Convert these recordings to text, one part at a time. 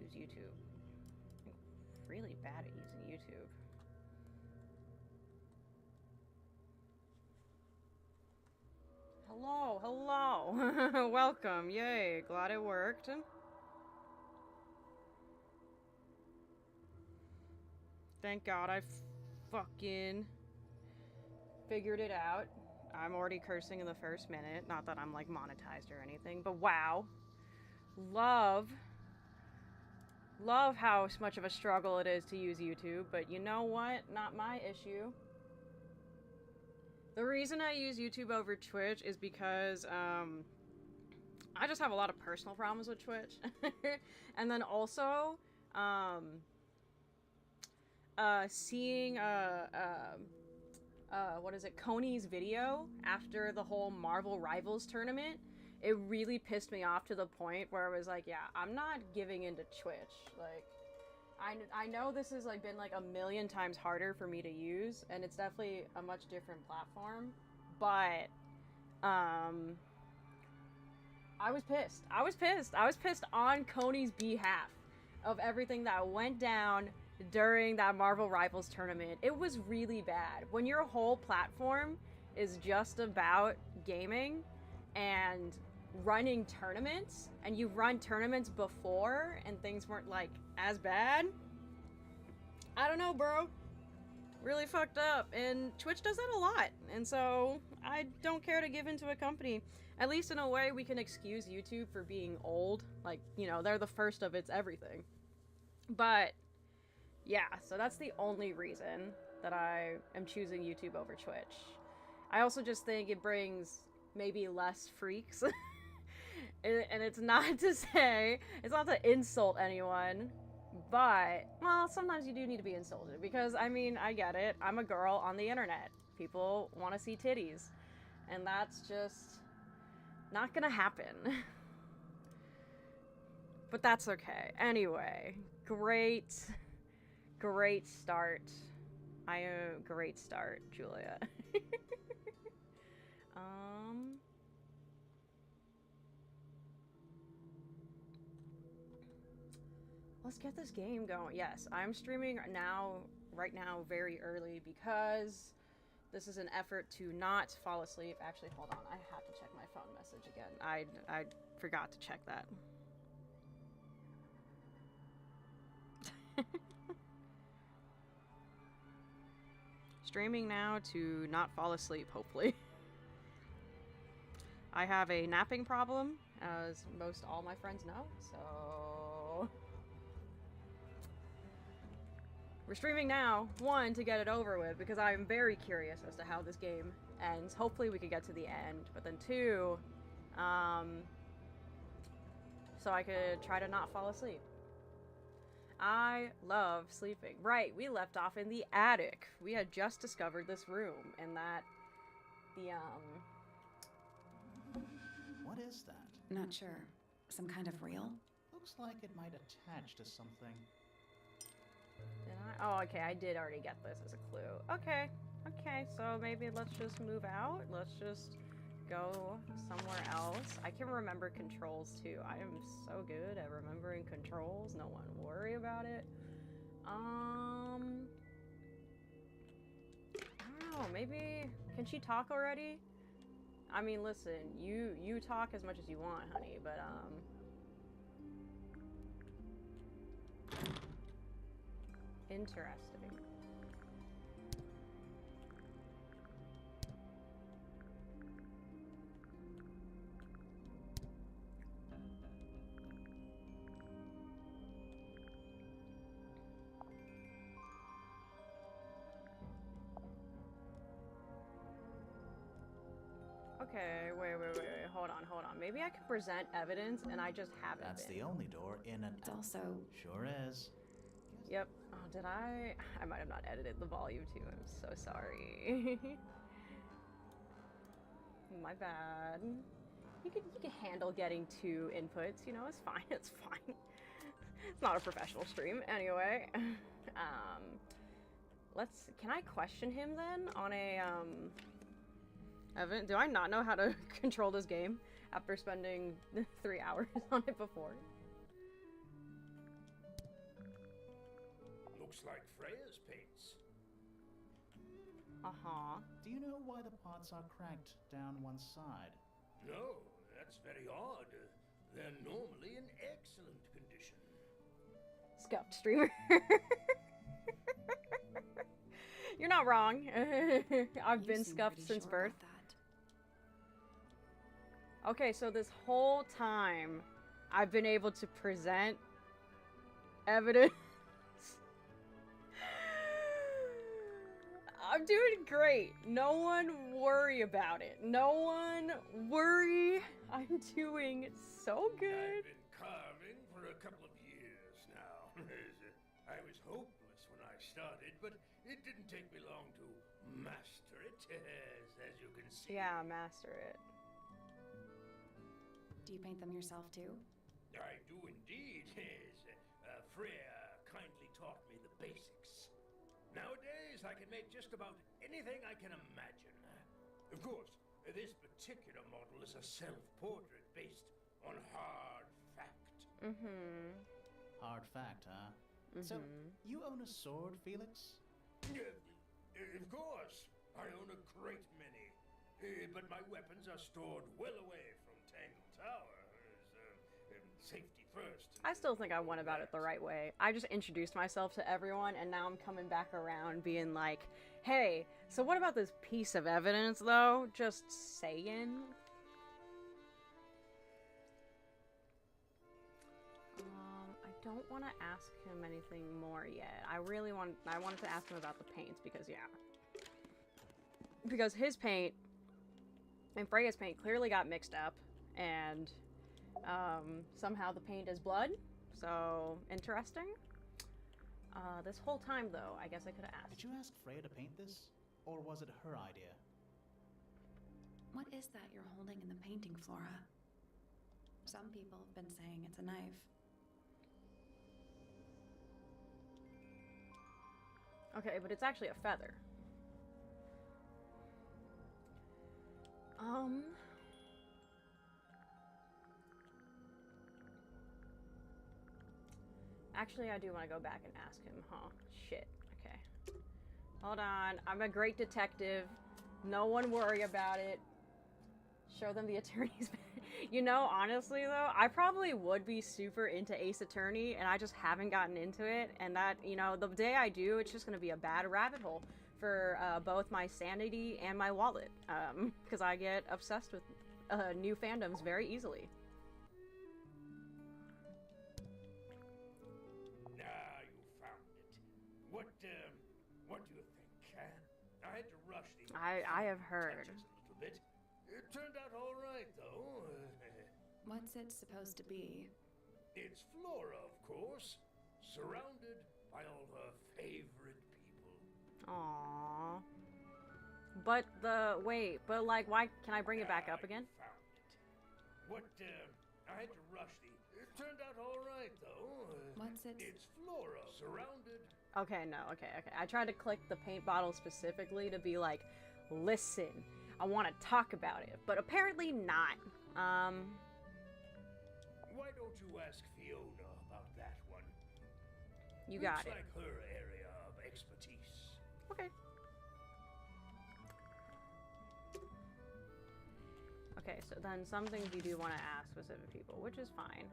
use YouTube. I'm really bad at using YouTube. Hello, hello. Welcome. Yay, glad it worked. Thank God I fucking figured it out. I'm already cursing in the first minute. Not that I'm like monetized or anything, but wow. Love how much of a struggle it is to use YouTube, but you know what? Not my issue. The reason I use YouTube over Twitch is because I just have a lot of personal problems with Twitch. And then also seeing what is it, Coney's video after the whole Marvel Rivals tournament, it really pissed me off to the point where I was like, yeah, I'm not giving into Twitch. Like, I know this has like been like a million times harder for me to use, and it's definitely a much different platform, but I was pissed. I was pissed on Coney's behalf of everything that went down during that Marvel Rivals tournament. It was really bad. When your whole platform is just about gaming and running tournaments, and you run tournaments before and things weren't like as bad, I don't know, bro. Really fucked up. And Twitch does that a lot, and so I don't care to give into a company. At least in a way we can excuse YouTube for being old, like, you know, they're the first of its everything. But yeah, so that's the only reason that I am choosing YouTube over Twitch. I also just think it brings maybe less freaks. And it's not to say, it's not to insult anyone, but, well, sometimes you do need to be insulted, because, I mean, I get it. I'm a girl on the internet. People want to see titties. And that's just not gonna happen. But that's okay. Anyway, great start. Great start, Julia. Let's get this game going. Yes, I'm streaming right now, very early, because this is an effort to not fall asleep. Actually, hold on. I have to check my phone message again. I forgot to check that. Streaming now to not fall asleep, hopefully. I have a napping problem, as most all my friends know, so we're streaming now, one, to get it over with, because I'm very curious as to how this game ends. Hopefully we could get to the end, but then two, so I could try to not fall asleep. I love sleeping. Right, we left off in the attic. We had just discovered this room, and that What is that? Not sure. Some kind of reel? Looks like it might attach to something. Did I? Oh, okay, I did already get this as a clue. Okay, so maybe let's just move out. Let's just go somewhere else. I can remember controls too. I am so good at remembering controls. No one worry about it. I don't know, maybe, can she talk already? I mean, listen, you talk as much as you want, honey, but interesting. Okay, wait, hold on. Maybe I can present evidence and I just haven't That's been. the only door in and It's also... Sure is. Yep. Oh, did I? I might have not edited the volume too. I'm so sorry. My bad. You can handle getting 2 inputs, you know, it's fine, it's fine. It's not a professional stream. Anyway. Can I question him then on a, Evan, do I not know how to control this game after spending 3 hours on it before? looks like Freya's paints. Uh-huh. Do you know why the pots are cracked down one side? No, that's very odd. They're normally in excellent condition. Scuffed streamer. You're not wrong. I've You been seem scuffed pretty since sure birth. about that. Okay, so this whole time, I've been able to present evidence. I'm doing great. No one worry about it. No one worry. I'm doing so I've good. been carving for a couple of years now. I was hopeless when I started, but it didn't take me long to master it, as you can see. Yeah, master it. Do you paint them yourself too? I do indeed, yes. Freya kindly taught me the basics. Nowadays, I can make just about anything I can imagine. Of course, this particular model is a self-portrait based on hard fact. Mm-hmm. Hard fact, huh? So, you own a sword, Felix? Of course, I own a great many. But my weapons are stored well away from Tangle Tower. Safety first. I still think I went about it the right way. I just introduced myself to everyone, and now I'm coming back around being like, hey, so what about this piece of evidence, though? Just saying. I don't want to ask him anything more yet. I wanted to ask him about the paints, because, yeah. Because his paint and Freya's paint clearly got mixed up, and somehow the paint is blood, so interesting. This whole time, though, I guess I could have asked. Did you ask Freya to paint this? Or was it her idea? What is that you're holding in the painting, Flora? Some people have been saying it's a knife. Okay, but it's actually a feather. Actually, I do want to go back and ask him, huh? Shit. Okay. Hold on. I'm a great detective. No one worry about it. Show them the attorney's. You know, honestly, though, I probably would be super into Ace Attorney, and I just haven't gotten into it. And that, you know, the day I do, it's just going to be a bad rabbit hole for both my sanity and my wallet. Because I get obsessed with new fandoms very easily. Ah, you found it. What do you think? I had to rush the I have heard. touches a little bit. It turned out all right, though. What's it supposed to be? It's Flora, of course, surrounded by all her favorite people. Aww. But like, why can I bring it back up again? Found it. What I had to rush the. It turned out all right, though. What's it? It's Flora, surrounded. Okay, no, okay. I tried to click the paint bottle specifically to be like, listen, I want to talk about it, but apparently not. Why don't you ask Fiona about that one? You got Looks it. like her area of expertise. Okay. Okay, so then some things you do want to ask specific people, which is fine.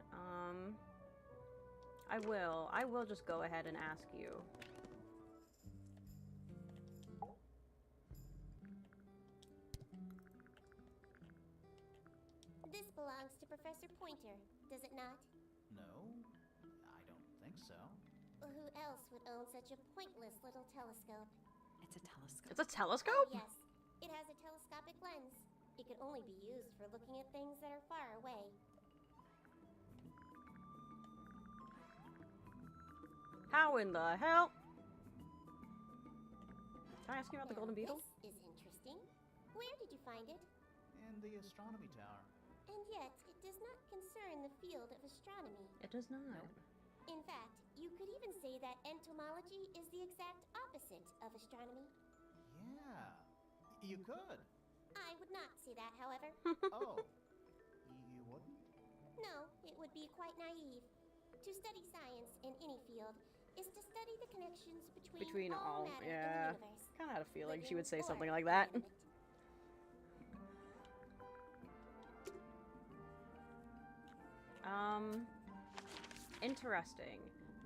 I will just go ahead and ask you. This belongs to Professor Pointer, does it not? No, I don't think so. Well, who else would own such a pointless little telescope? It's a telescope. It's a telescope? Oh, yes. It has a telescopic lens. It can only be used for looking at things that are far away. How in the hell? Can I ask you about the Now, golden beetle? This is interesting. Where did you find it? In the astronomy tower. And yet, it does not concern the field of astronomy. It does not. In fact, you could even say that entomology is the exact opposite of astronomy. Yeah, you could. I would not say that, however. Oh, you wouldn't? No, it would be quite naive. To study science in any field, is to study the connections between all, matter yeah. in the universe. Kind of had a feeling she would say Living something or like that. inanimate. Interesting.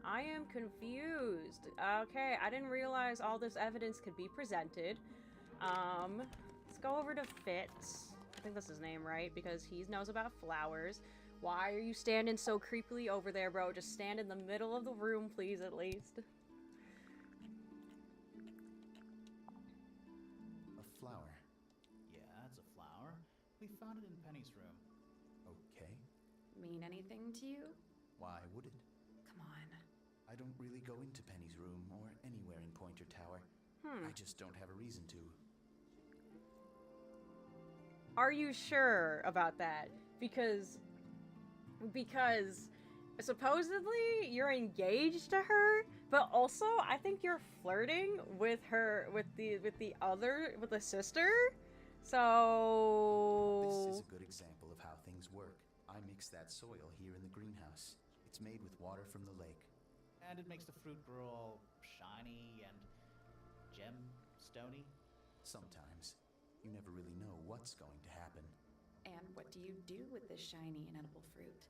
I am confused. Okay, I didn't realize all this evidence could be presented. Let's go over to Fitz. I think that's his name, right? Because he knows about flowers. Why are you standing so creepily over there, bro? Just stand in the middle of the room, please, at least. A flower. Yeah, it's a flower. We found it in Penny's room. Okay. Mean anything to you? Why would it? Come on. I don't really go into Penny's room or anywhere in Pointer Tower. I just don't have a reason to. Are you sure about that? Because supposedly you're engaged to her, but also I think you're flirting with her with the sister. So This is a good example of how things work. I mix that soil here in the greenhouse. It's made with water from the lake. And it makes the fruit grow all shiny and gem-stony. Sometimes. You never really know what's going to happen. And what do you do with this shiny inedible fruit?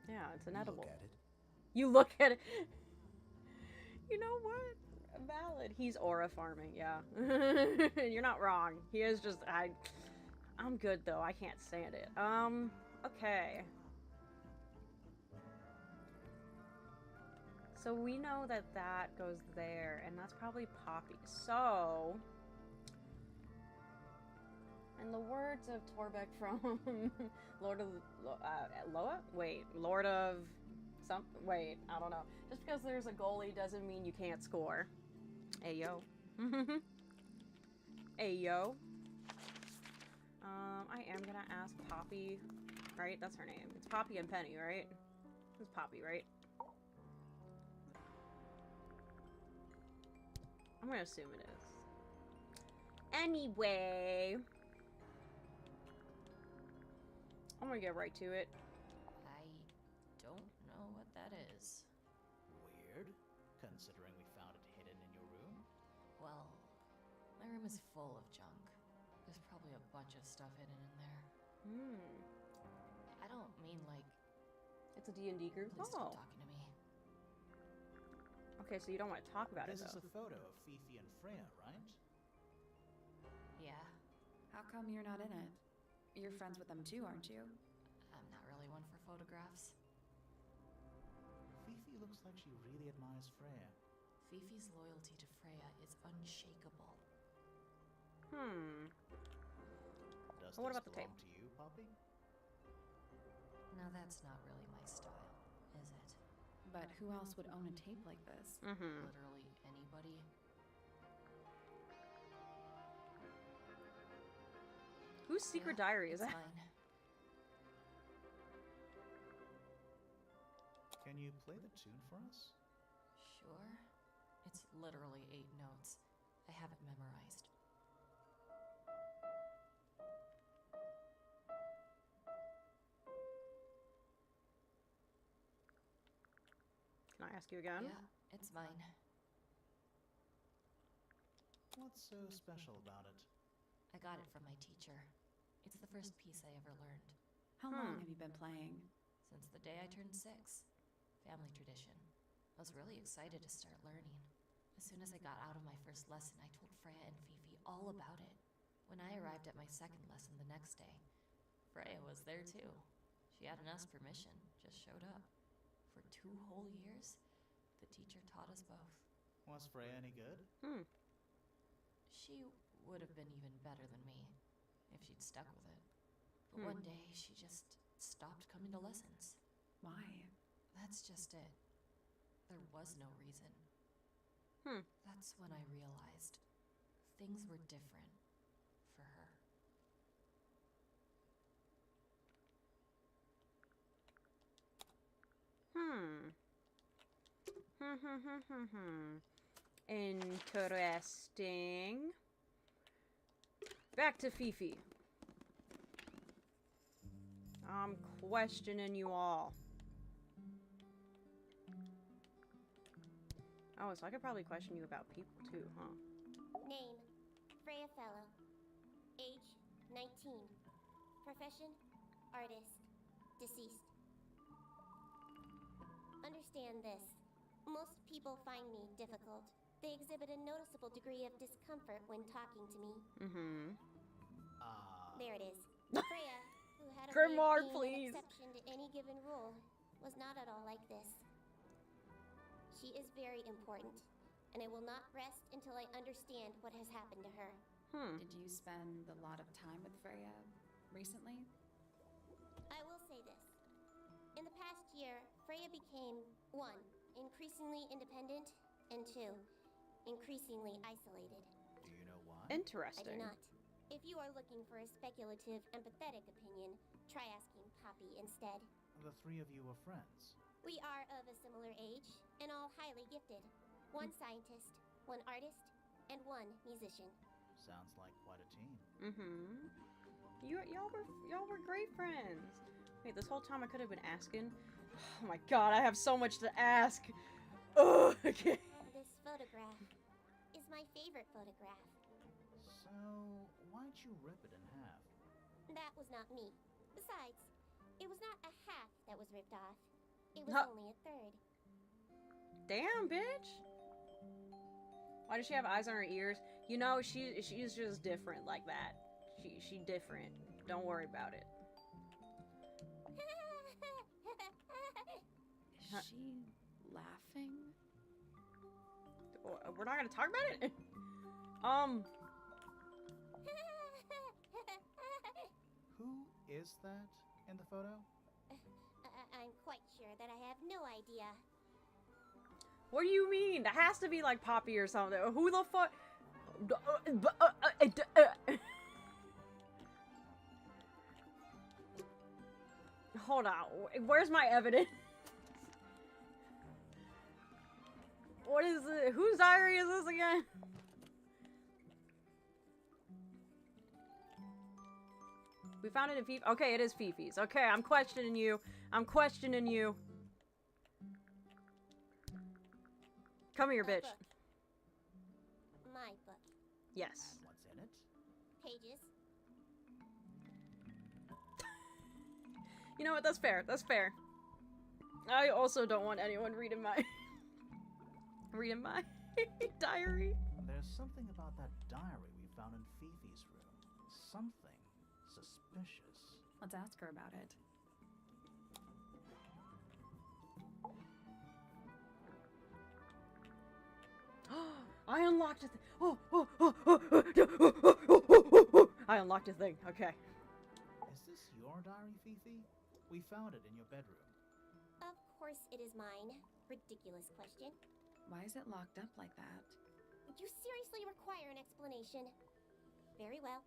yeah, it's inedible. Look at it. You look at it. You know what? Valid. He's aura farming, yeah. You're not wrong. He is just I'm good though. I can't stand it. Okay. So we know that that goes there, and that's probably Poppy. So, in the words of Torbeck from Lord of Loa? Wait, Lord of something? Wait, I don't know. Just because there's a goalie doesn't mean you can't score. Ayo. Ayo. I am gonna ask Poppy, right? That's her name. It's Poppy and Penny, right? It's Poppy, right? I'm gonna assume it is. Anyway. I'm gonna get right to it. I don't know what that is. Weird, considering we found it hidden in your room. Well, my room is full of junk. There's probably a bunch of stuff hidden in there. I don't mean like... It's a D&D group? Please stop talking to me. Okay, so you don't want to talk about This it, is though. a photo of Fifi and Freya, right? Yeah, How come you're not in it? You're friends with them too, aren't you? I'm not really one for photographs. Fifi looks like she really admires Freya. Fifi's loyalty to Freya is unshakable. Does What this about the tape? belong to you, Poppy? Now that's not really my style, is it? But who else would own a tape like this? Literally anybody? Whose secret diary is It's that? mine. Can you play the tune for us? Sure. It's literally 8 notes. I have it memorized. Can I ask you again? Yeah, it's mine. What's so special about it? I got it from my teacher. It's the first piece I ever learned. How long have you been playing? Since the day I turned 6. Family tradition. I was really excited to start learning. As soon as I got out of my first lesson, I told Freya and Fifi all about it. When I arrived at my second lesson the next day, Freya was there too. She hadn't asked permission, just showed up. For 2 whole years, the teacher taught us both. Was Freya any good? She would have been even better than me if she'd stuck with it. But one day, she just stopped coming to lessons. Why? That's just it. There was no reason. That's when I realized things were different for her. Interesting. Back to Fifi. I'm questioning you all. Oh, so I could probably question you about people too, huh? Name, Freya Fellow. Age, 19. Profession, artist. Deceased. Understand this. Most people find me difficult. They exhibit a noticeable degree of discomfort when talking to me. Mm-hmm. There it is. Freya, who had a Grimoire, way of being please. an exception to any given rule, was not at all like this. She is very important, and I will not rest until I understand what has happened to her. Did you spend a lot of time with Freya recently? I will say this. In the past year, Freya became, 1, increasingly independent, and 2, increasingly isolated. Do you know why? I do Interesting. not. If you are looking for a speculative, empathetic opinion, try asking Poppy instead. The three of you are friends. We are of a similar age, and all highly gifted. 1 scientist, 1 artist, and 1 musician. Sounds like quite a team. Mm-hmm. Y'all were great friends. Wait, this whole time I could have been asking. Oh my god, I have so much to ask. Ugh, okay. This photograph is my favorite photograph. So, why'd you rip it in half? That was not me. Besides, it was not a half that was ripped off. It was Huh. only a third. Damn, bitch. Why does she have eyes on her ears? You know, she's just different like that. She different. Don't worry about it. Huh. Is she laughing? We're not gonna talk about it? Who is that in the photo? I'm quite sure that I have no idea. What do you mean? That has to be like Poppy or something. Who the fuck? Hold on. Where's my evidence? What is it? Whose diary is this again? We found it in Fifi. Okay, it is Fifi's. Okay, I'm questioning you. I'm questioning you. Come here, My bitch. book. My book. Yes. And what's in it? Pages. You know what? That's fair. That's fair. I also don't want anyone reading my diary. There's something about that diary we found in Fifi's room. Something suspicious. Let's ask her about it. I unlocked a thing. I unlocked a thing. Okay. Is this your diary, Fifi? We found it in your bedroom. Of course it is mine. Ridiculous question. Why is it locked up like that? You seriously require an explanation. Very well.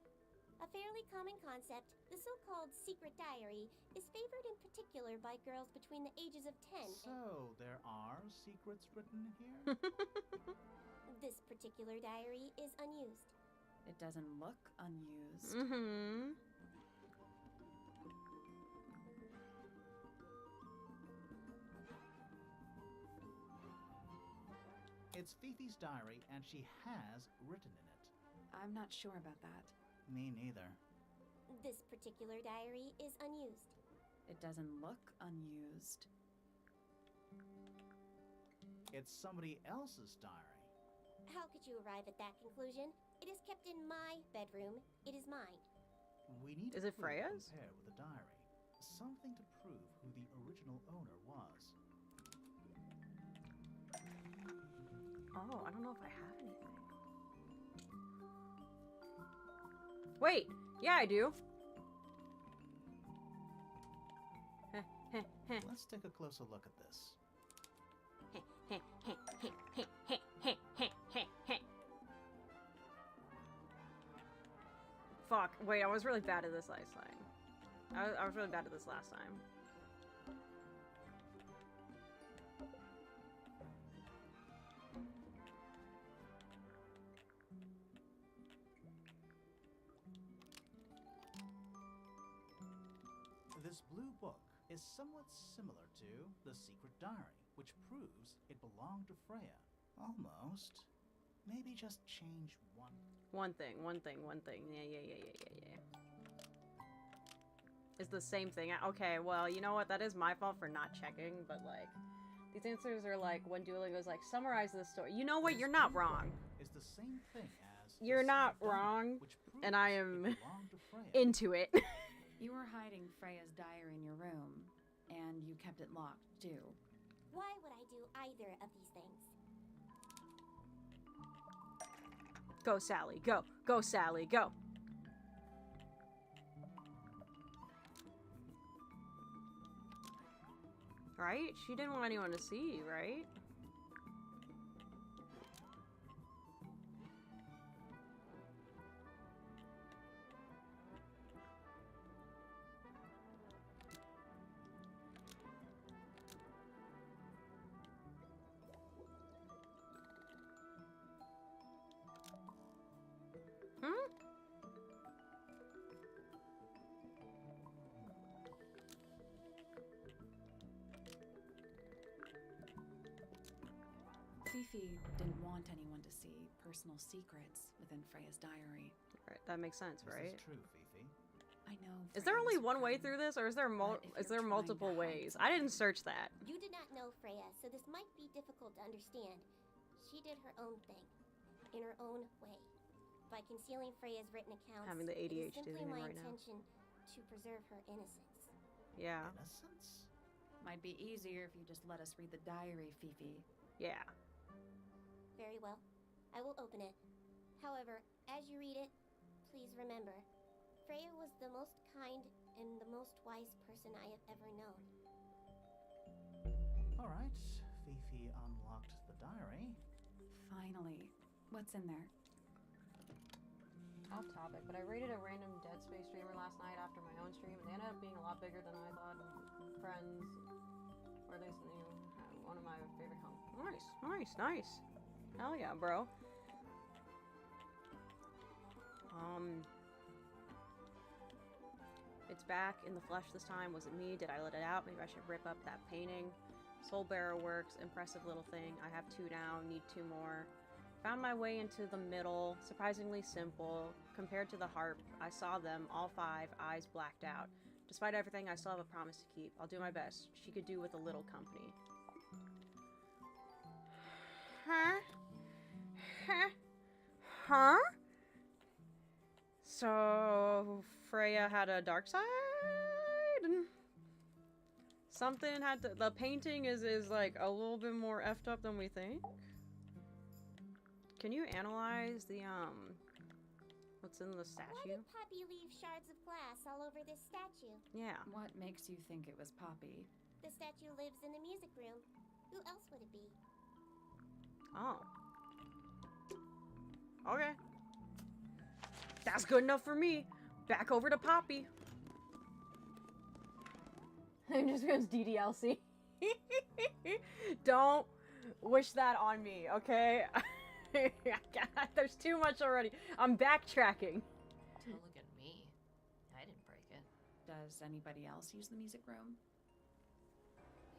A fairly common concept, the so-called secret diary, is favored in particular by girls between the ages of 10 and... So, there are secrets written here? This particular diary is unused. It doesn't look unused. Mm-hmm. It's Fifi's diary, and she has written in it. I'm not sure about that. Me neither. This particular diary is unused. It doesn't look unused. It's somebody else's diary. How could you arrive at that conclusion? It is kept in my bedroom. It is mine. We need Is it a clue to Freya's? compare with the diary. Something to prove who the original owner was. Oh, I don't know if I have anything. Wait! Yeah, I do. Let's take a closer look at this. Fuck. Wait, I was really bad at this last time. I was really bad at this last time. This blue book is somewhat similar to The Secret Diary, which proves it belonged to Freya. Almost. Maybe just change one. One thing. Yeah. It's the same thing. Okay, well, you know what? That is my fault for not checking, but, like, these answers are like when Duolingo's like, summarize this story. You know what? You're not wrong. Is the same thing as You're the not secret diary, wrong, which and I proves am it belonged to Freya. into it. You were hiding Freya's diary in your room, and you kept it locked, too. Why would I do either of these things? Go, Sally. Go. Go, Sally. Go. Right? She didn't want anyone to see, right? Fifi didn't want anyone to see personal secrets within Freya's diary. Right, that makes sense, right? This is true, Fifi. I know. Is there Freya only was one way friend, through this, or is there but if you're trying to multiple hide ways? I didn't search that. You did not know Freya, so this might be difficult to understand. She did her own thing, in her own way. By concealing Freya's written accounts, Having the it is ADHD simply thing my right now. intention to preserve her innocence. Yeah. Innocence? Might be easier if you just let us read the diary, Fifi. Yeah. Very well. I will open it. However, as you read it, please remember, Freya was the most kind and the most wise person I have ever known. Alright, Fifi unlocked the diary. Finally. What's in there? Off topic, but I rated a random Dead Space streamer last night after my own stream, and they ended up being a lot bigger than I thought. Friends, or at least one of my favorite Nice. Hell yeah, bro. It's back in the flesh this time. Was it me? Did I let it out? Maybe I should rip up that painting. Soul Bearer works. Impressive little thing. I have 2 down. Need 2 more. Found my way into the middle. Surprisingly simple. Compared to the harp, I saw them, all 5, eyes blacked out. Despite everything, I still have a promise to keep. I'll do my best. She could do with a little company. Huh? So Freya had a dark side? Something had to, the painting is like a little bit more effed up than we think. Can you analyze the what's in the Why statue? did Poppy leave shards of glass all over this statue? Yeah. What makes you think it was Poppy? The statue lives in the music room. Who else would it be? Oh. Okay. That's good enough for me. Back over to Poppy. I'm just going to DDLC. Don't wish that on me, okay? There's too much already. I'm backtracking. Don't look at me. I didn't break it. Does anybody else use the music room?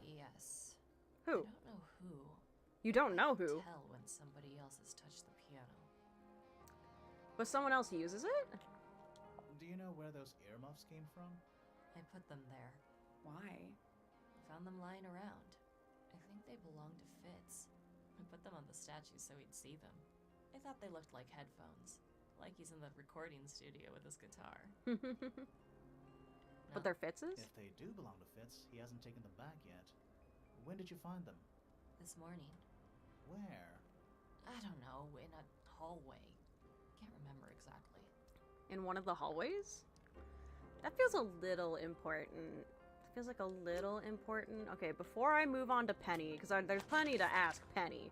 Yes. Who? I don't know who. You don't know I can who. tell when somebody else has touched the piano. But someone else uses it? Do you know where those earmuffs came from? I put them there. Why? I found them lying around. I think they belong to Fitz. I put them on the statue so he'd see them. I thought they looked like headphones. Like he's in the recording studio with his guitar. But they're Fitz's? If they do belong to Fitz, he hasn't taken them back yet. When did you find them? This morning. Where? Uh, I don't know, in a hallway. Can't remember exactly. In one of the hallways? That feels a little important. It feels like a little important. Okay, before I move on to Penny, because there's plenty to ask Penny.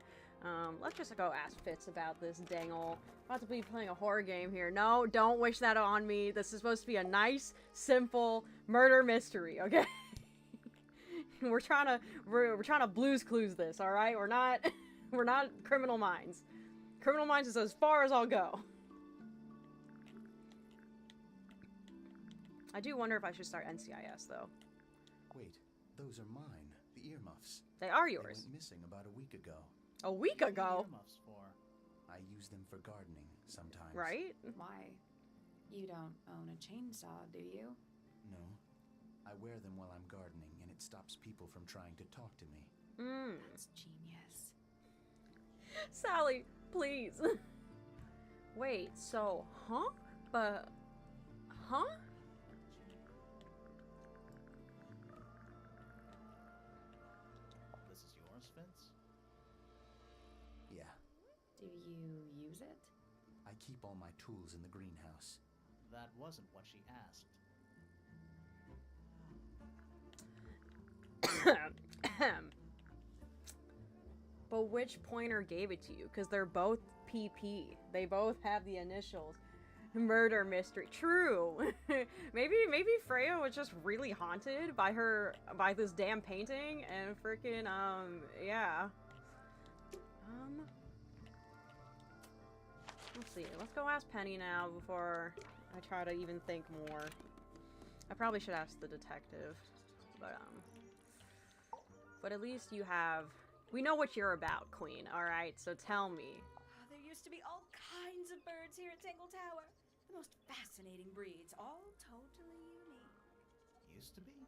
Let's just go ask Fitz about this dangle. About to be playing a horror game here. No, don't wish that on me. This is supposed to be a nice, simple murder mystery, okay? we're trying to Blue's Clues this, all right? We're not Criminal Minds. Criminal Minds is as far as I'll go. I do wonder if I should start NCIS though. Wait, those are mine. The earmuffs. They are They yours. went missing about a week ago. A week What do you need ago. earmuffs for? I use them for gardening sometimes. Right? Why? You don't own a chainsaw, do you? No. I wear them while I'm gardening, and it stops people from trying to talk to me. That's genius. Sally, please. Wait, so, huh? But, huh? This is yours, Vince? Yeah. Do you use it? I keep all my tools in the greenhouse. That wasn't what she asked. But which pointer gave it to you? Because they're both PP. They both have the initials. Murder mystery. True. maybe Freya was just really haunted by this damn painting and freaking yeah. Let's see. Let's go ask Penny now before I try to even think more. I probably should ask the detective, but at least we know what you're about, Queen. All right, so tell me. There used to be all kinds of birds here at Tangle Tower. The most fascinating breeds, all totally unique. Used to be?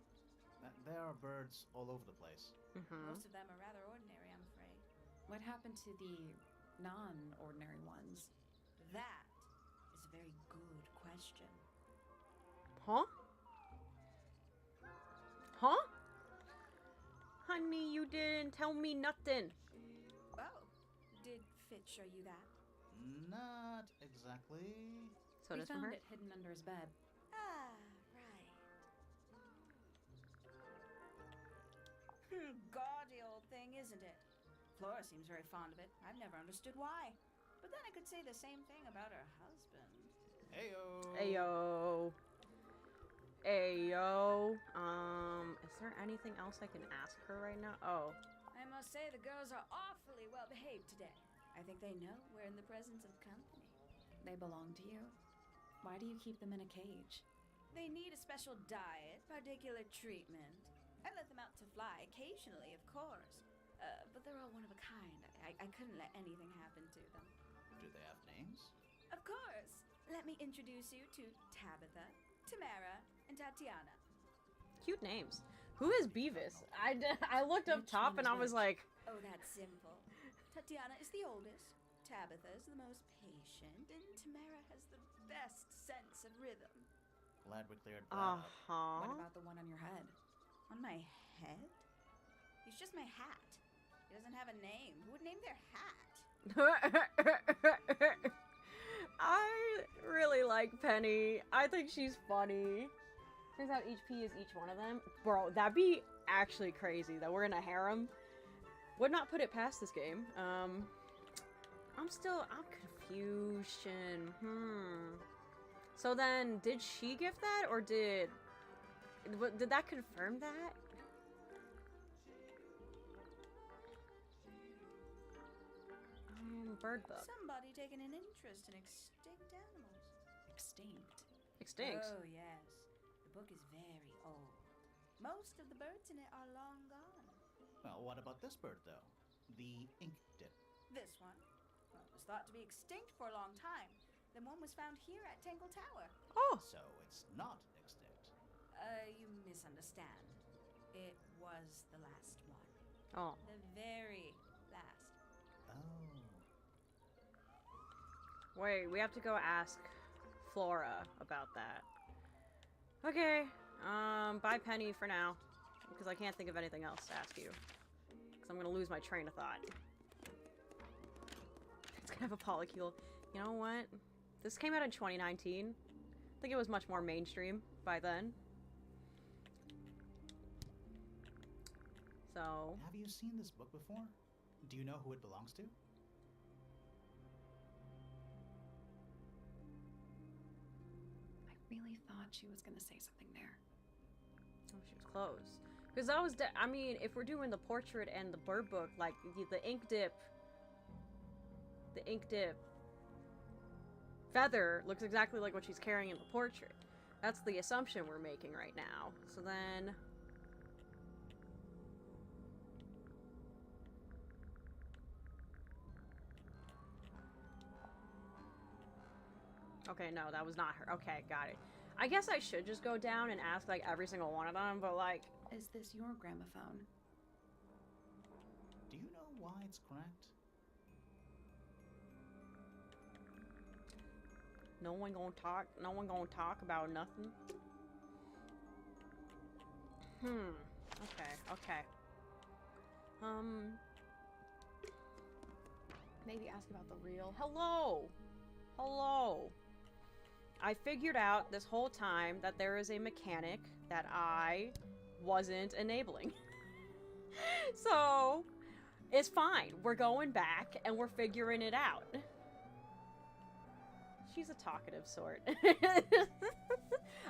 There are birds all over the place. Most of them are rather ordinary, I'm afraid. What happened to the non-ordinary ones? That is a very good question. Huh? Huh? Honey, you didn't tell me nothing. Oh, did Fitz show you that? Not exactly. So We does from found her. it hidden under his bed. Ah, right. Gaudy old thing, isn't it? Flora seems very fond of it. I've never understood why. But then I could say the same thing about her husband. Heyo. Ayo. Ayo. Is there anything else I can ask her right now? Oh. I must say the girls are awfully well behaved today. I think they know we're in the presence of company. They belong to you? Why do you keep them in a cage? They need a special diet, particular treatment. I let them out to fly occasionally, of course. But they're all one of a kind. I couldn't let anything happen to them. Do they have names? Of course. Let me introduce you to Tabitha, Tamara, and Tatiana. Cute names. Who is Beavis? I looked up Which top one and is I was which? like, Oh, that's simple. Tatiana is the oldest. Tabitha is the most patient, and Tamara has the best sense of rhythm. Glad we cleared that up. What uh-huh. about the one on your head? On my head? He's just my hat. He doesn't have a name. Who would name their hat? I really like Penny. I think she's funny. Turns out each P is each one of them. Bro, that'd be actually crazy that we're in a harem. Would not put it past this game. I'm confusion. So then, did she gift that, or did that confirm that? Bird book. Somebody taking an interest in extinct animals. Extinct. Extinct. Oh, yes. The book is very old. Most of the birds in it are long gone. Well, what about this bird, though? The ink dip. This one, well, was thought to be extinct for a long time. Then one was found here at Tangle Tower. Oh. So it's not extinct. You misunderstand. It was the last one. Oh. The very last. Oh. Wait, we have to go ask Flora about that. Okay. Bye Penny for now. Because I can't think of anything else to ask you. Because I'm gonna lose my train of thought. It's gonna have a polycule. You know what? This came out in 2019. I think it was much more mainstream by then. So... Have you seen this book before? Do you know who it belongs to? I really thought she was gonna say something there. Oh, she was close. Because that was, I mean, if we're doing the portrait and the bird book, like, the ink dip feather looks exactly like what she's carrying in the portrait. That's the assumption we're making right now. So then... Okay, no, that was not her. Okay, got it. I guess I should just go down and ask, like, every single one of them, but, like... Is this your gramophone? Do you know why it's cracked? No one gonna talk about nothing? Okay. Maybe ask about the real... Hello! I figured out this whole time that there is a mechanic that I wasn't enabling. So, it's fine. We're going back and we're figuring it out. She's a talkative sort.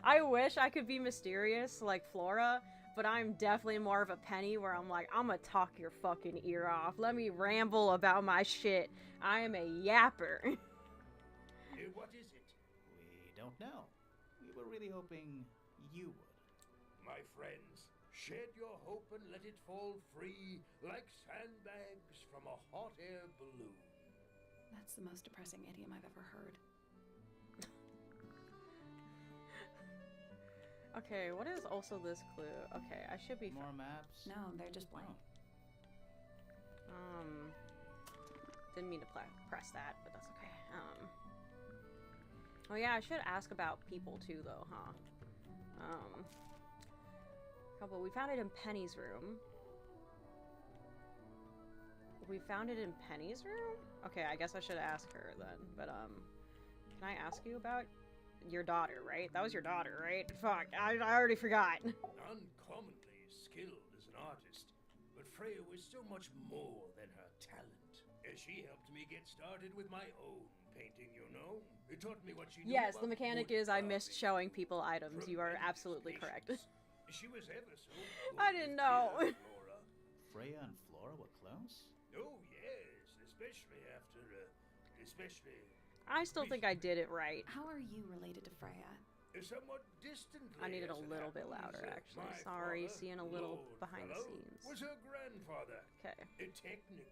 I wish I could be mysterious like Flora, but I'm definitely more of a Penny where I'm like, I'm gonna talk your fucking ear off. Let me ramble about my shit. I am a yapper. What is it? We don't know. We were really hoping you would. My friends, shed your hope and let it fall free like sandbags from a hot air balloon. That's the most depressing idiom I've ever heard. Okay, what is also this clue? Okay, I should be... More maps? No, they're just blank. Didn't mean to press that, but that's okay. Oh yeah, I should ask about people too, though, huh? Couple. We found it in Penny's room. We found it in Penny's room? Okay, I guess I should ask her then. But can I ask you about your daughter? Right? That was your daughter, right? Fuck, I already forgot. Uncommonly skilled as an artist, but Freya was so much more than her talent. She helped me get started with my own painting, you know? It taught me what she knew. Yes, about the mechanic wood is I carving. missed showing people items. You are Tremendous absolutely correct. patience. She was ever so good I didn't with know. dear Flora. Freya and Flora were close? Oh, yes, especially after, especially I still think I did it right. How are you related to Freya? somewhat distantly. I needed a as it little bit happens. louder, actually. My Sorry, father, seeing a little Lord behind the Fellow, scenes. was her grandfather. Okay. Technically,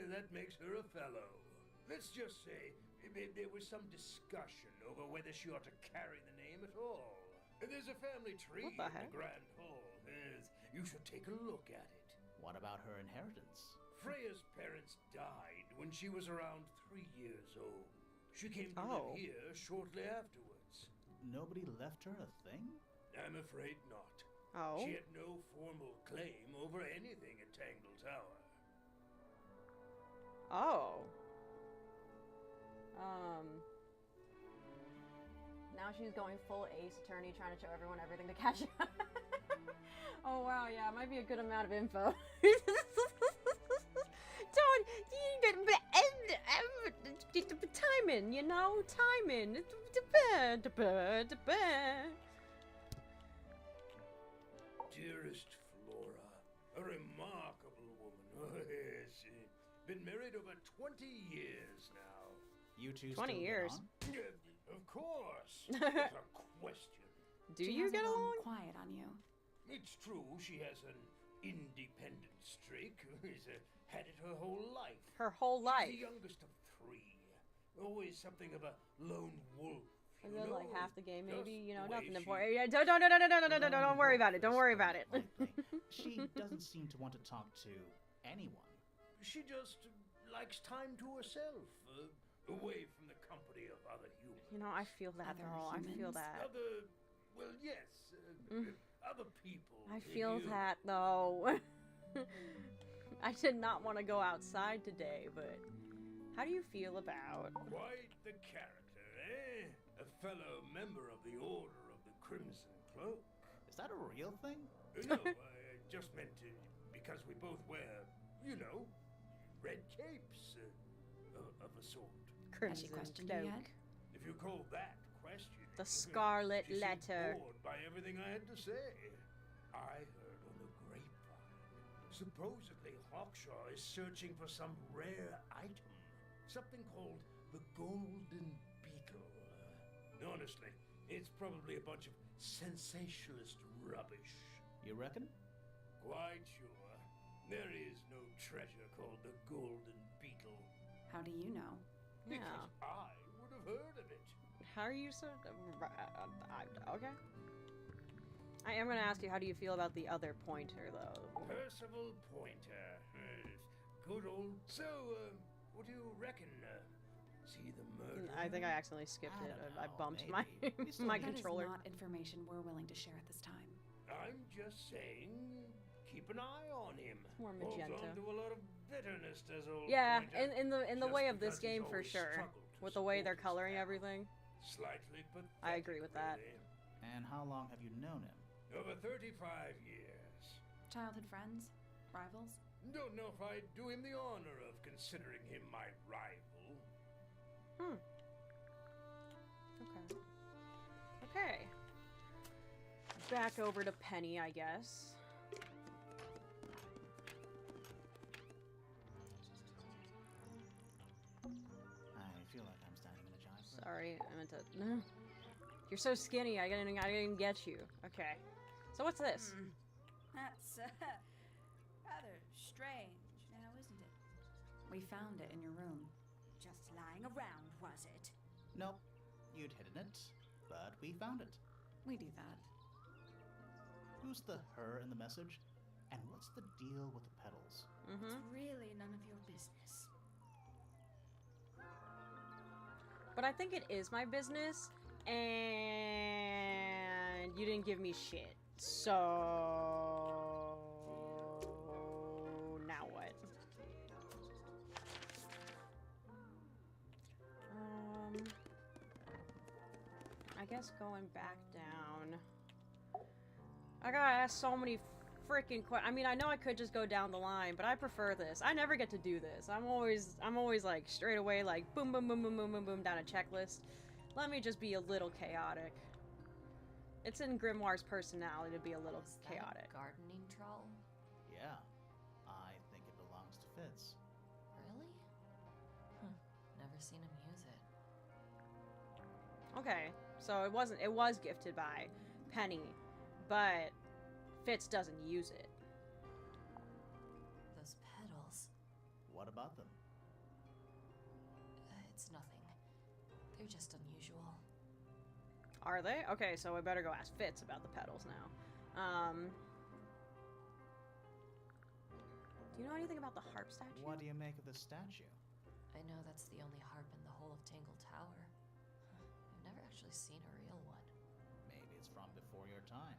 that makes her a fellow. Let's just say there was some discussion over whether she ought to carry the name at all. There's a family tree What the in heck? the Grand Hall. You should take a look at it. What about her inheritance? Freya's parents died when she was around 3 years old. She came to Oh. live here shortly afterwards. Nobody left her a thing? I'm afraid not. Oh. She had no formal claim over anything at Tangle Tower. Oh. Now she's going full Ace Attorney, trying to show everyone everything to cash out. Oh wow, yeah, it might be a good amount of info. Timing, you know, timing. Dearest Flora, a remarkable woman. Oh, yes. Been married over 20 years now. You two 20 still years. Get on? Of course. What a question. Do She you hasn't get gone along? quiet on you. It's true she has an independent streak. She's had it her whole life. Her whole life. She's the youngest of 3. Always something of a lone wolf. Is you it like know, half the game, just maybe? You know, the way nothing to she- worry. Yeah, don't worry about it. Don't worry about it. She doesn't seem to want to talk to anyone. She just likes time to herself, away from the company of other humans. You know, I feel that Other though. I feel humans? that. Well, yes, other people. I feel you- that though. I did not want to go outside today, but how do you feel about? Quite the character, eh? A fellow member of the Order of the Crimson Cloak. Is that a real thing? No, I just meant to, because we both wear, you know, red capes of a sort. Has she Crimson questioned you Cloak. yet? If you call that questioning. The Scarlet she seemed Letter. bored by everything I had to say. I heard on the grapevine. Supposedly Hawkshaw is searching for some rare item. Something called the Golden Beetle. Honestly, it's probably a bunch of sensationalist rubbish. You reckon? Quite sure. There is no treasure called the Golden Beetle. How do you know? Yeah. Because I would have heard of it. How are you so... okay. I am gonna ask you, how do you feel about the other pointer, though? Percival Pointer. Good old... So, what do you reckon? See the murder? I think I accidentally skipped I it. don't I know, bumped maybe. my We still my need- That controller. is not information we're willing to share at this time. I'm just saying, keep an eye on him. more Holds magenta. on to a lot of bitterness, does old Yeah, Pointer. in the Just way of this because he's game for always sure. struggled to With the way they're support his coloring family. everything. Slightly pathetic, I agree with that. really. And how long have you known him? Over 35 years. Childhood friends? Rivals? Don't know if I'd do him the honor of considering him my rival. Hmm. Okay. Okay. Back over to Penny, I guess. I feel like I'm standing in a giant room. Sorry, I meant to... No. You're so skinny, I didn't get you. Okay. So what's this? That's rather strange now, isn't it? We found it in your room. Just lying around, was it? Nope. You'd hidden it, but we found it. We do that. Who's the her in the message? And what's the deal with the petals? Mm-hmm. It's really none of your business. But I think it is my business, and you didn't give me shit. So now what? I guess going back down. I gotta ask so many freaking questions. I mean, I know I could just go down the line, but I prefer this. I never get to do this. I'm always like straight away like boom, boom, boom, boom, boom, boom, boom down a checklist. Let me just be a little chaotic. It's in Grimoire's personality to be a little Is that chaotic. a gardening trowel? Yeah. I think it belongs to Fitz. Really? Never seen him use it. Okay, so it was gifted by Penny, but Fitz doesn't use it. Those petals. What about them? It's nothing. They're just unusual. Are they? Okay, so I better go ask Fitz about the petals now. Do you know anything about the harp statue? What do you make of the statue? I know that's the only harp in the whole of Tangle Tower. I've never actually seen a real one. Maybe it's from before your time.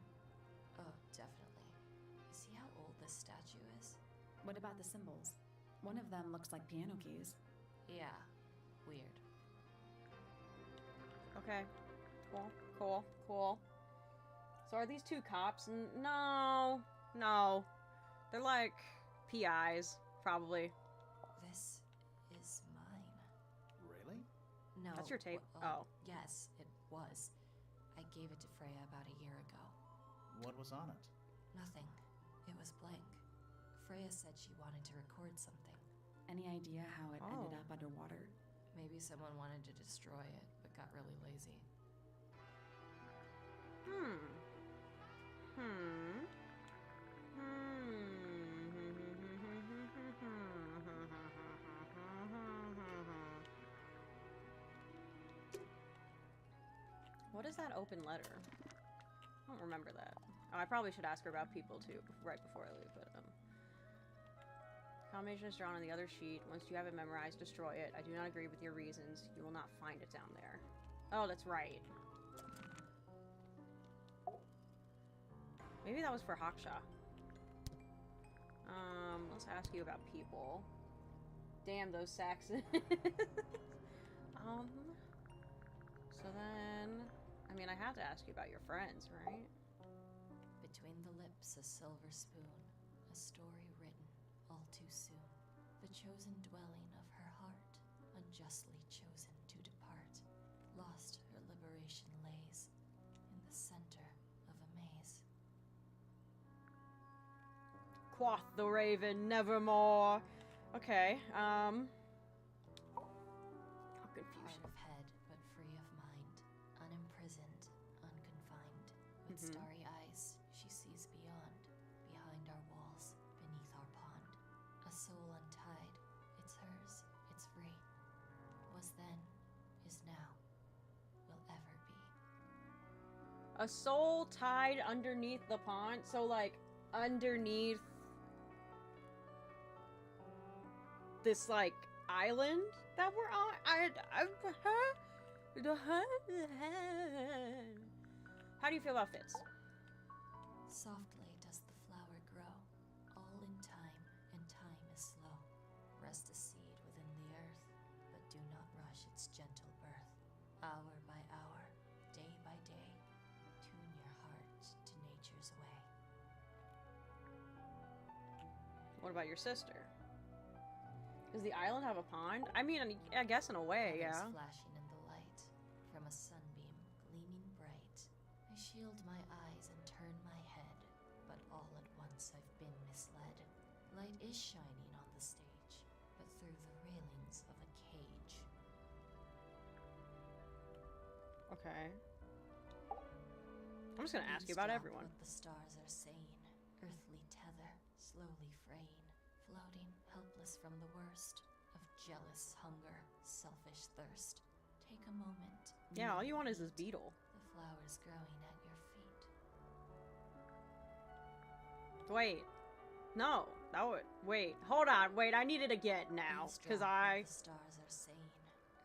Oh, definitely. You see how old this statue is? What about the symbols? One of them looks like piano keys. Yeah. Weird. Okay. Cool, cool, cool. So are these two cops? No. No. They're like PIs, probably. This is mine. Really? No. That's your tape? well, Oh. Yes, it was. I gave it to Freya about a year ago. What was on it? Nothing. It was blank. Freya said she wanted to record something. Any idea how it ended Oh. up underwater? Maybe someone wanted to destroy it, but got really lazy. What is that open letter? I don't remember that. Oh, I probably should ask her about people too, right before I leave, but combination is drawn on the other sheet. Once you have it memorized, destroy it. I do not agree with your reasons. You will not find it down there. Oh, that's right. Maybe that was for Haksha. Let's ask you about people. Damn those Saxons. So then, I mean, I have to ask you about your friends, right? Between the lips, a silver spoon, a story written all too soon. The chosen dwelling of her heart, unjustly chosen to depart. Lost her liberation lays in the center of a maze. Quoth the raven, nevermore. Okay, Hard confusion. of head, but free of mind. Unimprisoned, unconfined. With starry eyes, she sees beyond. Behind our walls, beneath our pond. A soul untied. It's hers, it's free. Was then, is now, will A soul tied underneath the pond. So, like, underneath this, like, island that we're on. How do you feel about Fitz? Softly does the flower grow, all in time, and time is slow. Rest a seed within the earth, but do not rush its gentle birth. Hour by hour, day by day, tune your heart to nature's way. What about your sister? Does the island have a pond? I mean, I guess in a way, Feathers yeah. flashing in the light, from a sunbeam gleaming bright. I shield my eyes and turn my head, but all at once I've been misled. Light is shining on the stage, but through the railings of a cage. Okay. I'm just gonna ask you about Eavesdrop everyone. what the stars are saying, earthly tether, slowly fraying, floating helpless from the worst of jealous hunger, selfish thirst. Take a moment. Yeah, all kneel you want is and this meet beetle. the flowers growing at your feet. Wait. No. That would. Wait. Hold on. Wait. I need it again now. Because Eavesdrop what I. the stars are saying,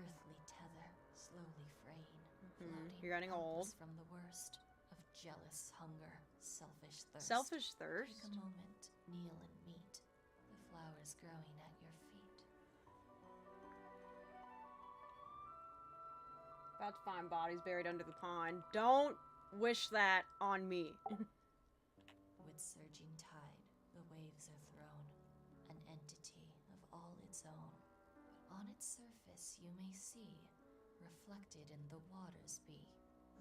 earthly tether, slowly fraying, floating You're getting old. helpless from the worst of jealous hunger, selfish thirst. Selfish thirst? Take a moment, kneel and meet the flowers growing at your feet. About to find bodies buried under the pond. Don't wish that on me. With surging tide, the waves are thrown, an entity of all its own. But on its surface you may see, reflected in the waters be,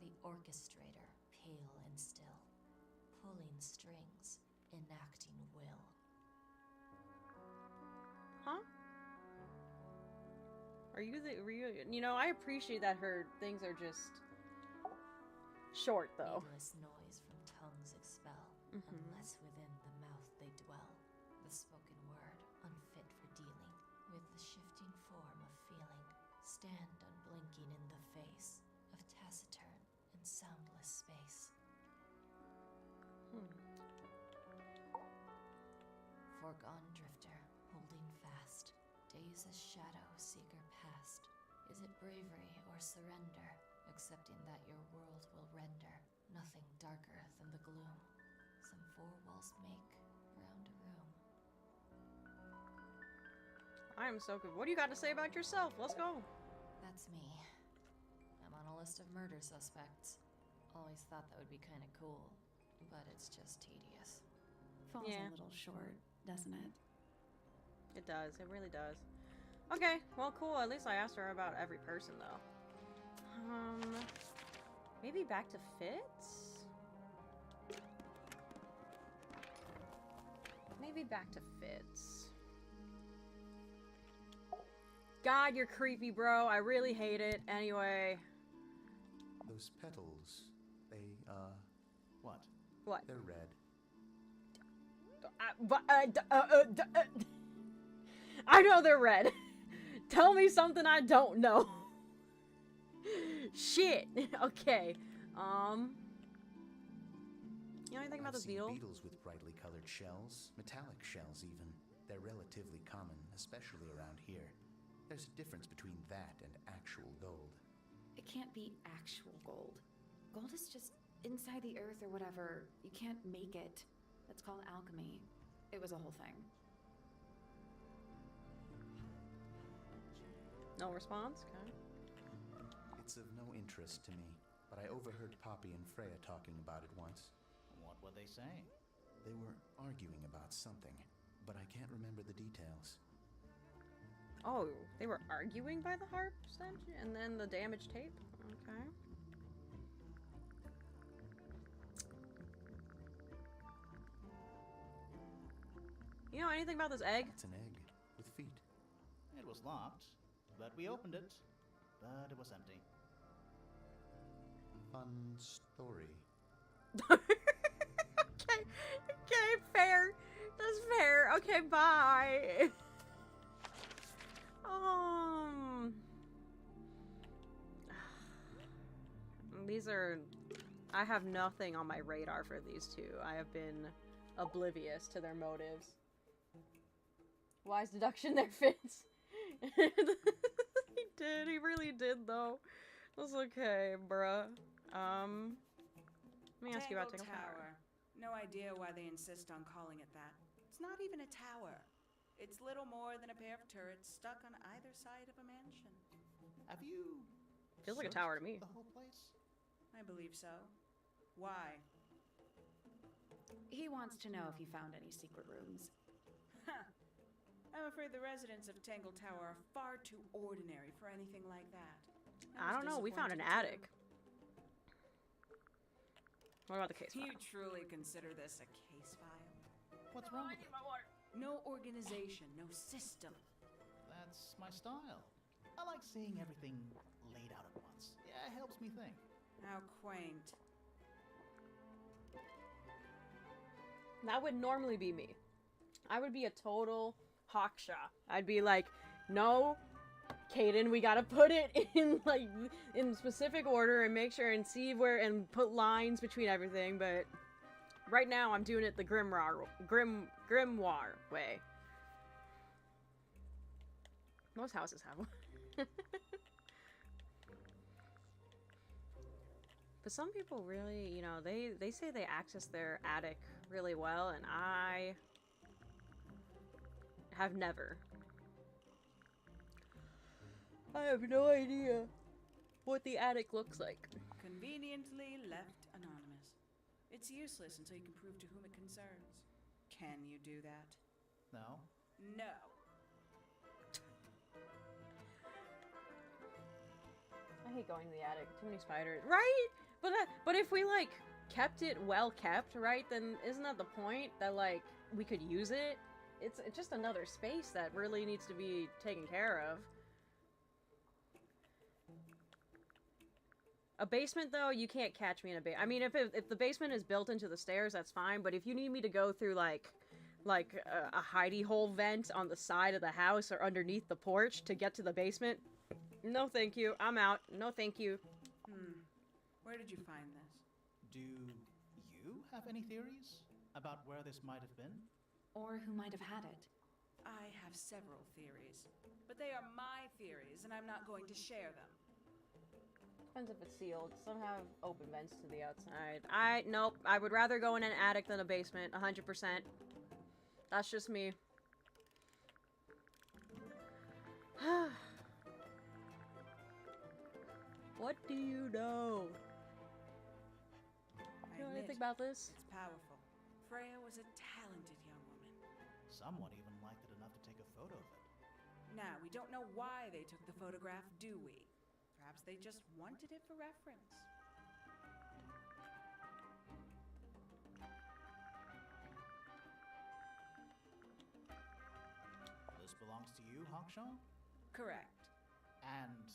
the orchestrator, pale and still, pulling strings, enacting will. Huh? Are you the. You know, I appreciate that her things are just. Short, though. Needless noise from tongues expel, unless within the mouth they dwell. The spoken word, unfit for dealing with the shifting form of feeling, stand unblinking in the face of taciturn and soundless space. Foregone drifter, holding fast, days a shadow seeker past. Is it bravery or surrender, accepting that your world will render nothing darker than the gloom some four walls make round a room? I am so good. What do you got to say about yourself? Let's go. That's me. I'm on a list of murder suspects. Always thought that would be kind of cool, but it's just tedious. Falls Yeah. a little short, doesn't it? It does. It really does. Okay. Well, cool. At least I asked her about every person, though. Maybe back to Fitz? Maybe back to Fitz. God, you're creepy, bro. I really hate it. Anyway. Those petals, they, What? What? they're red. I know they're red. Tell me something I don't know. Shit. Okay. You know anything about I've this seen beetle? beetles with brightly colored shells, metallic shells even. They're relatively common, especially around here. There's a difference between that and actual gold. It can't be actual gold. Gold is just inside the earth or whatever. You can't make it. That's called alchemy. It was a whole thing. No response? Okay. It's of no interest to me, but I overheard Poppy and Freya talking about it once. What were they saying? They were arguing about something, but I can't remember the details. Oh, they were arguing by the harp statue and then the damaged tape? Okay. You know anything about this egg? It's an egg with feet. It was locked, but we opened it. But it was empty. Fun story. Okay, fair. That's fair. Okay, bye. These are I have nothing on my radar for these two. I have been oblivious to their motives. Wise deduction there, Fitz. He did. He really did, though. That's okay, bruh. Let me ask you about Tangle Tower. No idea why they insist on calling it that. It's not even a tower. It's little more than a pair of turrets stuck on either side of a mansion. Have you Feels like a tower to me. the whole place? I believe so. Why? He wants to know if you found any secret rooms. I'm afraid the residents of Tangle Tower are far too ordinary for anything like that. I don't know. We found an disappointed attic. What about the case too. file? You truly consider this a case file? What's wrong with it? No organization, no system. That's my style. I like seeing everything laid out at once. Yeah, it helps me think. How quaint. That would normally be me. I would be a total hawkshaw. I'd be like, no, Caden, we gotta put it in like in specific order and make sure and see where and put lines between everything. But right now, I'm doing it the grimoire way. Most houses have one. But some people really, you know, they say they access their attic really well, and I have never. I have no idea what the attic looks like. Conveniently left anonymous. It's useless until you can prove to whom it concerns. Can you do that? No? No. I hate going to the attic. Too many spiders. Right? But if we, like, kept it well kept, right, then isn't that the point? That, like, we could use it? It's just another space that really needs to be taken care of. A basement, though, you can't catch me in a basement. I mean, if the basement is built into the stairs, that's fine. But if you need me to go through, like a hidey hole vent on the side of the house or underneath the porch to get to the basement, no thank you. I'm out. No thank you. Where did you find this? Do you have any theories about where this might have been? Or who might have had it. I have several theories, but they are my theories, and I'm not going to share them. Depends if it's sealed. Some have open vents to the outside. Nope. I would rather go in an attic than a basement. 100%. That's just me. What do you know? You know anything about this? It's powerful. Freya was a talented young woman. Someone even liked it enough to take a photo of it. Now, we don't know why they took the photograph, do we? Perhaps they just wanted it for reference. This belongs to you, Hawkshaw? Correct. And,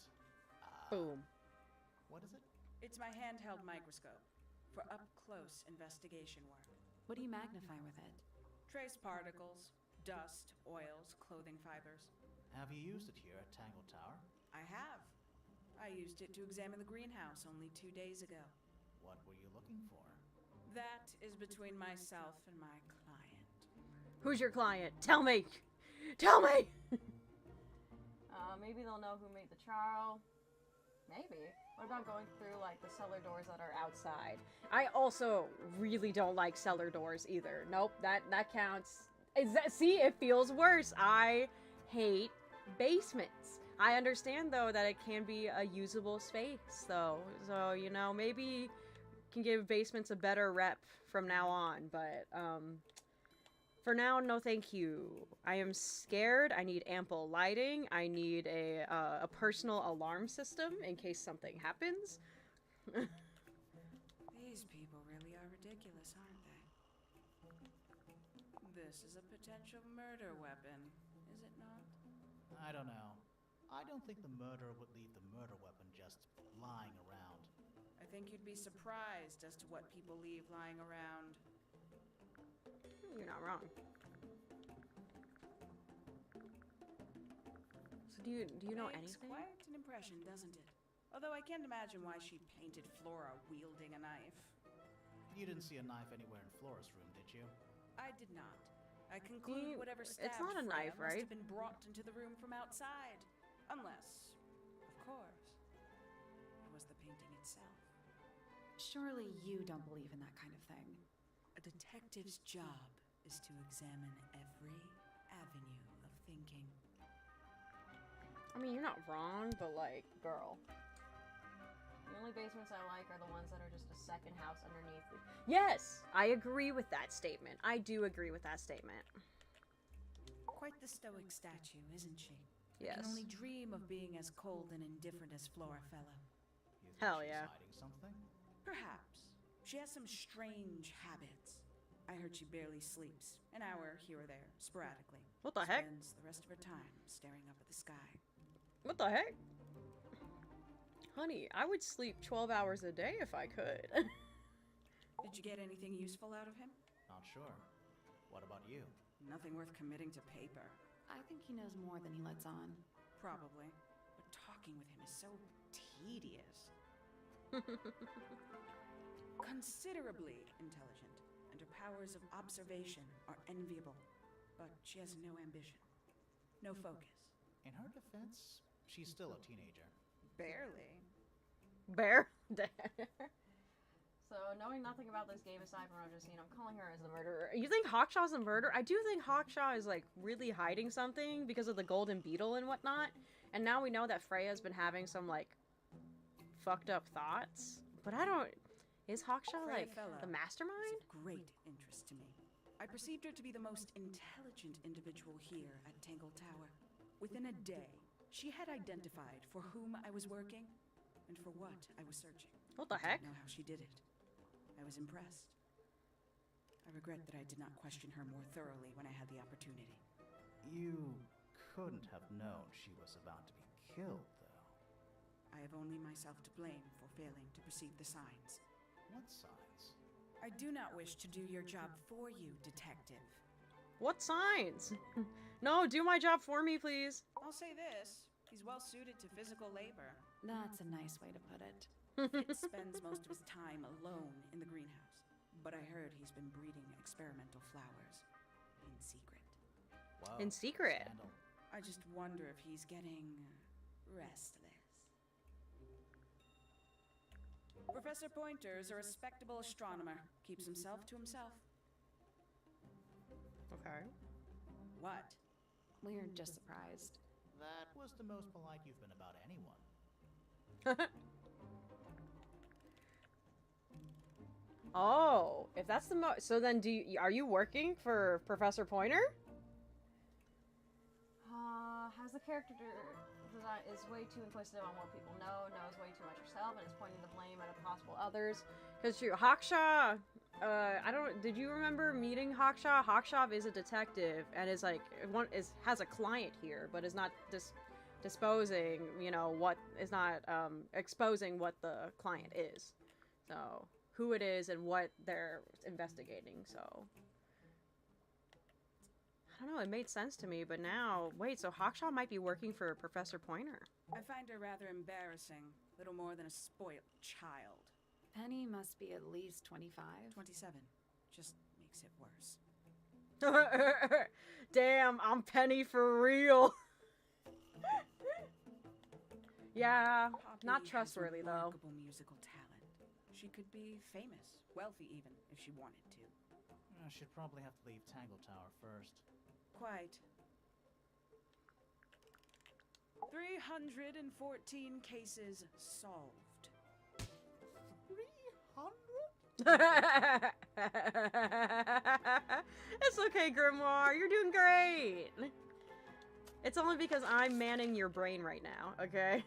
Boom. what is it? It's my handheld microscope for up-close investigation work. What do you magnify with it? Trace particles, dust, oils, clothing fibers. Have you used it here at Tangle Tower? I have. I used it to examine the greenhouse only 2 days ago. What were you looking for? That is between myself and my client. Who's your client? Tell me! Tell me! Maybe they'll know who made the charl. Maybe. What about going through, like, the cellar doors that are outside? I also really don't like cellar doors either. Nope, that counts. See, it feels worse. I hate basements. I understand, though, that it can be a usable space, though. So, you know, maybe can give basements a better rep from now on. But, for now, no thank you. I am scared. I need ample lighting. I need a personal alarm system in case something happens. These people really are ridiculous, aren't they? This is a potential murder weapon, is it not? I don't know. I don't think the murderer would leave the murder weapon just lying around. I think you'd be surprised as to what people leave lying around. You're not wrong. So do you know Makes anything? quite an impression, doesn't it? Although I can't imagine why she painted Flora wielding a knife. You didn't see a knife anywhere in Flora's room, did you? I did not. I conclude whatever stabbed it's not a Freya knife, must right? have been brought into the room from outside. Unless, of course, it was the painting itself. Surely you don't believe in that kind of thing. A detective's job is to examine every avenue of thinking. I mean, you're not wrong, but like, girl. The only basements I like are the ones that are just a second house underneath. Yes! I agree with that statement. I do agree with that statement. Quite the stoic statue, isn't she? Yes. I can only dream of being as cold and indifferent as Flora Fellow. You think Hell she's yeah. hiding something? Perhaps. She has some strange habits. I heard she barely sleeps. An hour here or there, sporadically. What the heck? Spends the rest of her time staring up at the sky. What the heck? Honey, I would sleep 12 hours a day if I could. Did you get anything useful out of him? Not sure. What about you? Nothing worth committing to paper. I think he knows more than he lets on. Probably. But talking with him is so tedious. Considerably intelligent, and her powers of observation are enviable. But she has no ambition. No focus. In her defense, she's still a teenager. Barely. Bear? So, knowing nothing about this game aside from what I've just seen, I'm calling her as the murderer. You think Hawkshaw's the murderer? I do think Hawkshaw is, like, really hiding something because of the golden beetle and whatnot. And now we know that Freya's been having some, like, fucked up thoughts. But I don't... Is Hawkshaw, Freya like, Fellow the is mastermind? of great interest to me. I perceived her to be the most intelligent individual here at Tangle Tower. Within a day, she had identified for whom I was working and for what I was searching. What the I heck? don't know how she did it. I was impressed. I regret that I did not question her more thoroughly when I had the opportunity. You couldn't have known she was about to be killed, though. I have only myself to blame for failing to perceive the signs. What signs? I do not wish to do your job for you, detective. What signs? No, do my job for me, please. I'll say this. He's well suited to physical labor. That's a nice way to put it. Fitz spends most of his time alone in the greenhouse. But I heard he's been breeding experimental flowers. In secret. Whoa, In secret? Scandal. I just wonder if he's getting restless. Professor Pointer is a respectable astronomer. Keeps himself to himself. Okay. What? We're just surprised. That was the most polite you've been about anyone. Oh, if that's the so then are you working for Professor Pointer? Has the character design is way too inquisitive on what people know, knows way too much herself, and is pointing the blame at possible others. Because Hawkshaw, did you remember meeting Hawkshaw? Hawkshaw is a detective and is like has a client here, but is not disposing, exposing what the client is. So, who it is and what they're investigating, so... I don't know, it made sense to me, but now... Wait, so Hawkshaw might be working for Professor Pointer. I find her rather embarrassing. Little more than a spoiled child. Penny must be at least 25. 27. Just makes it worse. Damn, I'm Penny for real. Yeah, Poppy not has trustworthy, though. remarkable musical talent. She could be famous, wealthy even, if she wanted to. She'd probably have to leave Tangle Tower first. Quite. 314 cases solved. 300? It's okay, Grimoire. You're doing great. It's only because I'm manning your brain right now, okay?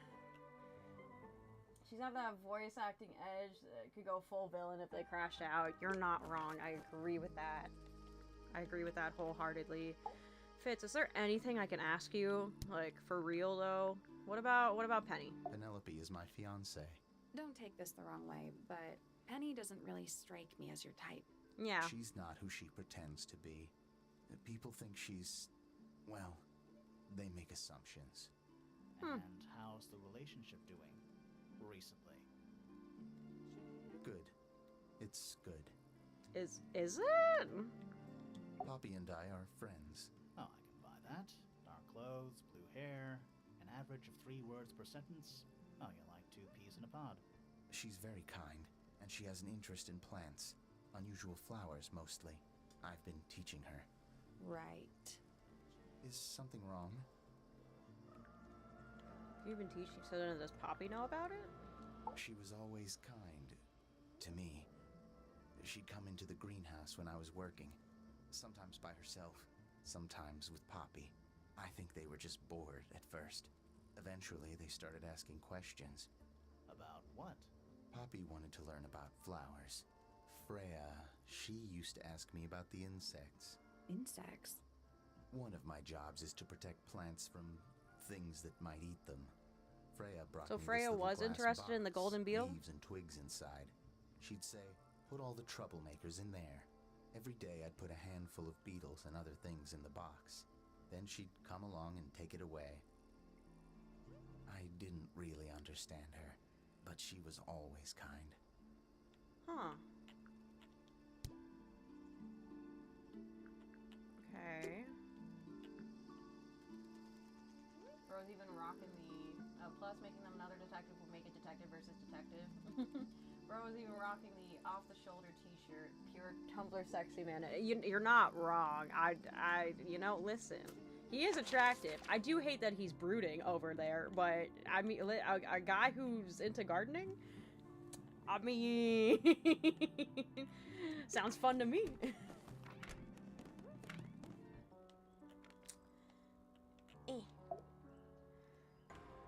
She's got that voice acting edge that could go full villain if they crashed out. You're not wrong. I agree with that. I agree with that wholeheartedly. Fitz, is there anything I can ask you? Like, for real, though? What about Penny? Penelope is my fiancée. Don't take this the wrong way, but Penny doesn't really strike me as your type. Yeah. She's not who she pretends to be. People think she's... well, they make assumptions. And how's the relationship doing? recently. Good. It's good. Is it? Poppy and I are friends. Oh, I can buy that. Dark clothes, blue hair, an average of 3 words per sentence. Oh, you're like 2 peas in a pod. She's very kind, and she has an interest in plants. Unusual flowers, mostly. I've been teaching her. Right. Is something wrong? You've been teaching, so then does Poppy know about it? She was always kind. To me. She'd come into the greenhouse when I was working. Sometimes by herself, sometimes with Poppy. I think they were just bored at first. Eventually, they started asking questions. About what? Poppy wanted to learn about flowers. Freya, she used to ask me about the insects. Insects? One of my jobs is to protect plants from things that might eat them. Freya brought So me Freya this little was glass interested in the box, golden beetle? leaves and twigs inside. She'd say, put all the troublemakers in there. Every day I'd put a handful of beetles and other things in the box. Then she'd come along and take it away. I didn't really understand her, but she was always kind. Huh. Okay. Bro's even rocking the... plus making them another detective will make it detective versus detective. Bro was even rocking the off-the-shoulder t-shirt. Pure Tumblr sexy man. You're not wrong. You know, listen. He is attractive. I do hate that he's brooding over there, but, I mean, a guy who's into gardening? I mean... sounds fun to me.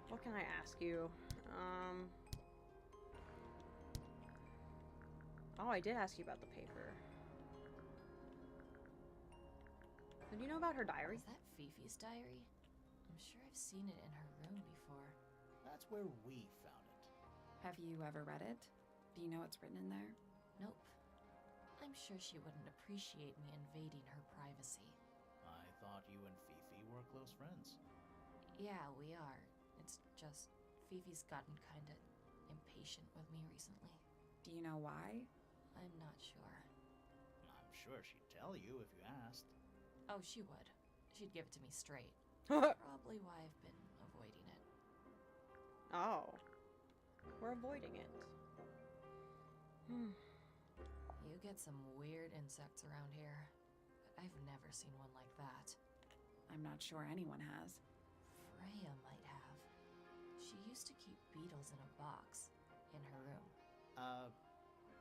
What can I ask you? Oh, I did ask you about the paper. Did you know about her diary? Is that Fifi's diary? I'm sure I've seen it in her room before. That's where we found it. Have you ever read it? Do you know what's written in there? Nope. I'm sure she wouldn't appreciate me invading her privacy. I thought you and Fifi were close friends. Yeah, we are. It's just Fifi's gotten kinda impatient with me recently. Do you know why? I'm not sure. I'm sure she'd tell you if you asked. Oh, she would. She'd give it to me straight. Probably why I've been avoiding it. Oh. We're avoiding it. You get some weird insects around here, but I've never seen one like that. I'm not sure anyone has. Freya might have. She used to keep beetles in a box in her room.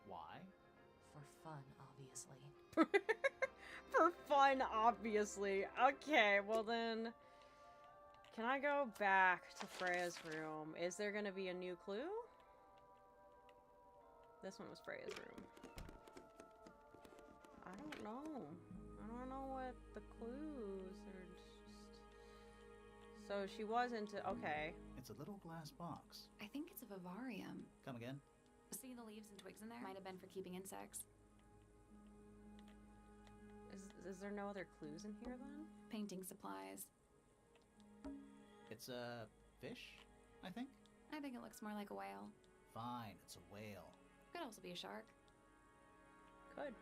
Why? For fun, obviously. For fun, obviously. Okay, well then... Can I go back to Freya's room? Is there gonna be a new clue? This one was Freya's room. I don't know. I don't know what the clues are. Just... So she was into... Okay. It's a little glass box. I think it's a vivarium. Come again? See the leaves and twigs in there? Might have been for keeping insects. Is there no other clues in here then? Painting supplies. It's a fish, I think? I think it looks more like a whale. Fine, it's a whale. Could also be a shark. Could.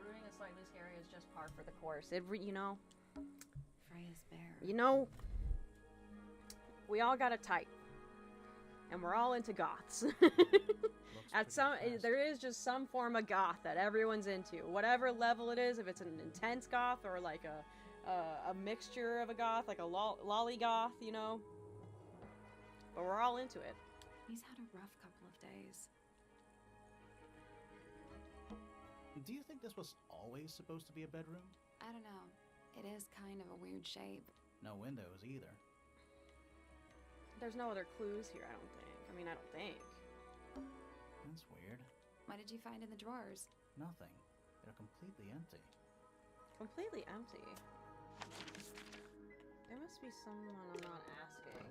Brooding is slightly scary is just par for the course. You know... Freya's bear. You know... We all got a type. And we're all into goths. There is just some form of goth that everyone's into. Whatever level it is, if it's an intense goth or like a mixture of a goth, like a lolly goth, you know. But we're all into it. He's had a rough couple of days. Do you think this was always supposed to be a bedroom? I don't know. It is kind of a weird shape. No windows either. There's no other clues here, I don't think. I mean, I don't think. That's weird. What did you find in the drawers? Nothing. They're completely empty. Completely empty. There must be someone I'm not asking.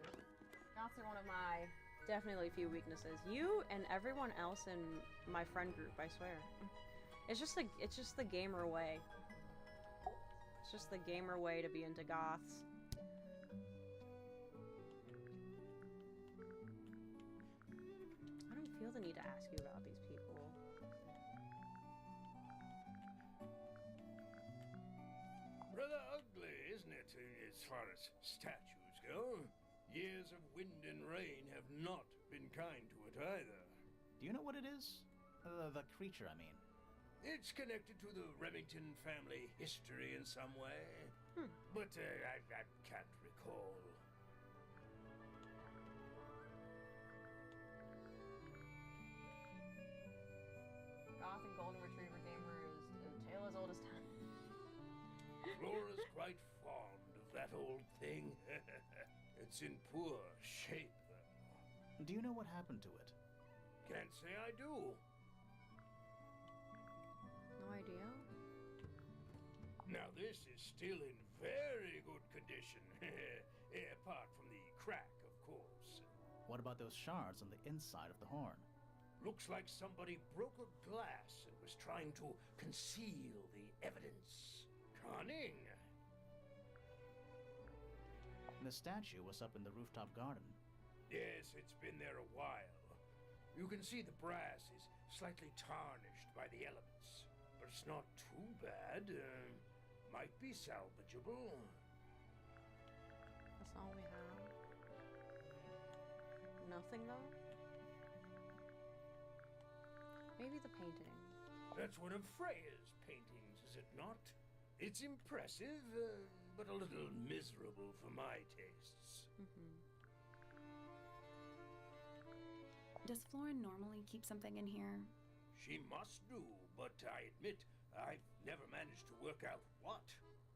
Goths are one of my definitely few weaknesses. You and everyone else in my friend group, I swear. It's just the gamer way. It's just the gamer way to be into goths. ask you about these people. Rather ugly, isn't it, as far as statues go? Years of wind and rain have not been kind to it either. Do you know what it is? The creature, I mean. It's connected to the Remington family history in some way, but I can't recall. Goth and Golden Retriever gamer is a tale as old as time. Flora's quite fond of that old thing. It's in poor shape, though. Do you know what happened to it? Can't say I do. No idea. Now this is still in very good condition. Apart from the crack, of course. What about those shards on the inside of the horn? Looks like somebody broke a glass and was trying to conceal the evidence. Cunning. The statue was up in the rooftop garden. Yes, it's been there a while. You can see the brass is slightly tarnished by the elements. But it's not too bad. Might be salvageable. That's all we have. Nothing though? Maybe the painting. That's one of Freya's paintings, is it not? It's impressive, but a little miserable for my tastes. Does Florin normally keep something in here? She must do, but I admit I've never managed to work out what.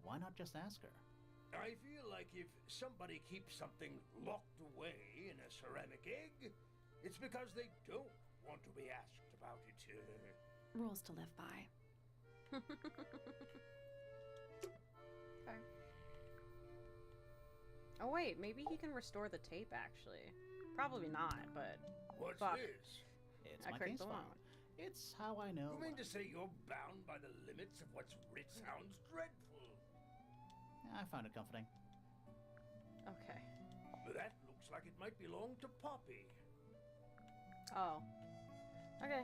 Why not just ask her? I feel like if somebody keeps something locked away in a ceramic egg, it's because they don't want to be asked about it. Rules to live by. Okay. Oh wait, maybe he can restore the tape actually. Probably not, but What's fuck. this? It's I my clicked case the file. wrong. It's how I know. You mean to say you're bound by the limits of what's writ? Sounds dreadful. I find it comforting. Okay. That looks like it might belong to Poppy. Oh. Okay.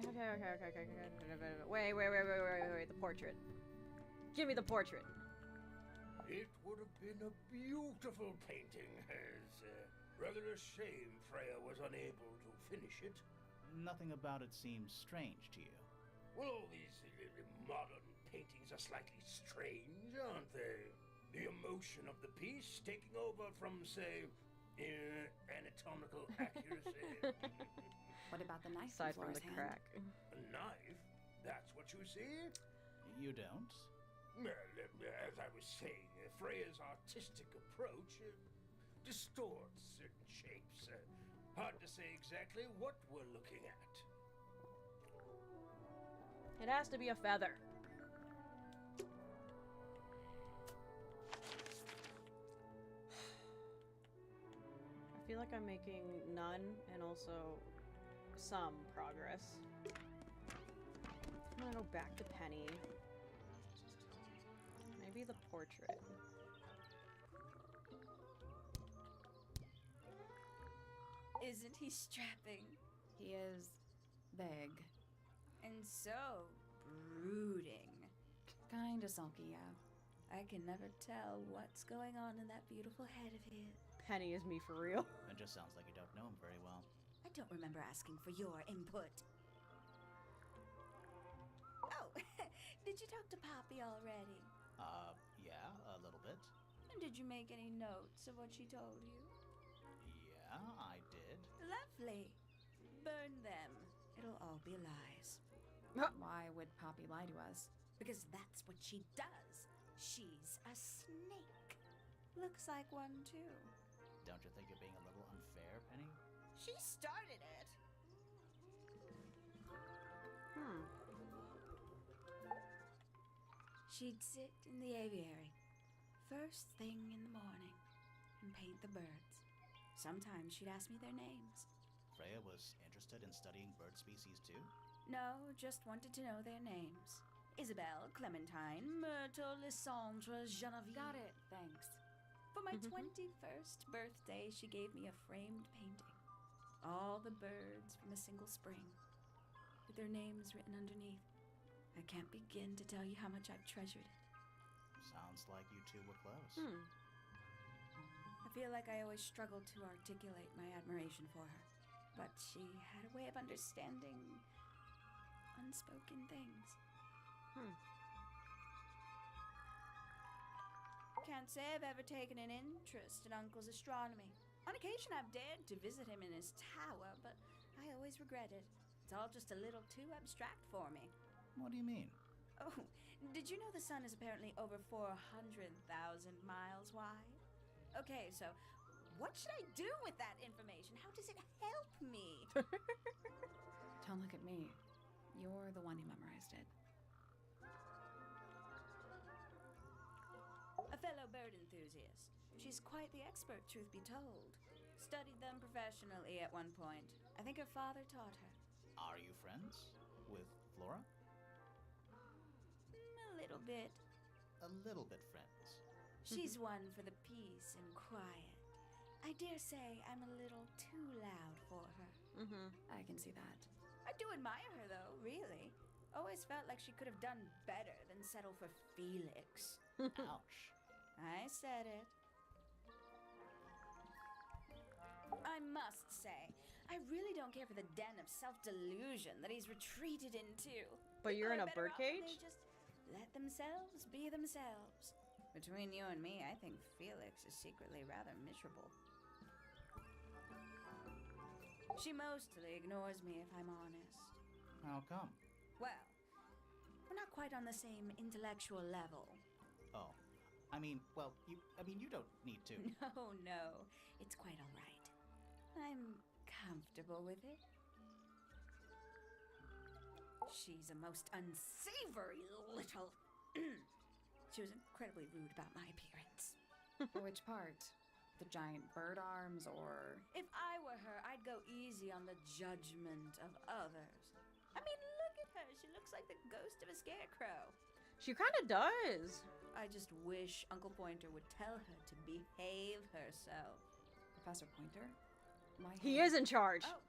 Wait. The portrait. Give me the portrait. It would have been a beautiful painting. It's rather a shame Freya was unable to finish it. Nothing about it seems strange to you. Well, all these modern paintings are slightly strange, aren't they? The emotion of the piece taking over from, say, anatomical accuracy. What about the knife Aside in from Flora's the hand? crack. A knife? That's what you see? You don't? Well, as I was saying, Freya's artistic approach distorts certain shapes. Hard to say exactly what we're looking at. It has to be a feather. I feel like I'm making none and also some progress. I'm gonna go back to Penny. Maybe the portrait. Isn't he strapping? He is big. And so brooding. Kinda sulky, yeah. I can never tell what's going on in that beautiful head of his. Penny is me for real. It just sounds like you don't know him very well. I don't remember asking for your input. Oh, did you talk to Poppy already? Yeah, a little bit. And did you make any notes of what she told you? Yeah, I did. Lovely. Burn them. It'll all be lies. Why would Poppy lie to us? Because that's what she does. She's a snake. Looks like one, too. Don't you think you're being a little unfair, Penny? She started it. She'd sit in the aviary, first thing in the morning, and paint the birds. Sometimes she'd ask me their names. Freya was interested in studying bird species too? No, just wanted to know their names. Isabelle, Clementine, Myrtle, Lysandre, Genevieve. Got it, thanks. For my 21st birthday, she gave me a framed painting. All the birds from a single spring. with their names written underneath. I can't begin to tell you how much I've treasured it. Sounds like you two were close. I feel like I always struggled to articulate my admiration for her, but she had a way of understanding unspoken things. Can't say I've ever taken an interest in Uncle's astronomy. On occasion, I've dared to visit him in his tower, but I always regret it. It's all just a little too abstract for me. What do you mean? Oh, did you know the sun is apparently over 400,000 miles wide? Okay, so what should I do with that information? How does it help me? Don't look at me. You're the one who memorized it. A fellow bird enthusiast. She's quite the expert, truth be told. Studied them professionally at one point. I think her father taught her. Are you friends with Flora? A little bit. A little bit friends. She's one for the peace and quiet. I dare say I'm a little too loud for her. I can see that. I do admire her, though, really. Always felt like she could have done better than settle for Felix. Ouch. I said it. I must say, I really don't care for the den of self-delusion that he's retreated into. But you're in People a are better off when birdcage? They just let themselves be themselves. Between you and me, I think Felix is secretly rather miserable. She mostly ignores me, if I'm honest. How come? Well, we're not quite on the same intellectual level. Oh, I mean, well, you don't need to. No, it's quite all right. I'm comfortable with it. She's a most unsavory little... She was incredibly rude about my appearance. Which part? The giant bird arms, or... If I were her, I'd go easy on the judgment of others. I mean, look at her. She looks like the ghost of a scarecrow. She kind of does. I just wish Uncle Pointer would tell her to behave herself. Professor Pointer? Why He him? is in charge. Oh,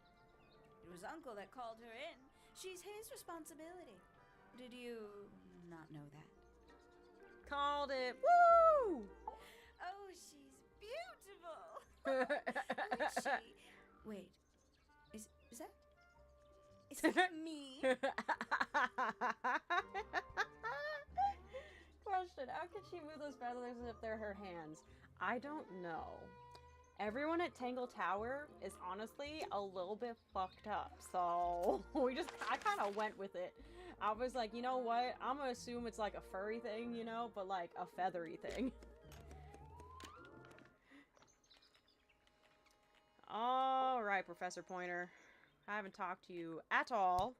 it was Uncle that called her in. She's his responsibility. Did you not know that? Called it. Woo! Oh, she's beautiful. Who is she? Wait, is that me? Question: how can she move those feathers as if they're her hands? I don't know. Everyone at Tangle Tower is honestly a little bit fucked up, so I kind of went with it. I was like, you know what? I'm gonna assume it's like a furry thing, you know, but like a feathery thing. All right, Professor Pointer. I haven't talked to you at all.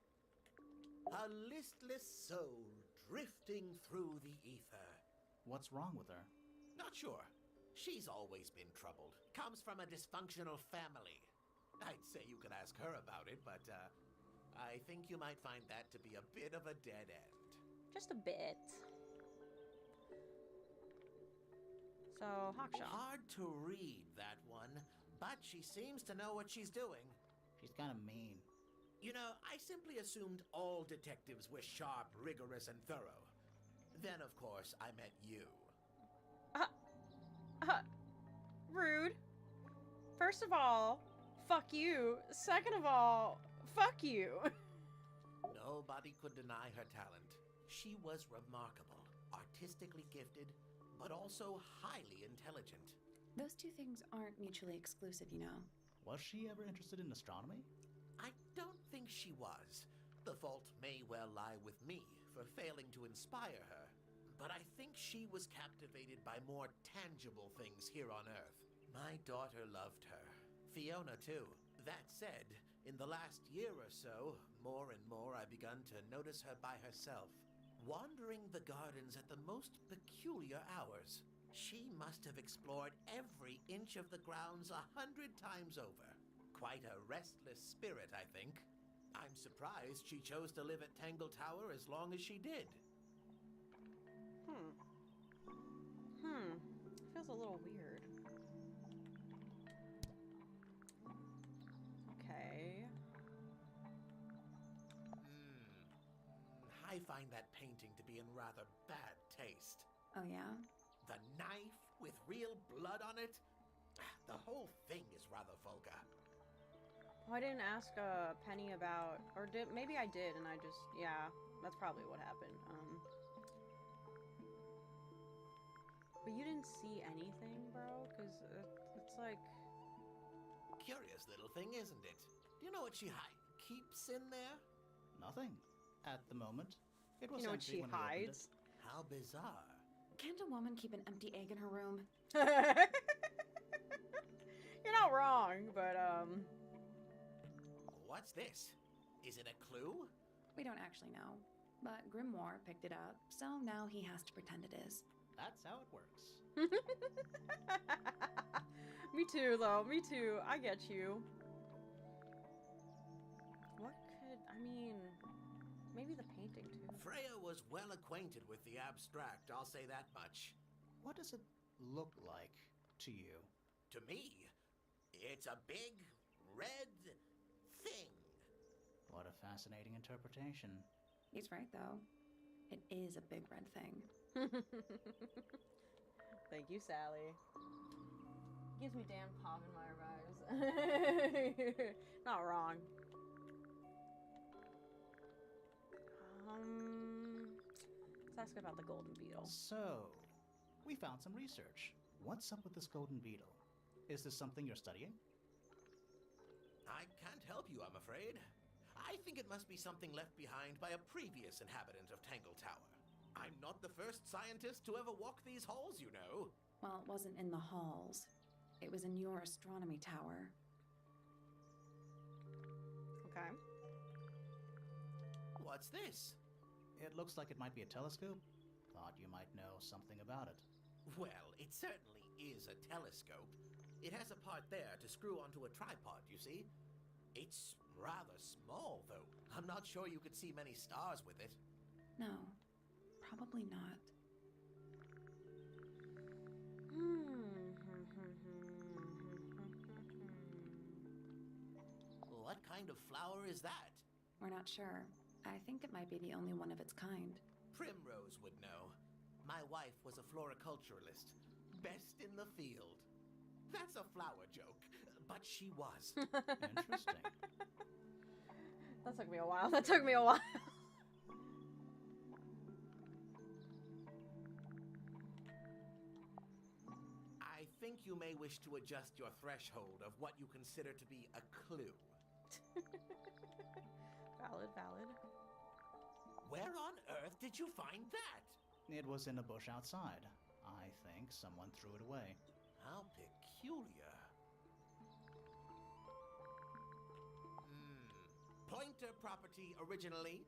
A listless soul drifting through the ether. What's wrong with her? Not sure. She's always been troubled. Comes from a dysfunctional family. I'd say you could ask her about it, but I think you might find that to be a bit of a dead end. Just a bit. So, Hawkshaw. Hard to read, that one, but she seems to know what she's doing. She's kind of mean. You know, I simply assumed all detectives were sharp, rigorous, and thorough. Then, of course, I met you. Rude. First of all, fuck you. Second of all, fuck you. Nobody could deny her talent. She was remarkable, artistically gifted, but also highly intelligent. Those two things aren't mutually exclusive, you know. Was she ever interested in astronomy? I don't think she was. The fault may well lie with me for failing to inspire her. But I think she was captivated by more tangible things here on Earth. My daughter loved her. Fiona, too. That said, in the last year or so, more and more I've begun to notice her by herself, wandering the gardens at the most peculiar hours. She must have explored every inch of the grounds 100 times over. Quite a restless spirit, I think. I'm surprised she chose to live at Tangle Tower as long as she did. Feels a little weird. Okay. I find that painting to be in rather bad taste. Oh, yeah? The knife with real blood on it? The whole thing is rather vulgar. Oh, I didn't ask Penny about, or maybe I did, and I just, yeah, that's probably what happened. But you didn't see anything, bro? Because it's like... Curious little thing, isn't it? Do you know what she keeps in there? Nothing. At the moment. It was You know what empty she when we opened hides? How bizarre. Can't a woman keep an empty egg in her room? You're not wrong, but, What's this? Is it a clue? We don't actually know. But Grimoire picked it up, so now he has to pretend it is. That's how it works. Me too, though. Me too. I get you. What could... I mean... Maybe the painting, too. Freya was well acquainted with the abstract, I'll say that much. What does it look like to you? To me, it's a big, red thing. What a fascinating interpretation. He's right, though. It is a big red thing. Thank you, Sally. Gives me Dan Povenmire vibes. Not wrong. Let's ask about the golden beetle. So, we found some research. What's up with this golden beetle? Is this something you're studying? I can't help you, I'm afraid. I think it must be something left behind by a previous inhabitant of Tangle Tower. I'm not the first scientist to ever walk these halls, you know. Well, it wasn't in the halls. It was in your astronomy tower. Okay. What's this? It looks like it might be a telescope. Thought you might know something about it. Well, it certainly is a telescope. It has a part there to screw onto a tripod, you see. It's rather small, though. I'm not sure you could see many stars with it. No, probably not. What kind of flower is that? We're not sure. I think it might be the only one of its kind. Primrose would know. My wife was a floriculturalist. Best in the field. That's a flower joke, but she was. Interesting. That took me a while. That took me a while. I think you may wish to adjust your threshold of what you consider to be a clue. Valid, valid. Where on earth did you find that? It was in a bush outside. I think someone threw it away. How peculiar. Pointer property originally,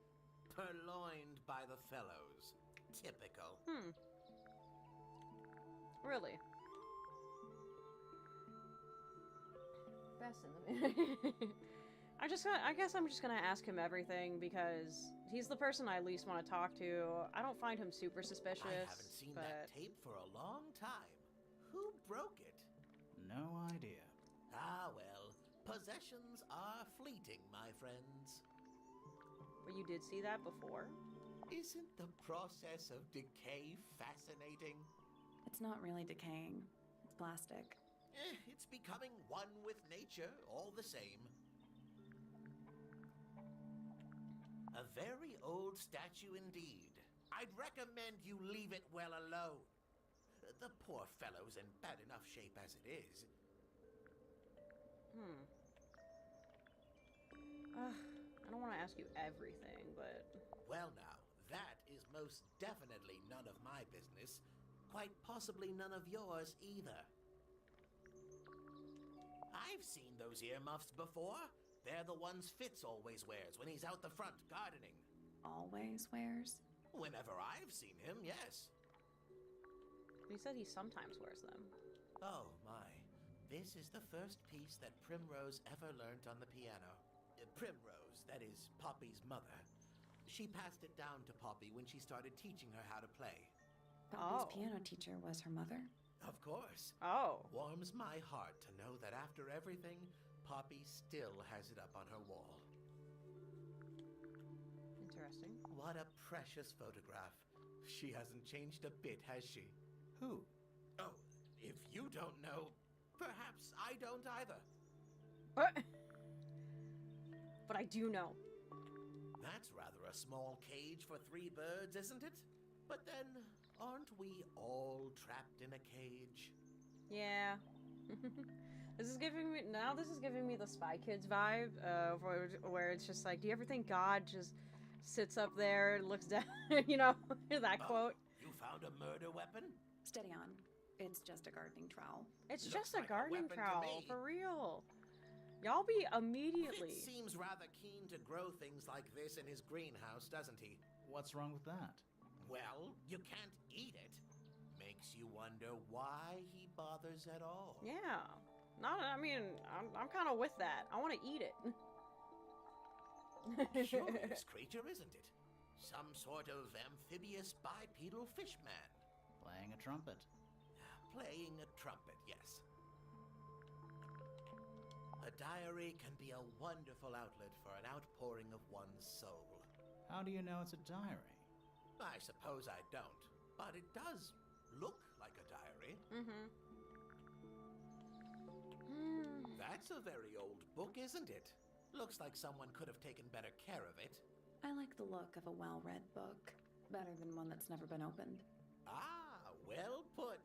purloined by the fellows. Typical. Really? Best in the I guess I'm just gonna ask him everything because he's the person I least want to talk to. I don't find him super suspicious. I haven't seen that tape for a long time. Who broke it? No idea. Ah, well, possessions are fleeting, my friends. But you did see that before? Isn't the process of decay fascinating? It's not really decaying. It's plastic. It's becoming one with nature, all the same. A very old statue indeed. I'd recommend you leave it well alone. The poor fellow's in bad enough shape as it is. I don't want to ask you everything, but... Well now, that is most definitely none of my business. Quite possibly none of yours either. I've seen those earmuffs before. They're the ones Fitz always wears when he's out the front gardening. Always wears? Whenever I've seen him, yes. He said he sometimes wears them. Oh my. This is the first piece that Primrose ever learnt on the piano. Primrose, that is Poppy's mother. She passed it down to Poppy when she started teaching her how to play. Poppy's piano teacher was her mother? Of course. Oh. Warms my heart to know that after everything, Poppy still has it up on her wall. Interesting. What a precious photograph. She hasn't changed a bit, has she? Who? Oh, if you don't know, perhaps I don't either. But I do know. That's rather a small cage for 3 birds, isn't it? But then, aren't we all trapped in a cage? Yeah. This is giving me the Spy Kids vibe, where it's just like, do you ever think God just sits up there and looks down, you know, that quote? You found a murder weapon? Steady on. It's just a gardening trowel. It's Looks just a like a gardening weapon to trowel, me. for real. Y'all be immediately. Fitz seems rather keen to grow things like this in his greenhouse, doesn't he? What's wrong with that? Well, you can't eat it. Makes you wonder why he bothers at all. Yeah. I'm kind of with that. I want to eat it. Curious creature, isn't it? Some sort of amphibious bipedal fishman. Playing a trumpet. Playing a trumpet, yes. A diary can be a wonderful outlet for an outpouring of one's soul. How do you know it's a diary? I suppose I don't, but it does look like a diary. Mm-hmm. That's a very old book, isn't it? Looks like someone could have taken better care of it. I like the look of a well-read book. Better than one that's never been opened. Ah, well put.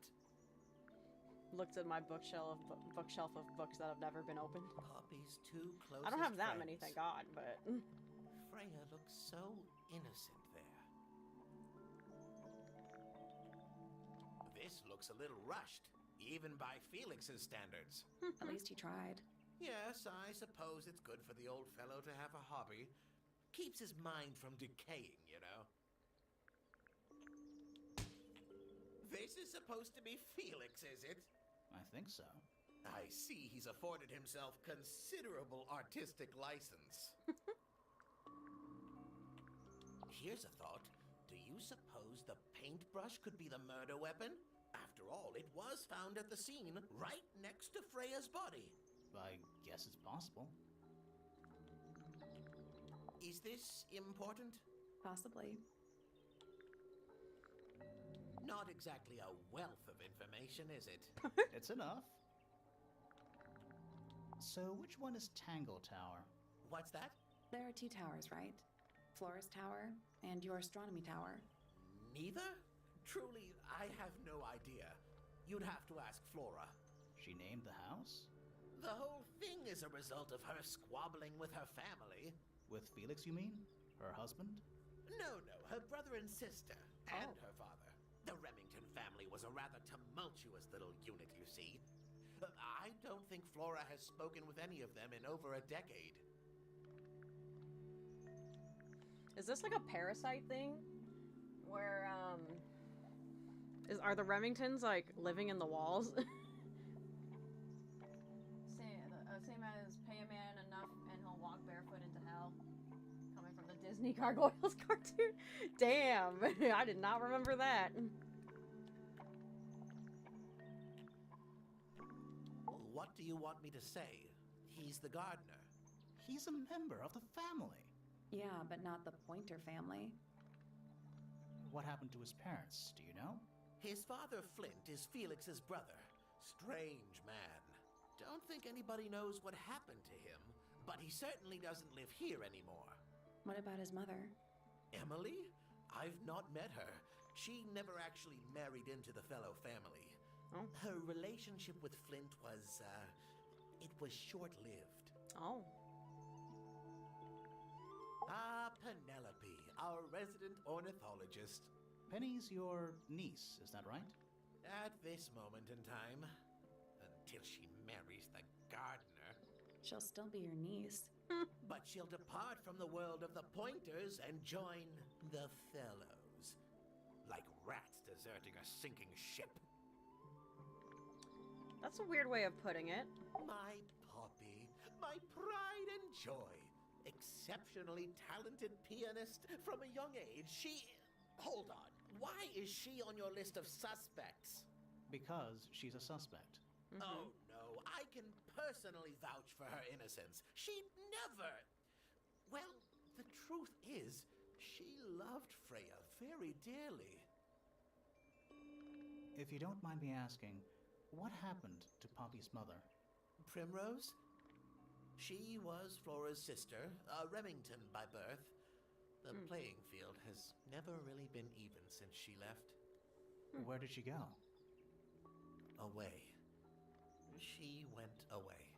Looked at my bookshelf of books that have never been opened. Poppy's two closest I don't have that many, friends. thank God, but... Freya looks so innocent there. This looks a little rushed, even by Felix's standards. At least he tried. Yes, I suppose it's good for the old fellow to have a hobby. Keeps his mind from decaying, you know. This is supposed to be Felix, is it? I think so. I see he's afforded himself considerable artistic license. Here's a thought. Do you suppose the paintbrush could be the murder weapon? After all, it was found at the scene, right next to Freya's body. I guess it's possible. Is this important? Possibly. Not exactly a wealth of information, is it? It's enough. So, which one is Tangle Tower? What's that? There are 2 towers, right? Flora's tower and your astronomy tower. Neither? Truly, I have no idea. You'd have to ask Flora. She named the house? The whole thing is a result of her squabbling with her family. With Felix, you mean? Her husband? No, her brother and sister, and her father. The Remington family was a rather tumultuous little unit, you see. I don't think Flora has spoken with any of them in over a decade. Is this like a Parasite thing? Where, are the Remingtons, like, living in the walls? Same as pay a man enough and he'll walk barefoot into hell. Coming from the Disney Gargoyles cartoon. Damn, I did not remember that. What do you want me to say? He's the gardener. He's a member of the family. Yeah, but not the Pointer family. What happened to his parents, do you know? His father, Flint, is Felix's brother. Strange man. Don't think anybody knows what happened to him, but he certainly doesn't live here anymore. What about his mother? Emily? I've not met her. She never actually married into the fellow family. Oh. Her relationship with Flint was, it was short-lived. Oh. Ah, Penelope, our resident ornithologist. Penny's your niece, is that right? At this moment in time, until she marries the gardener. She'll still be your niece. But she'll depart from the world of the Pointers and join the Fellows. Like rats deserting a sinking ship. That's a weird way of putting it. My Poppy, my pride and joy. Exceptionally talented pianist from a young age. Hold on. Why is she on your list of suspects? Because she's a suspect. Mm-hmm. Oh, no. I can personally vouch for her innocence. She never... Well, the truth is, She loved Freya very dearly. If you don't mind me asking, what happened to Poppy's mother? Primrose? She was Flora's sister, a Remington by birth. The playing field has never really been even since she left. Where did she go? Away. She went away.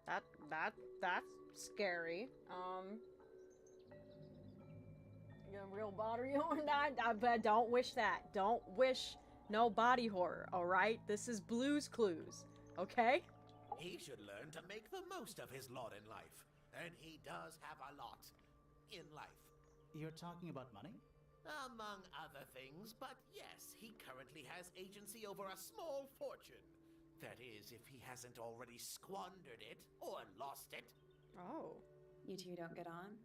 That's scary. You got a real body horror? But don't wish that. Don't wish no body horror, alright? This is Blue's Clues, okay? He should learn to make the most of his lot in life. And he does have a lot in life. You're talking about money? Among other things, but yes, he currently has agency over a small fortune. That is, if he hasn't already squandered it or lost it. Oh. You two don't get on?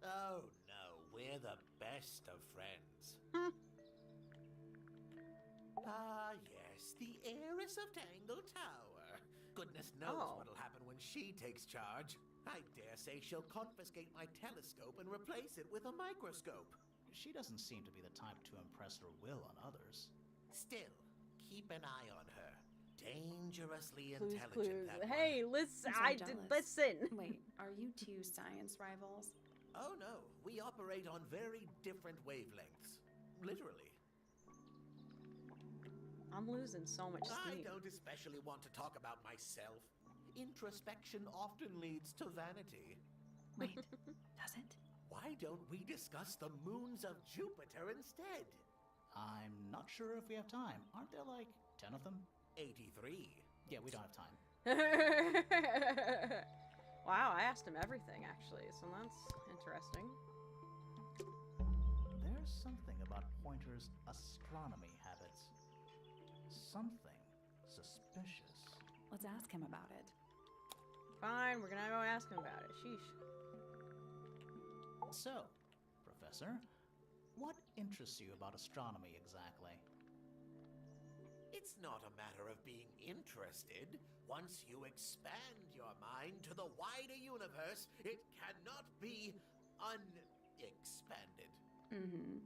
Oh no, we're the best of friends. Ah yes, the heiress of Tangle Tower. Goodness knows what'll happen when she takes charge. I dare say she'll confiscate my telescope and replace it with a microscope. She doesn't seem to be the type to impress her will on others. Still, keep an eye on her. Dangerously Clues, intelligent, that Hey, one. listen, I'm so jealous. listen. Wait, are you two science rivals? Oh no, we operate on very different wavelengths. Literally. I'm losing so much I steam. don't especially want to talk about myself. Introspection often leads to vanity. Wait, does it? Why don't we discuss the moons of Jupiter instead? I'm not sure if we have time. Aren't there like 10 of them? 83. Yeah, we don't have time. Wow, I asked him everything, actually, so that's interesting. There's something about Pointer's astronomy habits. Something suspicious. Let's ask him about it. Fine, we're gonna go ask him about it. Sheesh. So, Professor, what interests you about astronomy exactly? It's not a matter of being interested. Once you expand your mind to the wider universe, it cannot be unexpanded. Mm-hmm.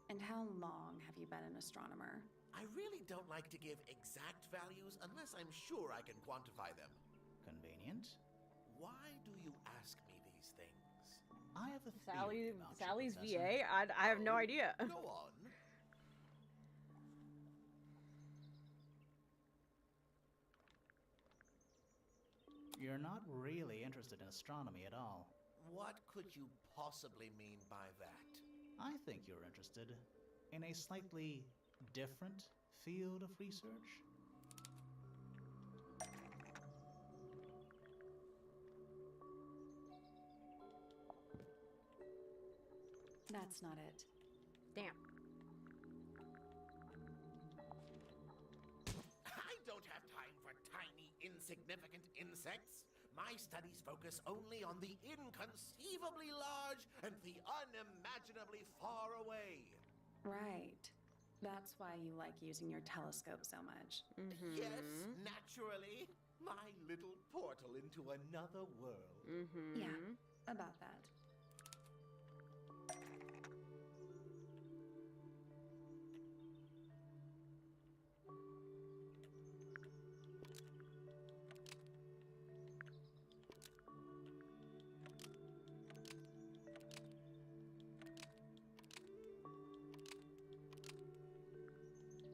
And how long have you been an astronomer? I really don't like to give exact values unless I'm sure I can quantify them. Convenient. Why do you ask me these things? I have a theory about you, Sally's Professor. VA? I have no idea. Go on. You're not really interested in astronomy at all. What could you possibly mean by that? I think you're interested in a slightly different field of research. That's not it. Damn. I don't have time for tiny, insignificant insects. My studies focus only on the inconceivably large and the unimaginably far away. Right. That's why you like using your telescope so much. Yes, naturally. My little portal into another world. Yeah, about that.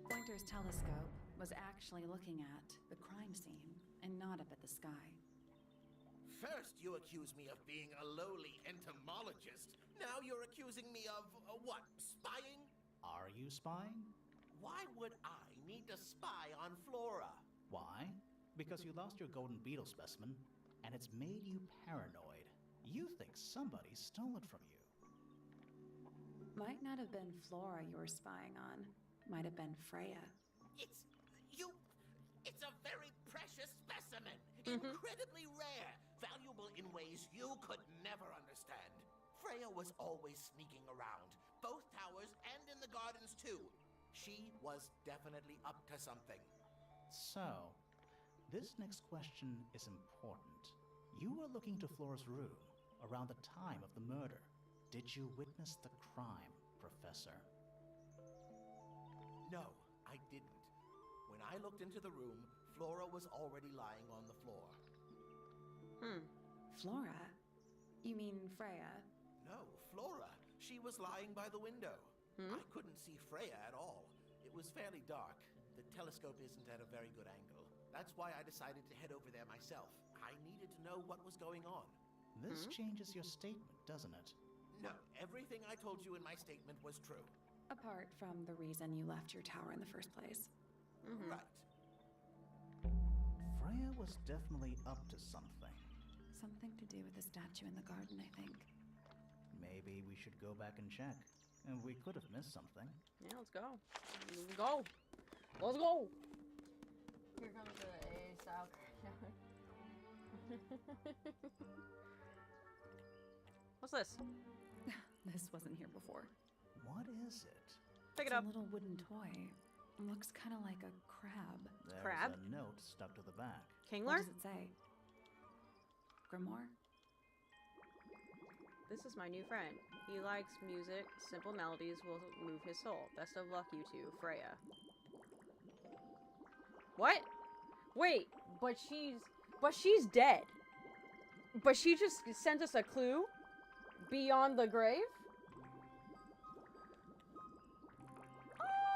Pointer's telescope was actually looking at the crime scene and not up at the sky. First, you accuse me of being a lowly entomologist. Now you're accusing me of, what, spying? Are you spying? Why would I need to spy on Flora? Why? Because you lost your golden beetle specimen, and it's made you paranoid. You think somebody stole it from you. Might not have been Flora you were spying on. Might have been Freya. It's a very precious specimen. Incredibly rare. Valuable in ways you could never understand. Freya was always sneaking around. Both towers and in the gardens too. She was definitely up to something. So, this next question is important. You were looking to Flora's room around the time of the murder. Did you witness the crime, Professor? No, I didn't. When I looked into the room, Flora was already lying on the floor. Flora? You mean Freya? No, Flora. She was lying by the window. I couldn't see Freya at all. It was fairly dark. The telescope isn't at a very good angle. That's why I decided to head over there myself. I needed to know what was going on. This changes your statement, doesn't it? No, everything I told you in my statement was true. Apart from the reason you left your tower in the first place. Right. Freya was definitely up to something. Something to do with the statue in the garden, I think. Maybe we should go back and check. And we could have missed something. Yeah, let's go. Let's go. Let's go. Here comes the A-style crackdown. What's this? This wasn't here before. What is it? Pick it It's up. a little wooden toy. Looks kind of like a crab. There's Crab? a note stuck to the back. What Kingler? does it say? Grimoire? This is my new friend. He likes music. Simple melodies will move his soul. Best of luck, you two. Freya. What? Wait, but she's dead. But she just sent us a clue beyond the grave? What do you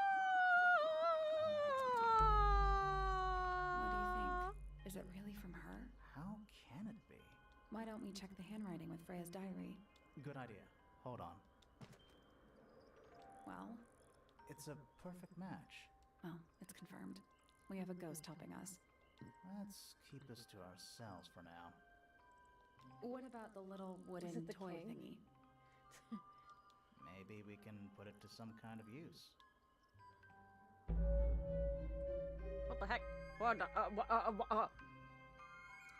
think? Is it really from her? How can it be? Why don't we check the handwriting with Freya's diary? Good idea. Hold on. Well, It's a perfect match. well, it's confirmed. We have a ghost helping us. Let's keep this to ourselves for now. What about the little wooden it the toy king? thingy? Maybe we can put it to some kind of use. What the heck? What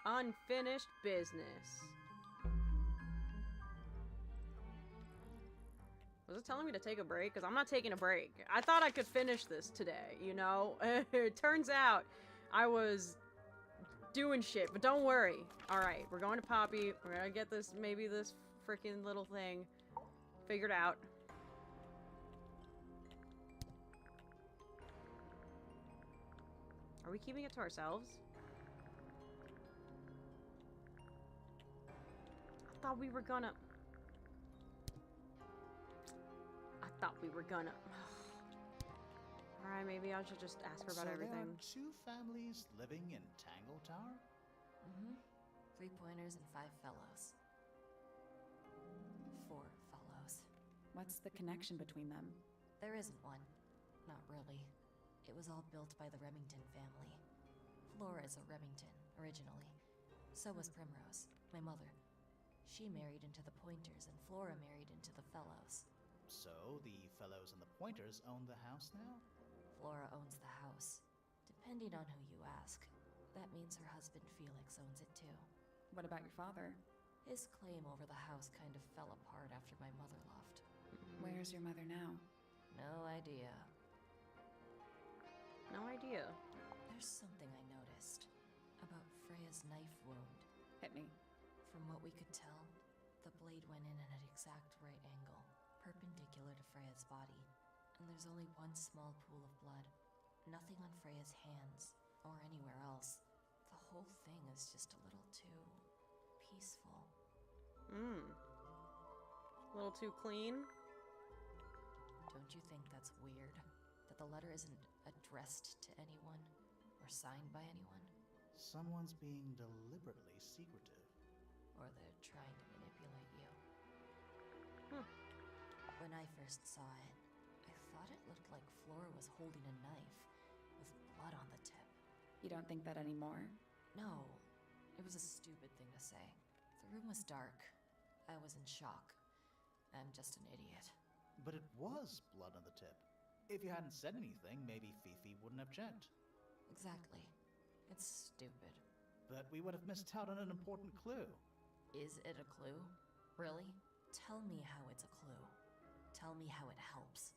unfinished business. Was it telling me to take a break? Because I'm not taking a break. I thought I could finish this today, you know? It turns out I was doing shit, but don't worry. Alright, we're going to Poppy. We're gonna get this, maybe this freaking little thing figured out. Are we keeping it to ourselves? I thought we were gonna... Alright, maybe I should just ask her about everything. There are 2 families living in Tangle Tower? 3 pointers and 5 fellows. 4 fellows. What's the connection between them? There isn't one. Not really. It was all built by the Remington family. Flora is a Remington, originally. So was Primrose, my mother. She married into the Pointers, and Flora married into the Fellows. So, the fellows and the pointers own the house now? Flora owns the house. Depending on who you ask, that means her husband Felix owns it too. What about your father? His claim over the house kind of fell apart after my mother left. Where's your mother now? No idea. No idea. There's something I noticed about Freya's knife wound. Hit me. From what we could tell, the blade went in at an exact right angle, perpendicular to Freya's body. And there's only one small pool of blood. Nothing on Freya's hands, or anywhere else. The whole thing is just a little too... peaceful. A little too clean? Don't you think that's weird? That the letter isn't addressed to anyone, or signed by anyone? Someone's being deliberately secretive. Or they're trying to manipulate you. Hmm. When I first saw it, I thought it looked like Flora was holding a knife, with blood on the tip. You don't think that anymore? No, it was a stupid thing to say. The room was dark. I was in shock. I'm just an idiot. But it was blood on the tip. If you hadn't said anything, maybe Fifi wouldn't have checked. Exactly. It's stupid. But we would have missed out on an important clue. Is it a clue? Really? Tell me how it's a clue. Tell me how it helps.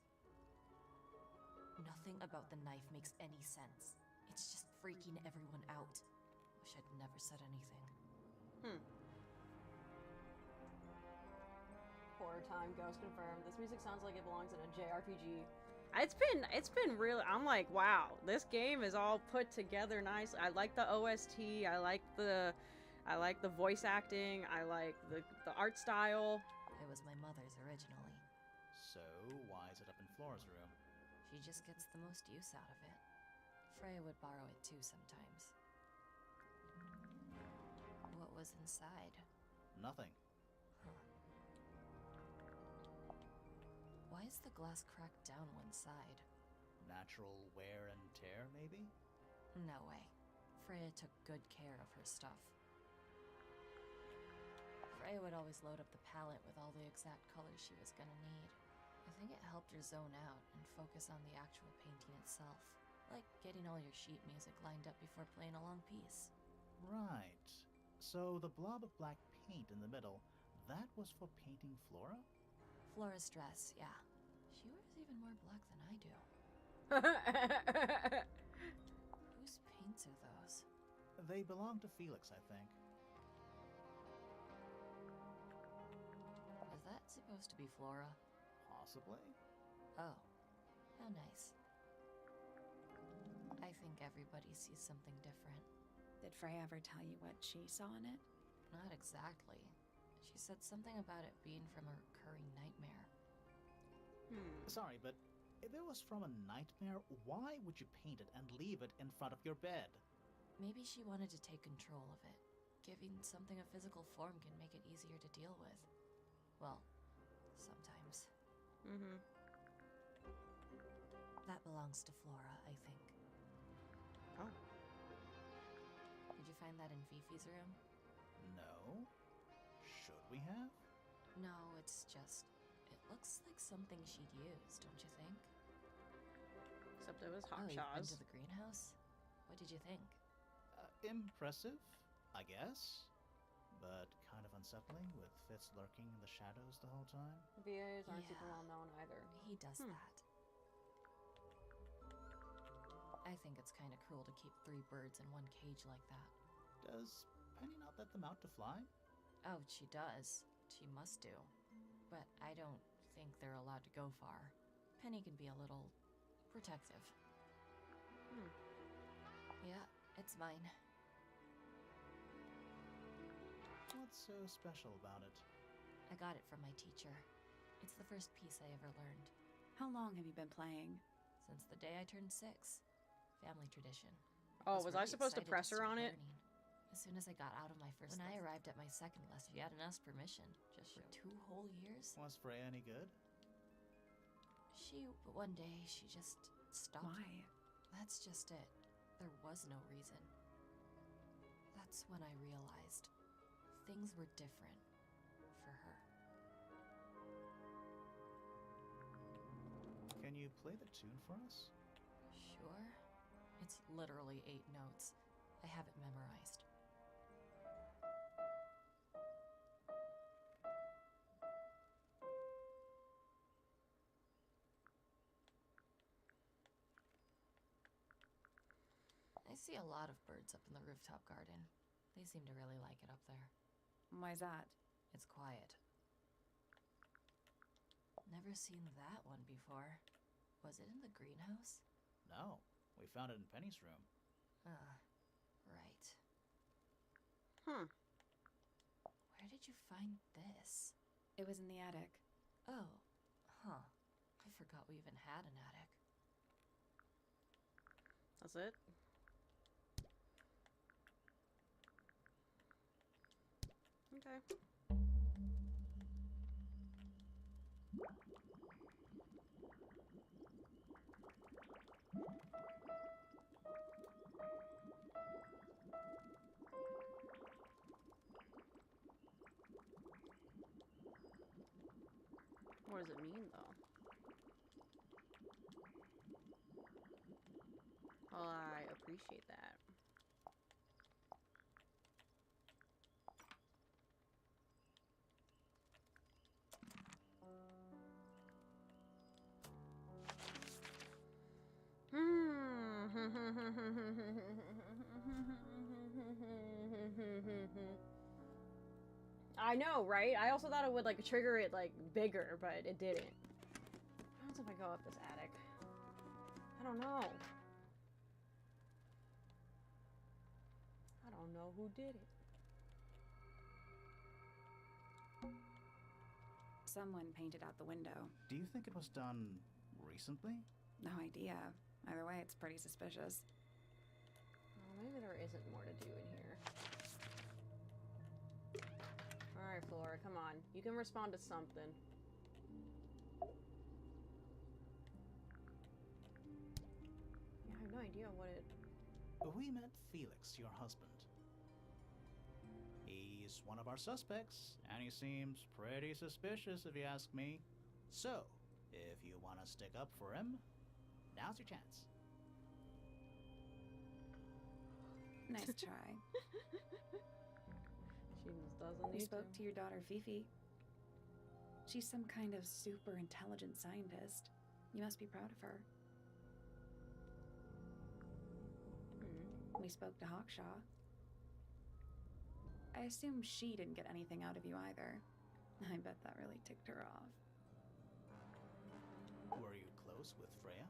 Nothing about the knife makes any sense. It's just freaking everyone out. Wish I'd never said anything. Poor hardcore time. Ghost confirmed. This music sounds like it belongs in a JRPG. It's been really. I'm like, wow, this game is all put together nice. I like the OST. I like the voice acting. I like the art style. It was my mother's originally. So, why is it up in Flora's room? She just gets the most use out of it. Freya would borrow it too sometimes. What was inside? Nothing. Huh. Why is the glass cracked down one side? Natural wear and tear, maybe? No way. Freya took good care of her stuff. Freya would always load up the palette with all the exact colors she was gonna need. I think it helped her zone out and focus on the actual painting itself. Like getting all your sheet music lined up before playing a long piece. Right. So the blob of black paint in the middle, that was for painting Flora? Flora's dress, yeah. She wears even more black than I do. Whose paints are those? They belong to Felix, I think. Is that supposed to be Flora? Possibly? Oh. How nice. I think everybody sees something different. Did Freya ever tell you what she saw in it? Not exactly. She said something about it being from a recurring nightmare. Sorry, but if it was from a nightmare, why would you paint it and leave it in front of your bed? Maybe she wanted to take control of it. Giving something a physical form can make it easier to deal with. Well, sometimes. That belongs to Flora, I think. Oh. Did you find that in Fifi's room? No. Should we have? No, it's just... It looks like something she'd use, don't you think? Except it was Oh, you've been Hawkshaws. to the greenhouse? What did you think? Impressive, I guess. But kind of unsettling, with Fitz lurking in the shadows the whole time. VAs aren't super Yeah. well known either. He does that. I think it's kind of cruel to keep 3 birds in one cage like that. Does Penny not let them out to fly? Oh, she does. She must do. But I don't think they're allowed to go far. Penny can be a little protective. Yeah, it's mine. What's so special about it? I got it from my teacher. It's the first piece I ever learned. How long have you been playing? Since the day I turned 6. Family tradition. Oh, was I really supposed to excited press her start on it? learning. As soon as I got out of my first lesson. When I arrived at my second lesson, she hadn't asked permission. Just for 2 whole years? Was Freya any good? But one day, she just stopped. Why? That's just it. There was no reason. That's when I realized things were different for her. Can you play the tune for us? Sure. It's literally 8 notes. I have it memorized. I see a lot of birds up in the rooftop garden. They seem to really like it up there. Why's that? It's quiet. Never seen that one before. Was it in the greenhouse? No. We found it in Penny's room. Ah, right. Where did you find this? It was in the attic. Oh, huh. I forgot we even had an attic. That's it? Okay. What does it mean, though? Well, I appreciate that. I know, right? I also thought it would, like, trigger it, like, bigger, but it didn't. What happens if I go up this attic? I don't know. I don't know who did it. Someone painted out the window. Do you think it was done recently? No idea. Either way, it's pretty suspicious. Well, maybe there isn't more to do in here. Alright, Flora, come on. You can respond to something. Yeah, I have no idea what it... We met Felix, your husband. He's one of our suspects, and he seems pretty suspicious if you ask me. So, if you want to stick up for him, now's your chance. Nice try. She just doesn't You need spoke to your daughter, Fifi. She's some kind of super intelligent scientist. You must be proud of her. We spoke to Hawkshaw. I assume she didn't get anything out of you either. I bet that really ticked her off. Were you close with Freya?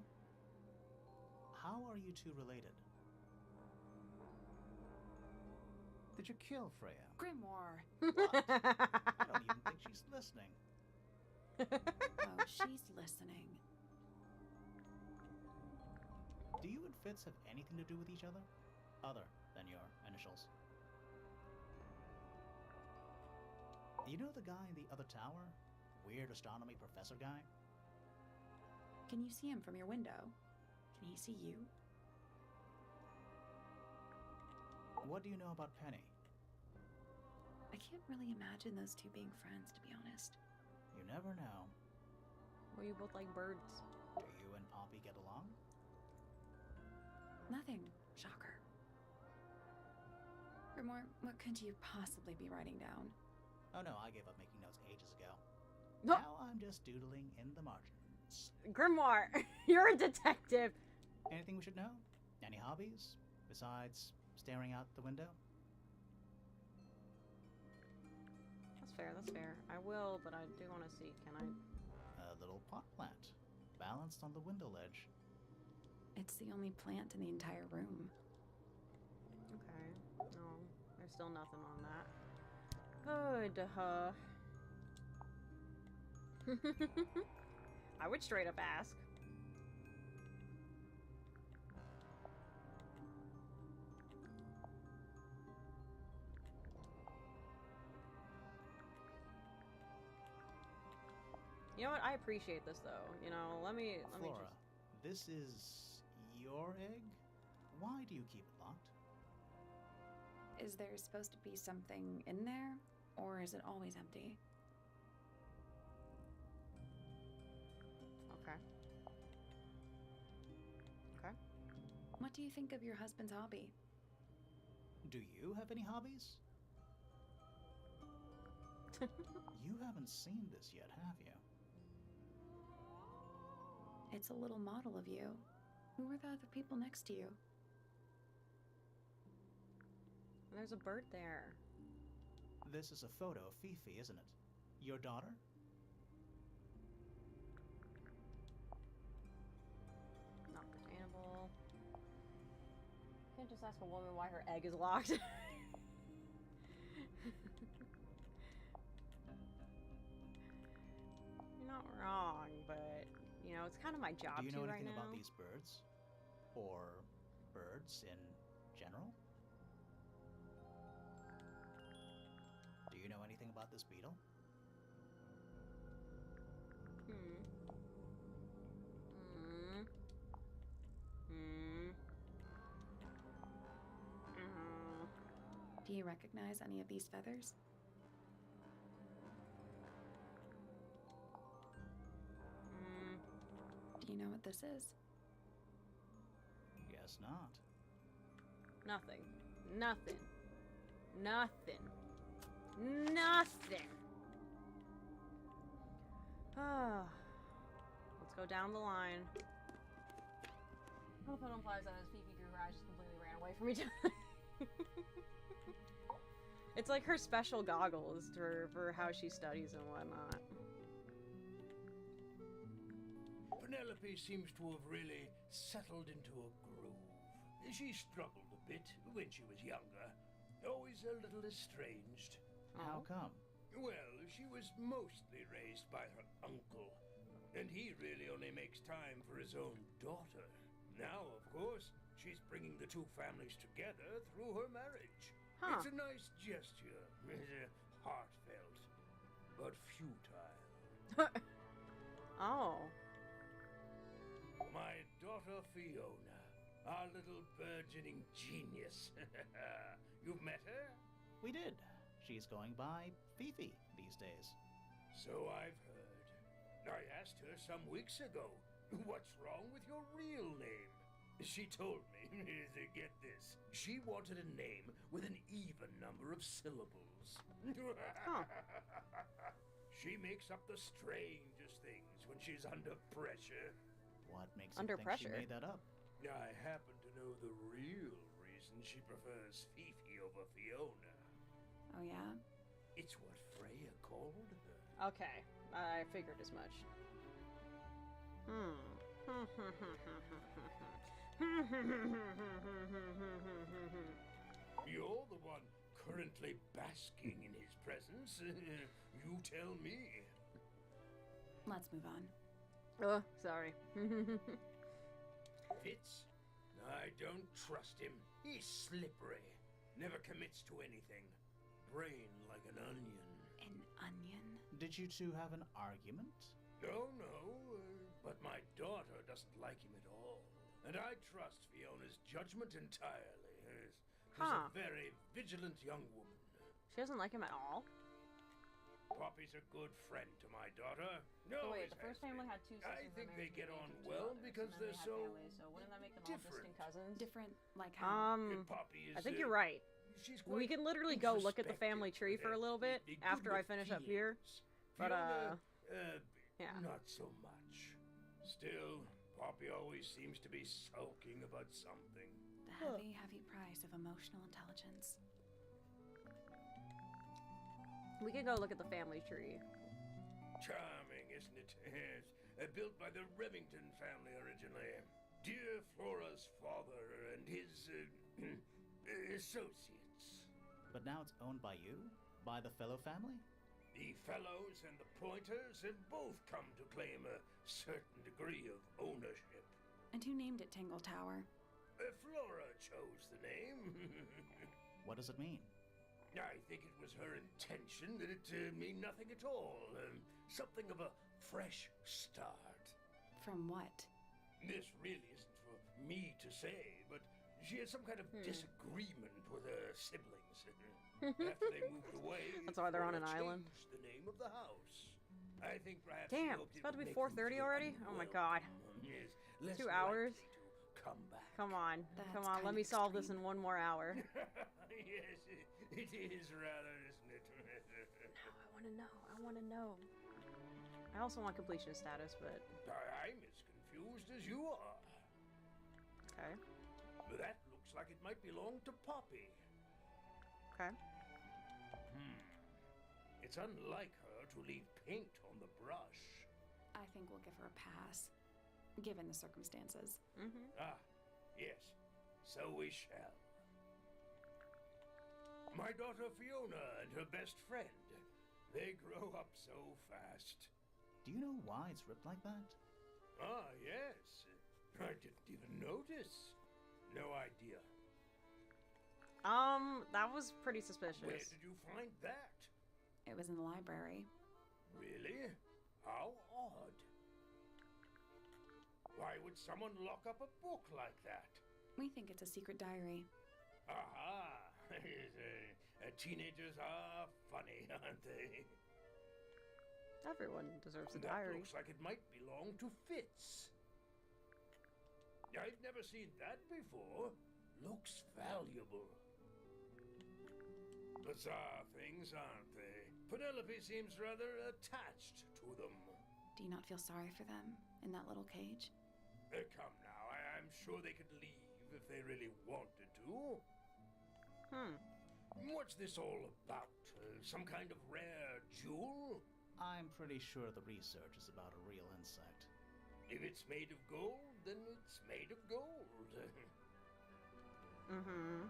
How are you two related? Did you kill Freya? Grimoire! What? I don't even think she's listening. Oh, she's listening. Do you and Fitz have anything to do with each other? Other than your initials? You know the guy in the other tower? Weird astronomy professor guy? Can you see him from your window? Can he see you? What do you know about Penny? I can't really imagine those two being friends, to be honest. You never know. Well, you both like birds. Do you and Poppy get along? Nothing. Shocker. Grimoire, what could you possibly be writing down? Oh no, I gave up making notes ages ago. No. Now I'm just doodling in the margins. Grimoire, you're a detective. Anything we should know? Any hobbies? Besides staring out the window? That's fair, that's fair. I will, but I do want to see. Can I? A little pot plant, balanced on the window ledge. It's the only plant in the entire room. Okay. No, there's still nothing on that. Good, I would straight up ask. You know what? I appreciate this though. You know, let me Flora, just... this is your egg? Why do you keep it locked? Is there supposed to be something in there? Or is it always empty? Okay. Okay. What do you think of your husband's hobby? Do you have any hobbies? You haven't seen this yet, have you? It's a little model of you. Who are the other people next to you? There's a bird there. This is a photo of Fifi, isn't it? Your daughter? Not pertainable. Can't just ask a woman why her egg is locked. You're not wrong, but you know, it's kind of my job Do you know right anything now. about these birds? Or birds in general? Do you know anything about this beetle? Do you recognize any of these feathers? Do you know what this is? Guess not. Nothing. Nothing. Nothing. Nothing. Ah. Let's go down the line. What if it implies that his Fifi grew eyes just completely ran away from each other? It's like her special goggles for how she studies and whatnot. Penelope seems to have really settled into a groove. She struggled a bit when she was younger, always a little estranged. How come? Well, she was mostly raised by her uncle, and he really only makes time for his own daughter. Now, of course, she's bringing the two families together through her marriage. Huh. It's a nice gesture, heartfelt, but futile. Oh. My daughter Fiona, our little burgeoning genius. You've met her? We did. She's going by Fifi these days. So I've heard. I asked her some weeks ago, what's wrong with your real name? She told me, get this, she wanted a name with an even number of syllables. Huh. She makes up the strangest things when she's under pressure. What makes Under you think pressure. she made that up? I happen to know the real reason she prefers Fifi over Fiona. Oh, yeah? It's what Freya called her. Okay, I figured as much. You're the one currently basking in his presence. You tell me. Let's move on. Oh, sorry. Fitz? I don't trust him. He's slippery. Never commits to anything. Brain like an onion. An onion? Did you two have an argument? No, but my daughter doesn't like him at all. And I trust Fiona's judgment entirely. She's Huh. a very vigilant young woman. She doesn't like him at all? Poppy's a good friend to my daughter. So No, wait, the first family had two sisters. I and think they married get to on two well others, because and then they're they had so families, so wouldn't that make them all different. distant cousins? Different, like how? Poppy is, I think you're right. She's We quite can literally go look at the family introspective, tree for a little bit good after I with finish up here. feelings. But, Fiona, yeah. not so much. Still, Poppy always seems to be sulking about something. The heavy, heavy price of emotional intelligence. We can go look at the family tree. Charming, isn't it? Yes. Built by the Remington family originally. Dear Flora's father and his associates. But now it's owned by you? By the Fellow family? The Fellows and the Pointers have both come to claim a certain degree of ownership. And who named it Tangle Tower? Flora chose the name. What does it mean? I think it was her intention that it mean nothing at all. Something of a fresh start. From what? This really isn't for me to say, but she had some kind of disagreement with her siblings. After they moved away, That's why they're on an Flora island. changed the name of the house. I think perhaps Damn, it's about to be 4:30 already? Oh my god. Yes, less 2 hours? likely to come back. Come on. That's Come on, kind let of me solve this extreme. in 1 more hour. Yes, it is rather, isn't it? No, I wanna know. I also want completion status, but I'm as confused as you are. okay. That looks like it might belong to Poppy. Okay. It's unlike her to leave paint on the brush. I think we'll give her a pass, given the circumstances. Ah, yes, so we shall. My daughter Fiona and her best friend. They grow up so fast. Do you know why it's ripped like that? Ah, yes. I didn't even notice. No idea. That was pretty suspicious. Where did you find that? It was in the library. Really? How odd. Why would someone lock up a book like that? We think it's a secret diary. Aha! Teenagers are funny, aren't they? Everyone deserves a That diary. looks like it might belong to Fitz. I've never seen that before. Looks valuable. Bizarre things, aren't they? Penelope seems rather attached to them. Do you not feel sorry for them in that little cage? Come now, I'm sure they could leave if they really wanted to. What's this all about? Some kind of rare jewel? I'm pretty sure the research is about a real insect. If it's made of gold, then it's made of gold. Mm-hmm.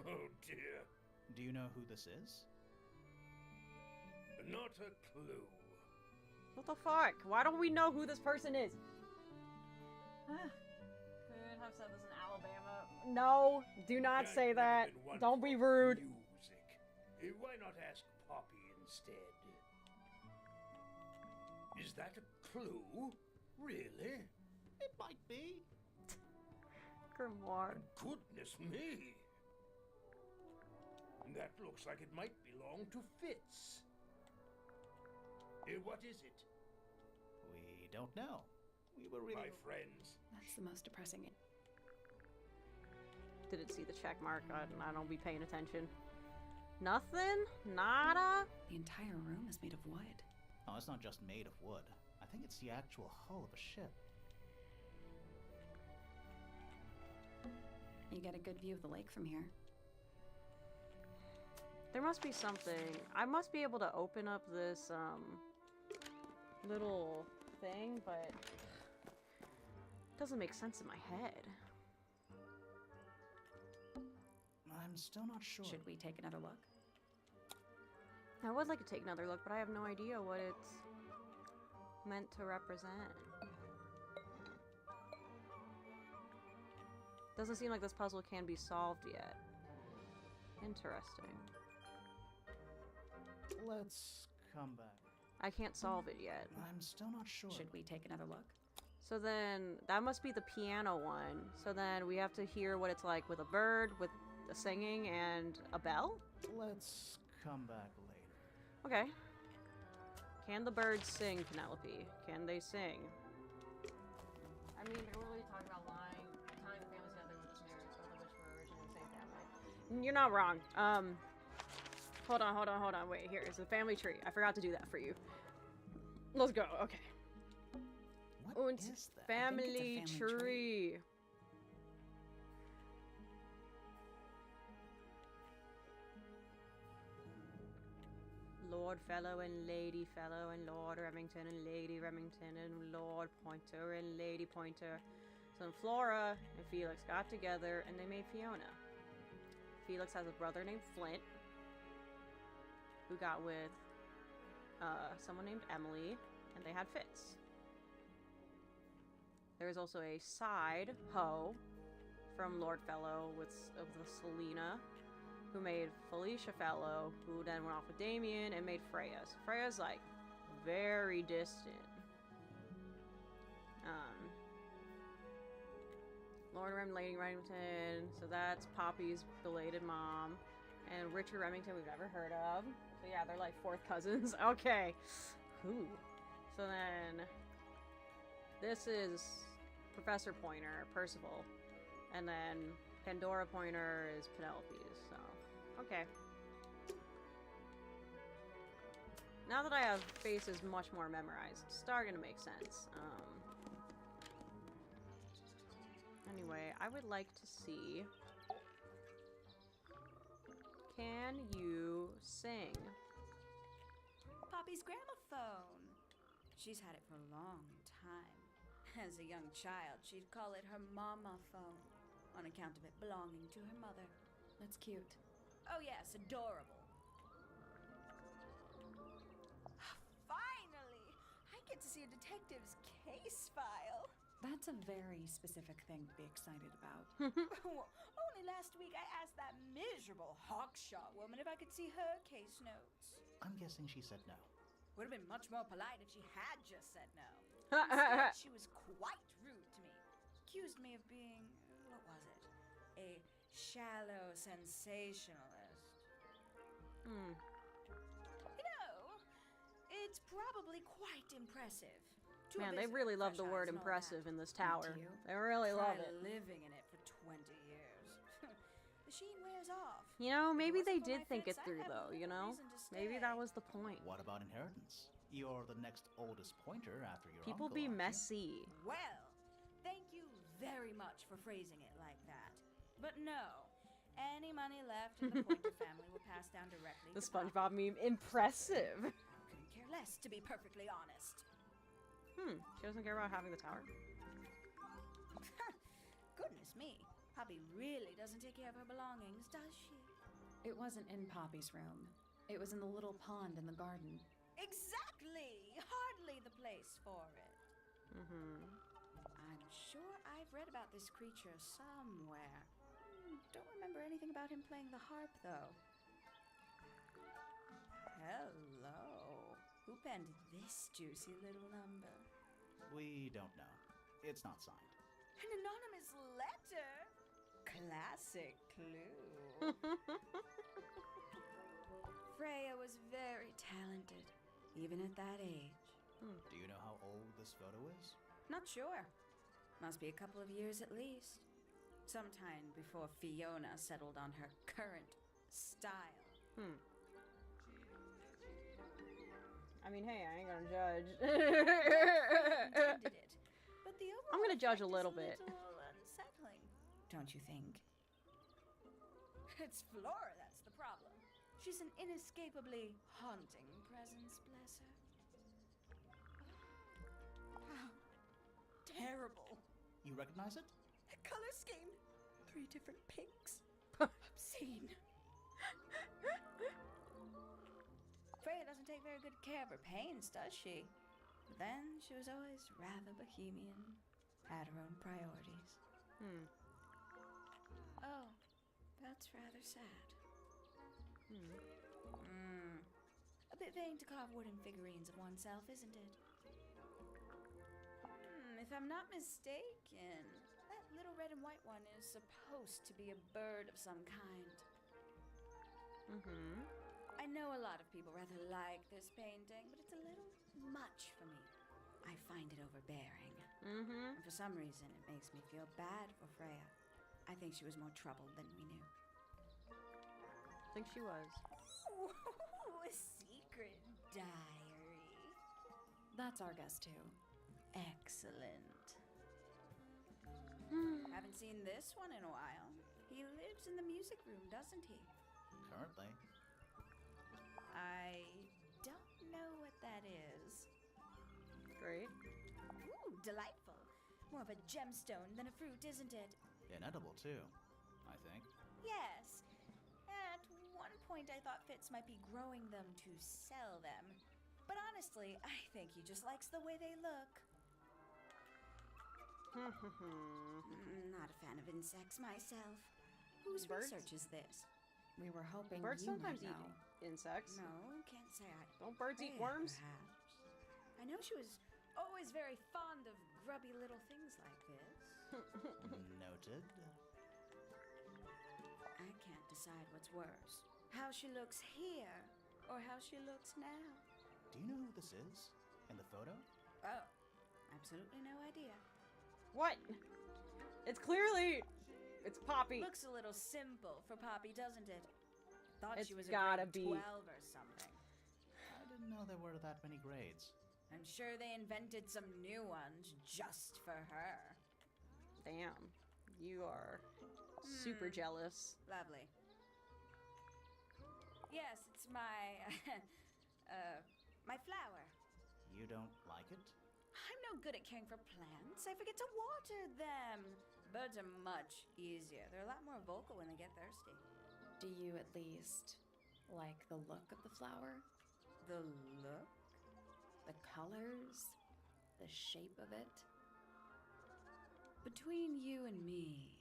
Oh dear. Do you know who this is? Not a clue. What the fuck? Why don't we know who this person is? Could have said this in Alabama. No, do not I've say never that. been one Don't for be rude. Music. Why not ask Poppy instead? Is that a clue? Really? It might be. Grimoire. Goodness me! That looks like it might belong to Fitz. What is it? We don't know. We were really... My friends. That's the most depressing. Didn't see the check mark. I don't be paying attention. Nothing? Nada? The entire room is made of wood. Oh, it's not just made of wood. I think it's the actual hull of a ship. You get a good view of the lake from here. There must be something. I must be able to open up this, little thing, but it doesn't make sense in my head. I'm still not sure. Should we take another look? I would like to take another look, but I have no idea what it's meant to represent. Doesn't seem like this puzzle can be solved yet. Interesting. Let's come back. I can't solve it yet. I'm still not sure. Should we take another look? So then, that must be the piano one. So then we have to hear what it's like with a bird, with a singing, and a bell? Let's come back later. Okay. Can the birds sing, Penelope? Can they sing? I mean, they're really talking about lying, tying the families together with this marriage, both of which were originally the same family. You're not wrong. Hold on. Wait, here is the family tree. I forgot to do that for you. Let's go. Okay. What is that? Family tree. Lord Fellow and Lady Fellow and Lord Remington and Lady Remington and Lord Pointer and Lady Pointer. So then Flora and Felix got together and they made Fiona. Felix has a brother named Flint who got with someone named Emily, and they had Fitz. There is also a side hoe from Lord Fellow with Selena, who made Felicia Fellow, who then went off with Damien and made Freya. So Freya's like very distant. Lord Remington, Lady Remington, so that's Poppy's belated mom. And Richard Remington we've never heard of. So yeah, they're like fourth cousins. Okay. Ooh. So then this is Professor Pointer, Percival. And then Pandora Pointer is Penelope's, so okay. Now that I have faces much more memorized, it's starting to make sense. Anyway, I would like to see... Can you sing? Poppy's gramophone. She's had it for a long time. As a young child, she'd call it her mama phone, on account of it belonging to her mother. That's cute. Oh yes, adorable. Finally! I get to see a detective's case file. That's a very specific thing to be excited about. Only last week I asked that miserable hawkshaw woman if I could see her case notes. I'm guessing she said no. Would have been much more polite if she had just said no. Instead, she was quite rude to me. Accused me of being, what was it? A shallow sensationalist. You know, it's probably quite impressive. To Man, a they really visitor, love the fresh word eyes and all impressive that. in this tower. you? They really love Try it. living in it for 20 years. The sheen wears off. You know, maybe If it they wasn't for did my think it fix, I'd through have though, you no know? reason to Maybe stay. that was the point. What about inheritance? You're the next oldest pointer after your People uncle, be aren't you? messy. Well, thank you very much for phrasing it like that. But no, Any money left in the Pointer family will pass down directly The to Poppy. SpongeBob meme, impressive. Couldn't care less, to be perfectly honest. She doesn't care about having the tower? Goodness me. Poppy really doesn't take care of her belongings, does she? It wasn't in Poppy's room. It was in the little pond in the garden. Exactly! Hardly the place for it. I'm sure I've read about this creature somewhere. Don't remember anything about him playing the harp, though. Hello. Who penned this juicy little number? We don't know. It's not signed. An anonymous letter? Classic clue. Freya was very talented, even at that age. Do you know how old this photo is? Not sure. Must be a couple of years at least. Sometime before Fiona settled on her current style. I mean, hey, I ain't gonna judge. Intended it. But the overall I'm gonna judge a effect little is bit. little unsettling, don't you think? It's Flora that's the problem. She's an inescapably haunting presence, bless her. How terrible. You recognize it? The color scheme. 3 different pinks. Obscene. Freya doesn't take very good care of her paints, does she? But then she was always rather bohemian, had her own priorities. Oh, that's rather sad. A bit vain to carve wooden figurines of oneself, isn't it? If I'm not mistaken, that little red and white one is supposed to be a bird of some kind. I know a lot of people rather like this painting, but it's a little much for me. I find it overbearing. And for some reason, it makes me feel bad for Freya. I think she was more troubled than we knew. I think she was. Ooh, a secret diary. That's our guess, too. Excellent. Haven't seen this one in a while. He lives in the music room, doesn't he? Currently. I don't know what that is. Great. Ooh, delightful. More of a gemstone than a fruit, isn't it? Inedible, too, I think. Yes. At one point, I thought Fitz might be growing them to sell them. But honestly, I think he just likes the way they look. Not a fan of insects myself. Whose Birds? research is this? We were hoping Birds you sometimes might eat know. insects. No, can't say I... Don't birds eat Freya, worms? perhaps. I know she was always very fond of grubby little things like this. Noted. I can't decide what's worse. How she looks here, or how she looks now. Do you know who this is? In the photo? Oh, absolutely no idea. What? It's clearly... It's Poppy. Looks a little simple for Poppy, doesn't it? Thought It's she was a gotta grade be. 12 or something. I didn't know there were that many grades. I'm sure they invented some new ones just for her. Damn. You are super jealous. Lovely. Yes, it's my... my flower. You don't like it? I'm no good at caring for plants. I forget to water them. Birds are much easier. They're a lot more vocal when they get thirsty. Do you at least like the look of the flower? The look? The colors? The shape of it? Between you and me,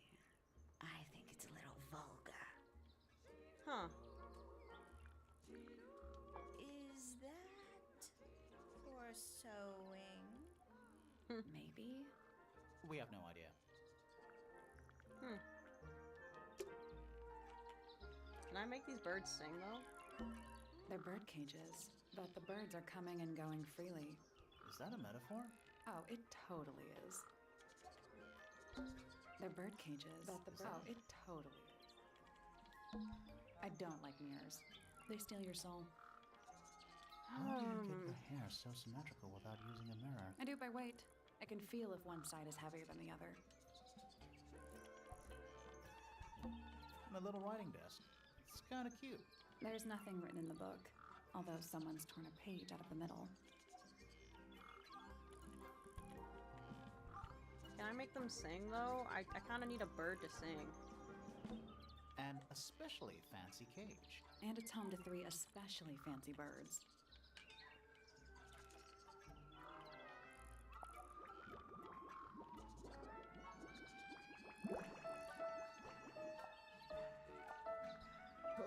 I think it's a little vulgar. Huh. Is that for sewing? Maybe? We have no idea. Can I make these birds sing, though? They're bird cages, but the birds are coming and going freely. Is that a metaphor? Oh, it totally is. They're bird cages. But the Oh, it totally is. I don't like mirrors. They steal your soul. How do you get your hair so symmetrical without using a mirror? I do by weight. I can feel if one side is heavier than the other. and a little writing desk. It's kind of cute. There's nothing written in the book, although someone's torn a page out of the middle. Can I make them sing, though? I kind of need a bird to sing. And especially fancy cage. And it's home to 3 especially fancy birds.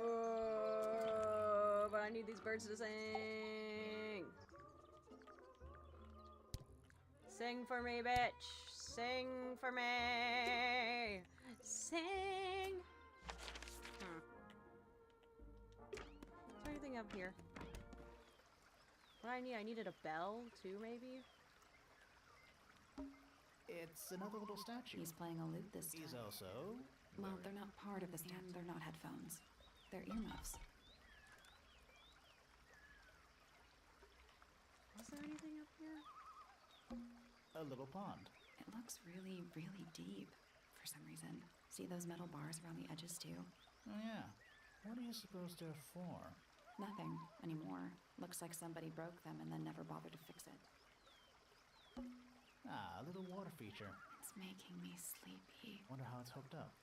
Oh, but I need these birds to sing. Sing for me, bitch. Sing for me. Sing. Is there anything up here? What I need? I needed a bell too, maybe? It's another little statue. He's playing a lute this time. He's also... Well, they're not part of the stand. They're not headphones. They're earmuffs. Is there anything up here? A little pond. It looks really, really deep for some reason. See those metal bars around the edges too? Oh yeah. What do you suppose they're for? Nothing anymore. Looks like somebody broke them and then never bothered to fix it. Ah, a little water feature. It's making me sleepy. Wonder how it's hooked up.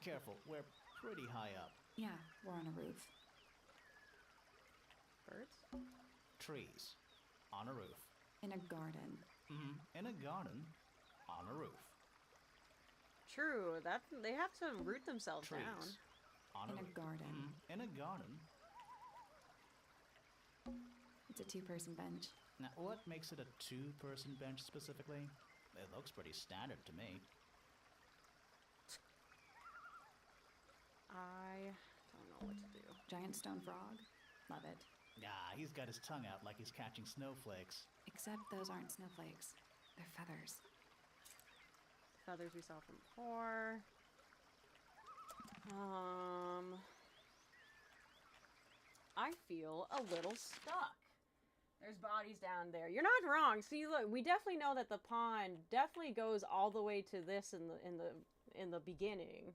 Careful, we're pretty high up. Yeah, we're on a roof. Birds? Trees. On a roof. In a garden. In a garden. On a roof. True, that they have to root themselves Trees. down. On In a a roof. garden. In a garden. It's a 2-person bench. Now, what makes it a 2-person bench specifically? It looks pretty standard to me. I don't know what to do. Giant stone frog. Love it. Ah, he's got his tongue out like he's catching snowflakes. Except those aren't snowflakes. They're feathers. Feathers we saw from before. I feel a little stuck. There's bodies down there. You're not wrong. See, look, we definitely know that the pond definitely goes all the way to this in the beginning.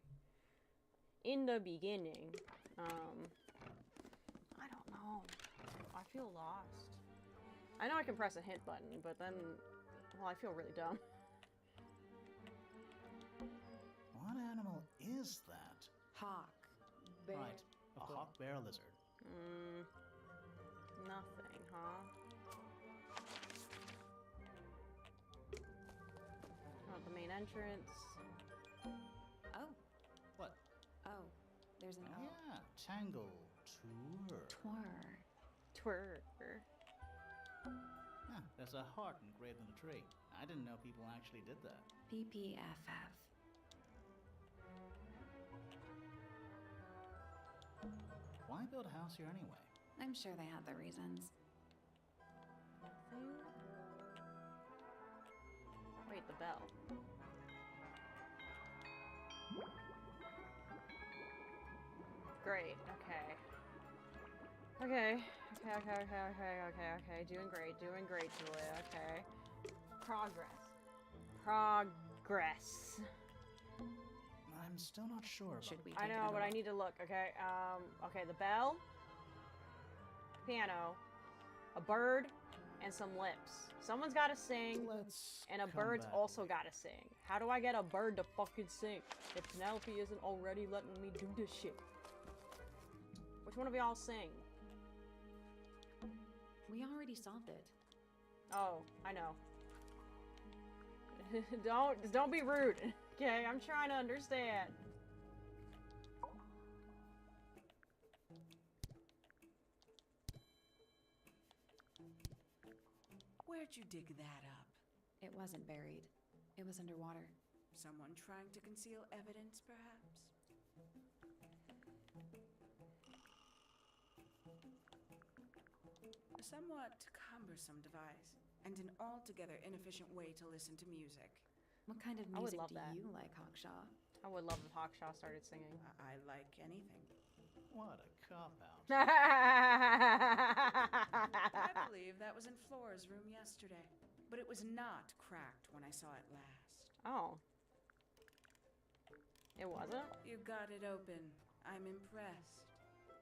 In the beginning. I don't know. I feel lost. I know I can press a hint button, but then, well, I feel really dumb. What animal is that? Hawk. Bear. Right, a hawk bear lizard. Nothing, huh? Not the main entrance. Oh. What? Oh. There's an O. Yeah, Tangle Tower. Twir. Ah, there's a heart engraved in the tree. I didn't know people actually did that. PPFF. Why build a house here anyway? I'm sure they had their reasons. Nothing. Wait, the bell. Great, okay. Okay. Doing great, Julia, okay. Progress. I'm still not sure about... Should we I take know, another but I look? need to look, okay? Okay, the bell, piano, a bird, and some lips. Someone's gotta sing, Let's and a come bird's back. also gotta sing. How do I get a bird to fucking sing if Penelope isn't already letting me do this shit? Which one of y'all sing? We already solved it. Oh, I know. Don't be rude. Okay, I'm trying to understand. Where'd you dig that up? It wasn't buried. It was underwater. Someone trying to conceal evidence, perhaps? A somewhat cumbersome device, and an altogether inefficient way to listen to music. What kind of I would music love do that. you like, Hawkshaw? I would love if Hawkshaw started singing. I like anything. What a cop-out. I believe that was in Flora's room yesterday, but it was not cracked when I saw it last. Oh. It wasn't? You got it open. I'm impressed.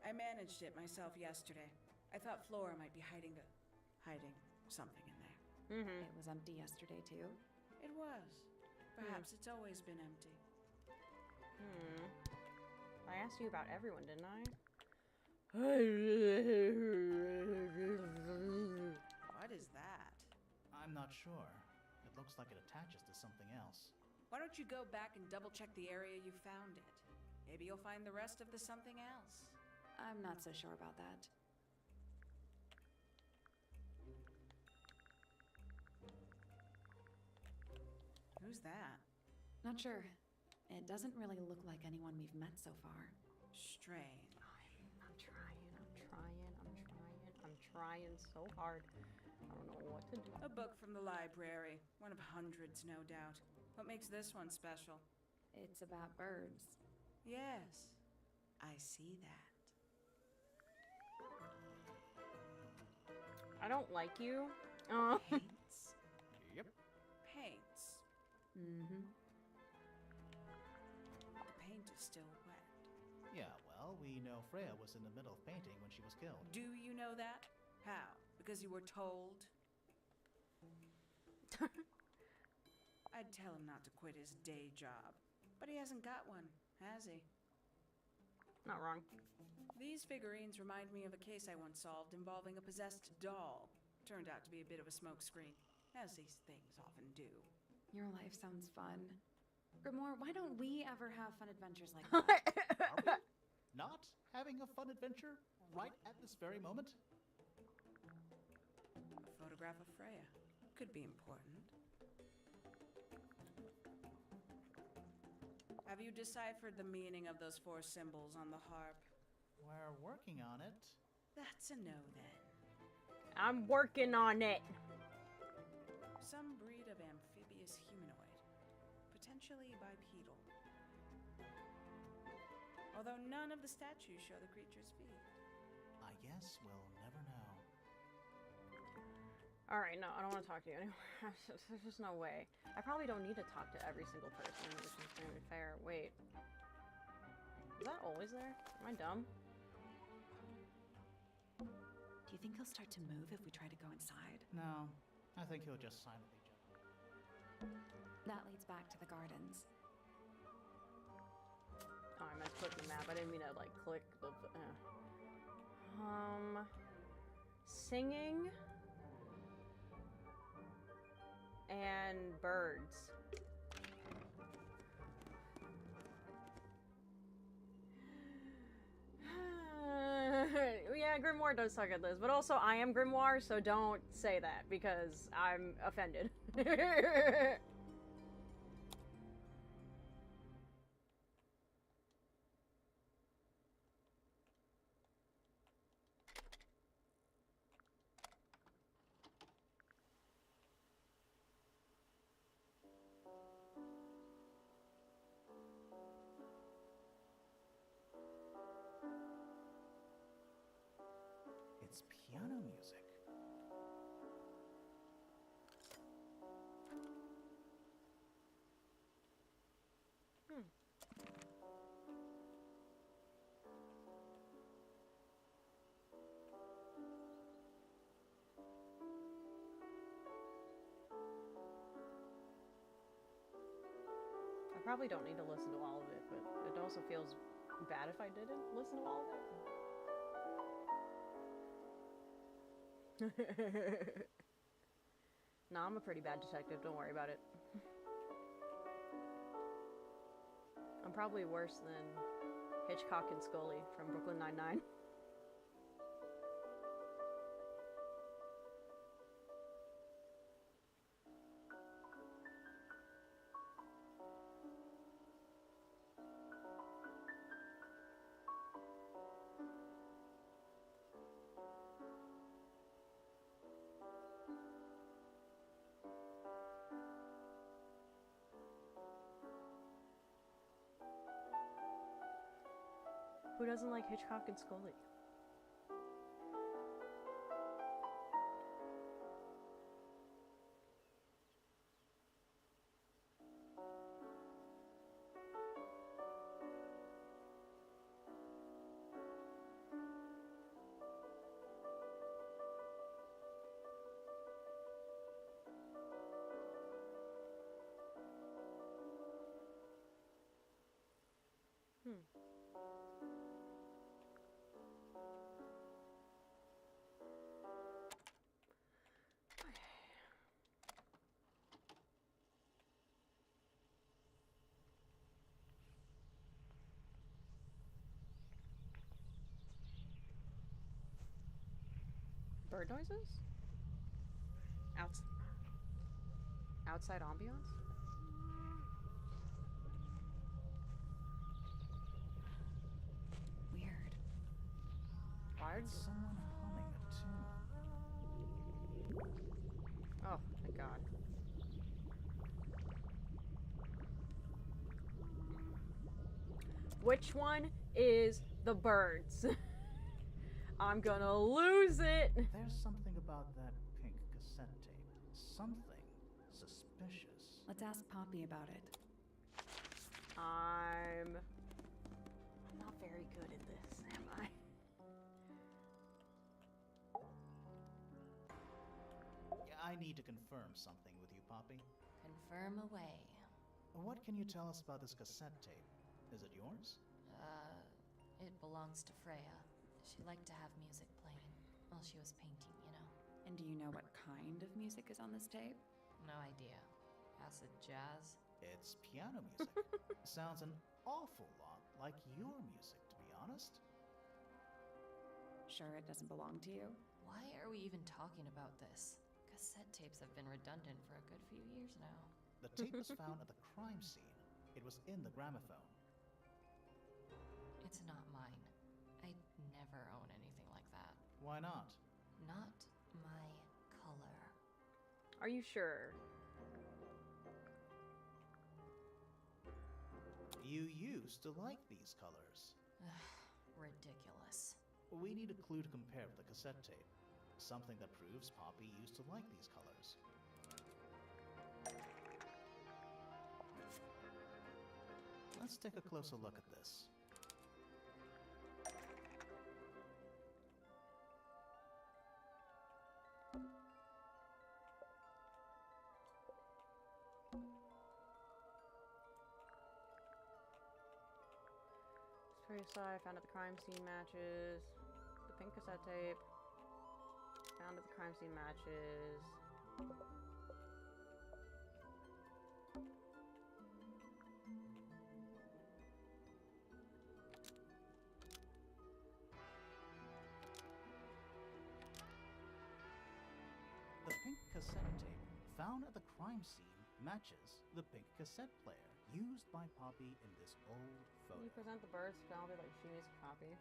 I managed it myself yesterday. I thought Flora might be hiding something in there. Mm-hmm. It was empty yesterday, too. It was. Perhaps it's always been empty. I asked you about everyone, didn't I? What is that? I'm not sure. It looks like it attaches to something else. Why don't you go back and double-check the area you found it? Maybe you'll find the rest of the something else. I'm not so sure about that. Who's that? Not sure. It doesn't really look like anyone we've met so far. Strange. I'm trying so hard. I don't know what to do. A book from the library. One of hundreds, no doubt. What makes this one special? It's about birds. Yes, I see that. I don't like you. Paints? Yep. Paints. Mm-hmm. The paint is still wet. Yeah, well, we know Freya was in the middle of painting when she was killed. Do you know that? How? Because you were told? I'd tell him not to quit his day job. But he hasn't got one, has he? Not wrong. These figurines remind me of a case I once solved involving a possessed doll. Turned out to be a bit of a smokescreen, as these things often do. Your life sounds fun. Grimoire, why don't we ever have fun adventures like that? Are we not having a fun adventure right at this very moment? A photograph of Freya. Could be important. Have you deciphered the meaning of those 4 symbols on the harp? We're working on it. That's a no, then. I'm working on it. Some breed of amphibious humanoid. Potentially bipedal. Although none of the statues show the creature's feet. I guess we'll never know. Alright, no, I don't want to talk to you anymore. There's just no way. I probably don't need to talk to every single person, which is going to be fair. Wait. Is that always there? Am I dumb? Do you think he'll start to move if we try to go inside? No, I think he'll just silently jump. That leads back to the gardens. Oh, I meant to click the map. I didn't mean to, like, click the... Singing... and birds. Yeah, Grimoire does suck at this, but also I am Grimoire, so don't say that because I'm offended. It's piano music. I probably don't need to listen to all of it, but it also feels bad if I didn't listen to all of it. Nah, I'm a pretty bad detective, don't worry about it. I'm probably worse than Hitchcock and Scully from Brooklyn Nine-Nine. Who doesn't like Hitchcock and Scully? Bird noises? Outside ambiance? Weird. Why are Someone humming a tune. Oh, thank God. Which one is the birds? I'm gonna lose it! There's something about that pink cassette tape. Something suspicious. Let's ask Poppy about it. I'm not very good at this, am I? I need to confirm something with you, Poppy. Confirm away. What can you tell us about this cassette tape? Is it yours? It belongs to Freya. She liked to have music playing while she was painting, you know. And do you know what kind of music is on this tape? No idea. Acid jazz? It's piano music. Sounds an awful lot like your music, to be honest. Sure it doesn't belong to you? Why are we even talking about this? Cassette tapes have been redundant for a good few years now. The tape was found at the crime scene. It was in the gramophone. It's not mine. I'd never own anything like that. Why not? Not my color. Are you sure? You used to like these colors. Ridiculous. We need a clue to compare with the cassette tape. Something that proves Poppy used to like these colors. Let's take a closer look at this. Spray found at the crime scene matches. The pink cassette tape. Found at the crime scene matches. The pink cassette tape found at the crime scene matches the pink cassette player used by Poppy in this old Can you photo. present the birds found like she needs a copy?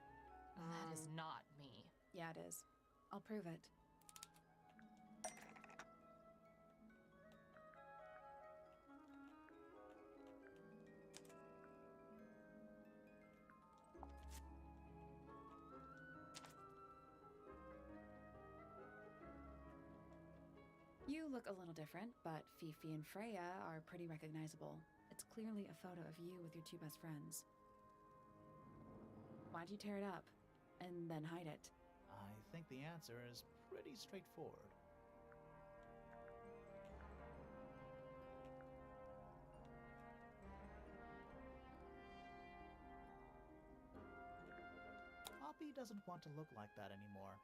That is not me. Yeah, it is. I'll prove it. You look a little different, but Fifi and Freya are pretty recognizable. It's clearly a photo of you with your two best friends. Why'd you tear it up? And then hide it? I think the answer is pretty straightforward. Poppy doesn't want to look like that anymore.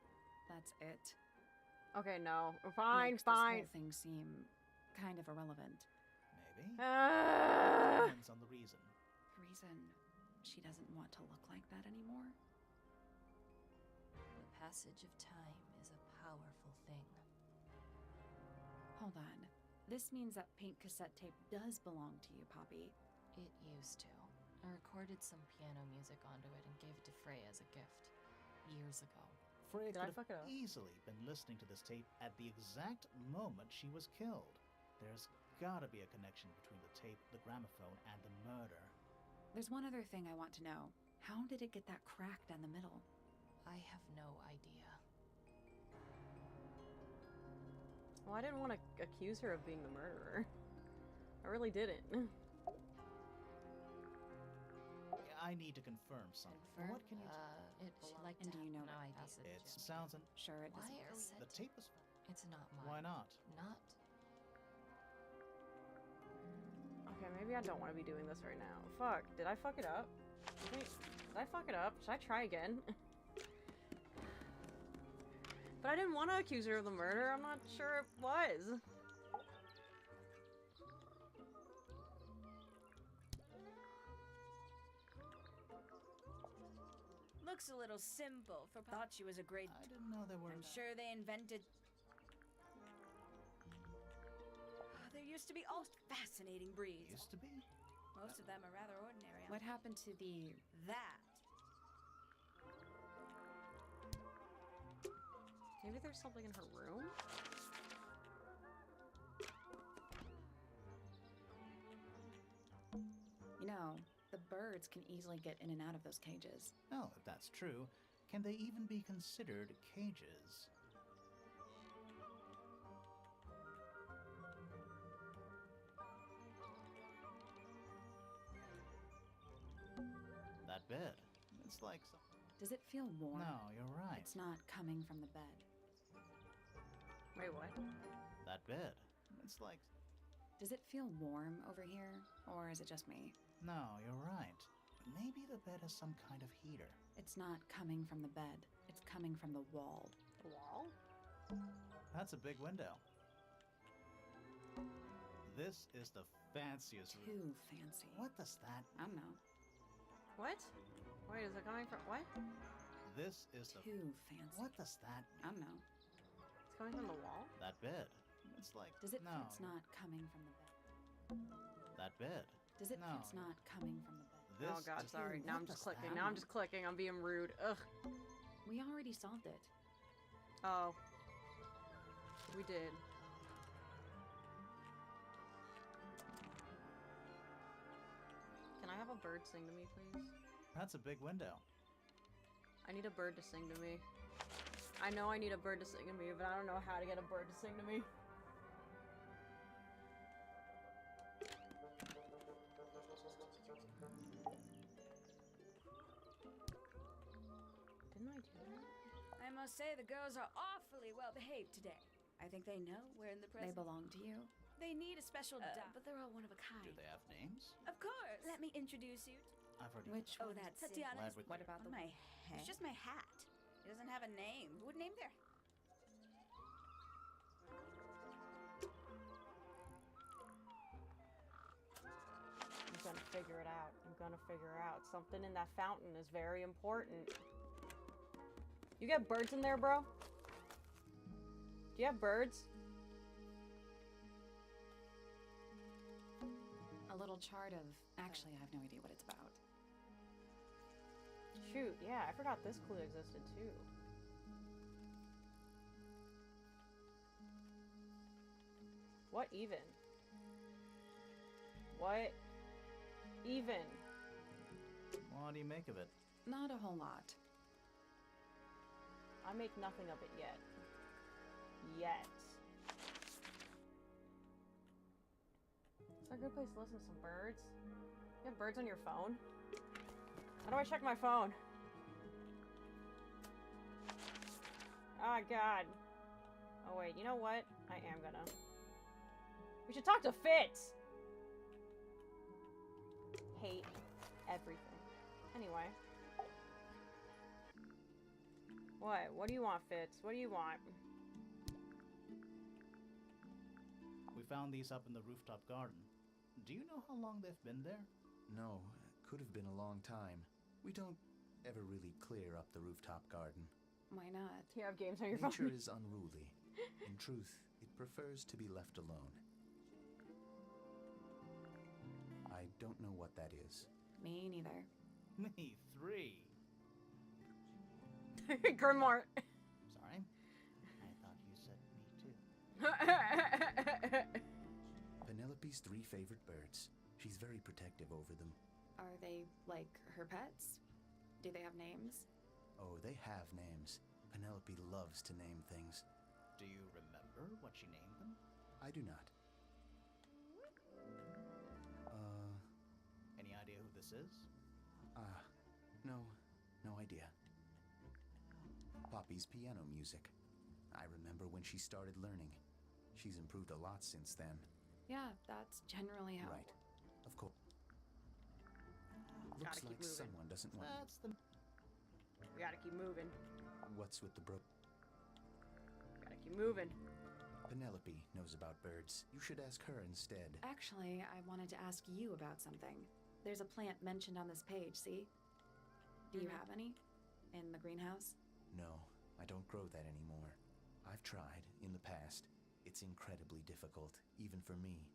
That's it. Okay, no. Fine, Makes fine. This whole thing seem kind of irrelevant. Maybe. Ah! Depends on the reason. Reason she doesn't want to look like that anymore? The passage of time is a powerful thing. Hold on. This means that pink cassette tape does belong to you, Poppy. It used to. I recorded some piano music onto it and gave it to Freya as a gift. Years ago. Freya Did I could fuck it have up? easily been listening to this tape at the exact moment she was killed. There's gotta be a connection between the tape, the gramophone, and the murder. There's one other thing I want to know. How did it get that crack down the middle? I have no idea. Well, I didn't want to accuse her of being the murderer. I really didn't. I need to confirm something. Confirm? What can you She liked And to do you have know no what idea. It sounds Sure, it Why doesn't. are we... the tape was. It's not mine. Why not? Not... Okay, Okay, maybe I don't want to be doing this right now. Fuck, did I fuck it up? Did I fuck it up? Should I try again? But I didn't want to accuse her of the murder. I'm not sure it was. Looks a little simple for thought she was a great. I didn't know there were. I'm sure they invented. There used to be all fascinating breeds. Used to be? Most of them are rather ordinary. What happened to the... That. Maybe there's something in her room? You know, the birds can easily get in and out of those cages. Oh, if that's true, can they even be considered cages? That bed. It's like some... Does it feel warm? No, you're right. It's not coming from the bed. Wait, what? That bed. It's like... Does it feel warm over here? Or is it just me? No, you're right. Maybe the bed has some kind of heater. It's not coming from the bed. It's coming from the wall. The wall? That's a big window. This is the fanciest room. Too fancy. What does that... I don't know. What? Wait, is it coming from... What? This is the... Too fancy. What does that I mean? don't know. It's coming from the wall? That bed. It's like... Does it No. It's not coming from the bed. That bed. Does it No. It's not coming from the bed. This Oh god, is- sorry. Now I'm What just does clicking. that Now I'm mean? just clicking. I'm being rude. Ugh. We already solved it. Oh. We did. Can I have a bird sing to me, please? That's a big window. I need a bird to sing to me. I know I need a bird to sing to me, but I don't know how to get a bird to sing to me. Didn't I do that? I must say the girls are awfully well behaved today. I think they know we're in the They present. belong to you. They need a special but they're all one of a kind. Do they have names? Of course. Let me introduce you. I've already... Which Oh, one? that's Tatiana. Glad we're What clear. about the My hat. It's just my hat. It doesn't have a name. Who would name their? I'm gonna figure it out. I'm gonna figure it out. Something in that fountain is very important. You got birds in there, bro? Do you have birds? A little chart of... Actually, I have no idea what it's about. Shoot, yeah, I forgot this clue existed too. What even? What even? What do you make of it? Not a whole lot. I make nothing of it yet. Yet. Is that a good place to listen to some birds? You have birds on your phone? How do I check my phone? Oh god. Oh wait, you know what? I am gonna. We should talk to Fitz! Hate everything. Anyway. What? What do you want, Fitz? What do you want? We found these up in the rooftop garden. Do you know how long they've been there? No, could have been a long time. We don't ever really clear up the rooftop garden. Why not? Do you have games on your Nature phone? is unruly. In truth, it prefers to be left alone. I don't know what that is. Me neither. Me, 3. Grimoire. Sorry? I thought you said me too. Penelope's 3 favorite birds. She's very protective over them. Are they, like, her pets? Do they have names? Oh, they have names. Penelope loves to name things. Do you remember what she named them? I do not. Any idea who this is? No idea. Poppy's piano music. I remember when she started learning. She's improved a lot since then. Yeah, that's generally how... Right. Of course. Gotta Looks keep like moving. someone doesn't want. That's the. We gotta keep moving. What's with the Gotta keep moving. Penelope knows about birds. You should ask her instead. Actually, I wanted to ask you about something. There's a plant mentioned on this page, see? Do you have any? In the greenhouse? No, I don't grow that anymore. I've tried in the past. It's incredibly difficult, even for me.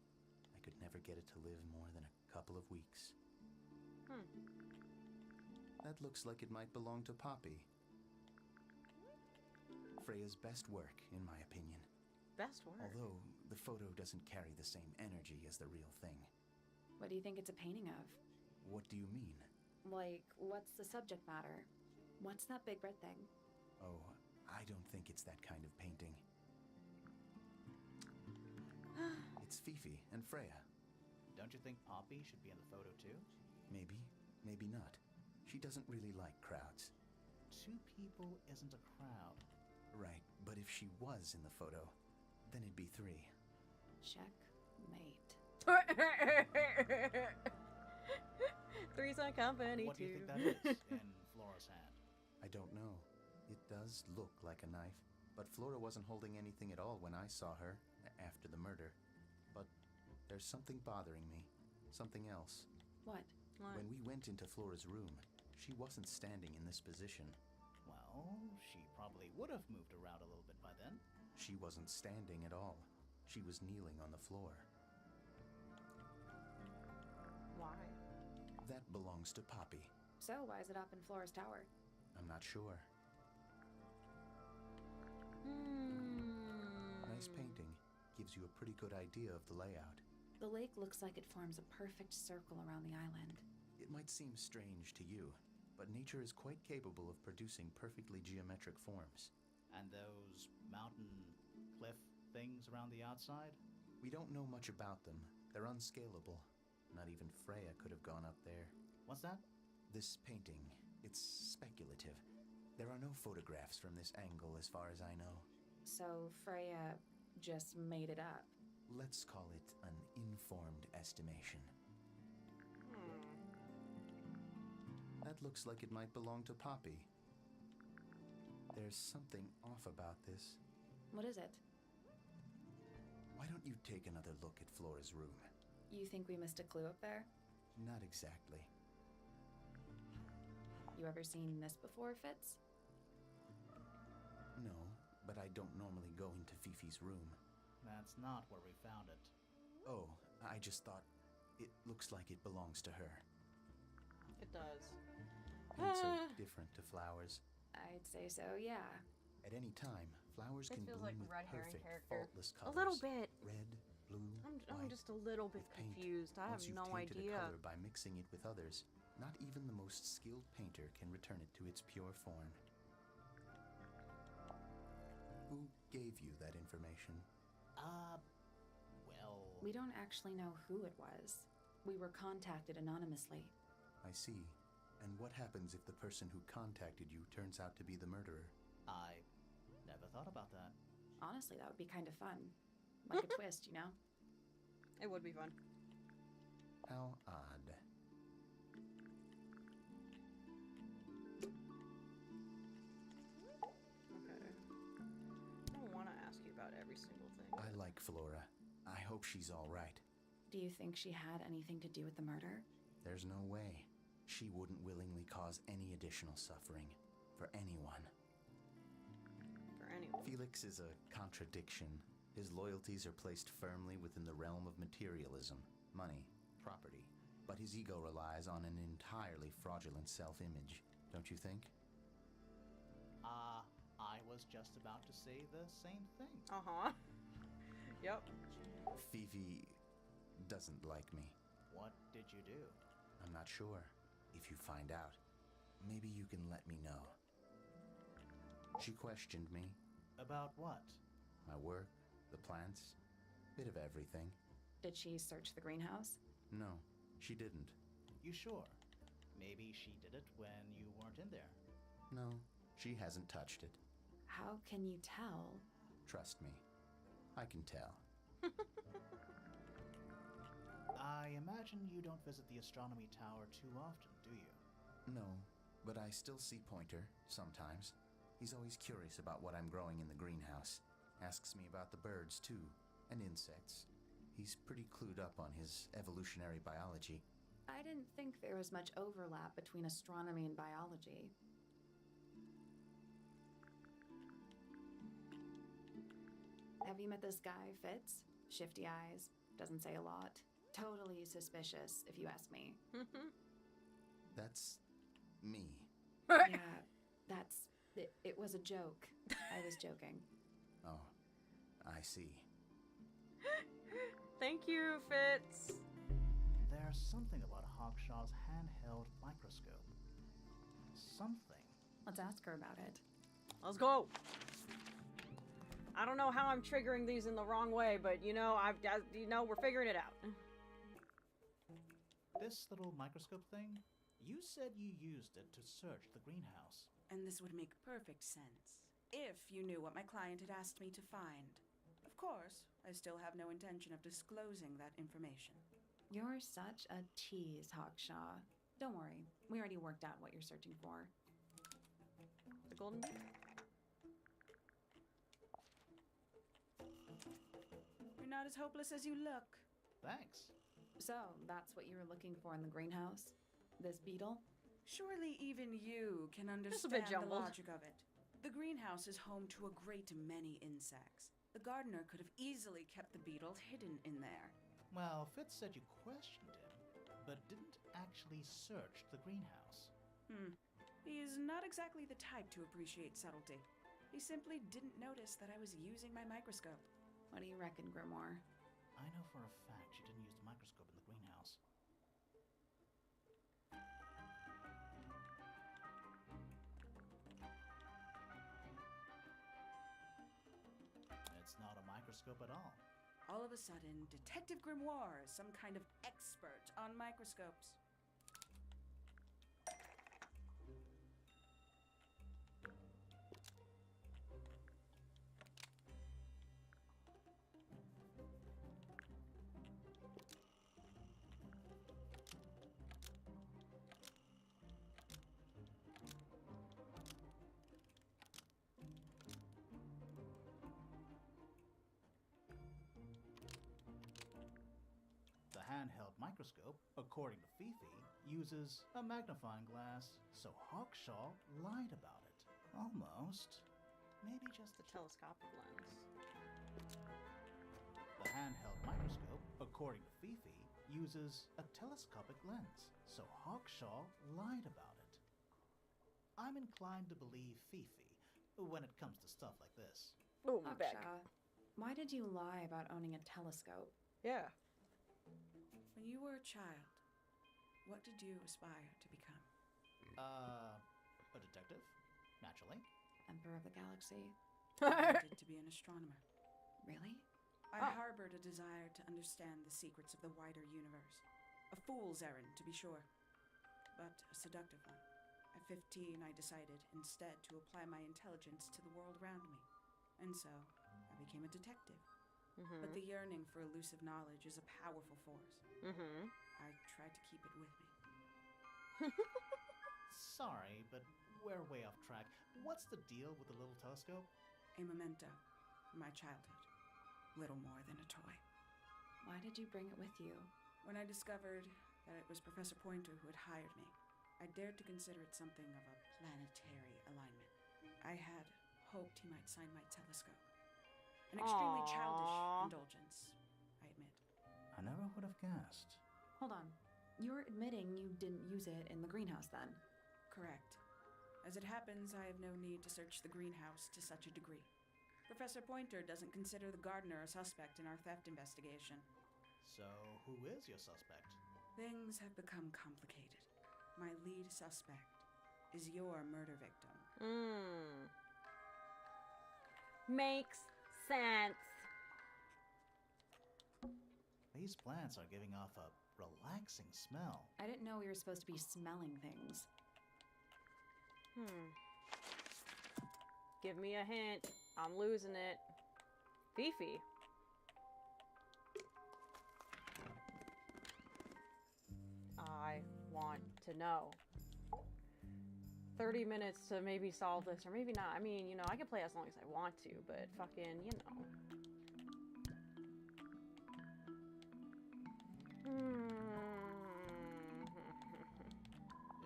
I could never get it to live more than a couple of weeks. That looks like it might belong to Poppy. Freya's best work, in my opinion. Best work. Although the photo doesn't carry the same energy as the real thing. What do you think it's a painting of? What do you mean? Like, what's the subject matter? What's that big red thing? Oh, I don't think it's that kind of painting. It's Fifi and Freya. Don't you think Poppy should be in the photo too? Maybe, maybe not. She doesn't really like crowds. 2 people isn't a crowd. Right, but if she was in the photo, then it'd be 3. Checkmate. Three's on company, What do you too. think that is in Flora's hand? I don't know. It does look like a knife, but Flora wasn't holding anything at all when I saw her after the murder. But there's something bothering me. Something else. What? When we went into Flora's room, she wasn't standing in this position. Well, she probably would have moved around a little bit by then. She wasn't standing at all. She was kneeling on the floor. Why? That belongs to Poppy. So, why is it up in Flora's tower? I'm not sure. Nice painting. Gives you a pretty good idea of the layout. The lake looks like it forms a perfect circle around the island. It might seem strange to you, but nature is quite capable of producing perfectly geometric forms. And those mountain cliff things around the outside? We don't know much about them. They're unscalable. Not even Freya could have gone up there. What's that? This painting, it's speculative. There are no photographs from this angle as far as I know. So, Freya just made it up. Let's call it an informed estimation. That looks like it might belong to Poppy. There's something off about this. What is it? Why don't you take another look at Flora's room? You think we missed a clue up there? Not exactly. You ever seen this before, Fitz? No, but I don't normally go into Fifi's room. That's not where we found it. Oh, I just thought it looks like it belongs to her. It does. Paints are different to flowers. I'd say so, yeah. At any time, flowers It can feels bloom like with red herring perfect, character. faultless A colors. little bit. Red, blue, I'm white. just a little bit With paint, confused. I have once you've no tainted idea. a color by mixing it with others, not even the most skilled painter can return it to its pure form. Who gave you that information? Well... We don't actually know who it was. We were contacted anonymously. I see. And what happens if the person who contacted you turns out to be the murderer? I never thought about that. Honestly, that would be kind of fun. Like a twist, you know? It would be fun. How odd. Okay. I don't want to ask you about every single thing. I like Flora. I hope she's all right. Do you think she had anything to do with the murder? There's no way. She wouldn't willingly cause any additional suffering for anyone. For anyone. Felix is a contradiction. His loyalties are placed firmly within the realm of materialism, money, property. But his ego relies on an entirely fraudulent self-image, don't you think? I was just about to say the same thing. Uh-huh. Yep. Fifi doesn't like me. What did you do? I'm not sure. If you find out, maybe you can let me know. She questioned me. About what? My work, the plants, bit of everything. Did she search the greenhouse? No, she didn't. You sure? Maybe she did it when you weren't in there. No, she hasn't touched it. How can you tell? Trust me, I can tell. I imagine you don't visit the astronomy tower too often, do you? No, but I still see Pointer, sometimes. He's always curious about what I'm growing in the greenhouse. Asks me about the birds, too, and insects. He's pretty clued up on his evolutionary biology. I didn't think there was much overlap between astronomy and biology. Have you met this guy, Fitz? Shifty eyes, doesn't say a lot. Totally suspicious, if you ask me. That's me. Yeah, it was a joke. I was joking. Oh, I see. Thank you, Fitz. There's something about Hawkshaw's handheld microscope. Something. Let's ask her about it. Let's go. I don't know how I'm triggering these in the wrong way, but we're figuring it out. This little microscope thing, you said you used it to search the greenhouse. And this would make perfect sense if you knew what my client had asked me to find. Of course, I still have no intention of disclosing that information. You're such a tease, Hawkshaw. Don't worry, we already worked out what you're searching for. The golden beak? You're not as hopeless as you look. Thanks. So, that's what you were looking for in the greenhouse? This beetle? Surely even you can a understand bit the jumbled. logic of it. The greenhouse is home to a great many insects. The gardener could have easily kept the beetle hidden in there. Well, Fitz said you questioned him, but didn't actually search the greenhouse. He is not exactly the type to appreciate subtlety. He simply didn't notice that I was using my microscope. What do you reckon, Grimoire? I know for a fact you didn't use the microscope in the greenhouse. It's not a microscope at all. All of a sudden, Detective Grimoire is some kind of expert on microscopes. The handheld microscope, according to Fifi, uses a magnifying glass, so Hawkshaw lied about it. Almost. Maybe just the Telescopic lens. The handheld microscope, according to Fifi, uses a telescopic lens, so Hawkshaw lied about it. I'm inclined to believe Fifi when it comes to stuff like this. Oh, my back. Hawkshaw, why did you lie about owning a telescope? Yeah. When you were a child, what did you aspire to become? A detective? Naturally. Emperor of the Galaxy? I wanted to be an astronomer. Really? I harbored a desire to understand the secrets of the wider universe. A fool's errand, to be sure, but a seductive one. At 15, I decided instead to apply my intelligence to the world around me. And so, I became a detective. But the yearning for elusive knowledge is a powerful force. I tried to keep it with me. Sorry, but we're way off track. What's the deal with the little telescope? A memento from my childhood. Little more than a toy. Why did you bring it with you? When I discovered that it was Professor Pointer who had hired me, I dared to consider it something of a planetary alignment. I had hoped he might sign my telescope. An extremely childish indulgence, I admit. I never would have guessed. Hold on. You're admitting you didn't use it in the greenhouse then? Correct. As it happens, I have no need to search the greenhouse to such a degree. Professor Pointer doesn't consider the gardener a suspect in our theft investigation. So, who is your suspect? Things have become complicated. My lead suspect is your murder victim. Makes sense. These plants are giving off a relaxing smell. I didn't know we were supposed to be smelling things. Give me a hint. I'm losing it. Fifi. want to know. 30 minutes to maybe solve this, or maybe not. I mean, you know, I can play as long as I want to, but fucking, you know.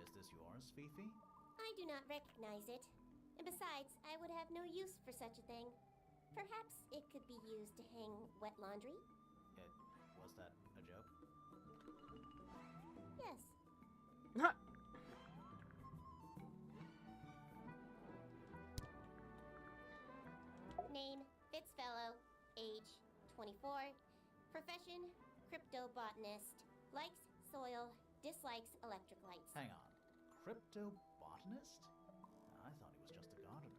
Is this yours, Fifi? I do not recognize it. And besides, I would have no use for such a thing. Perhaps it could be used to hang wet laundry? Was that a joke? Yes. Name, Fitzfellow. Age, 24. Profession, cryptobotanist. Likes soil, dislikes electric lights. Hang on. Cryptobotanist? I thought he was just a gardener.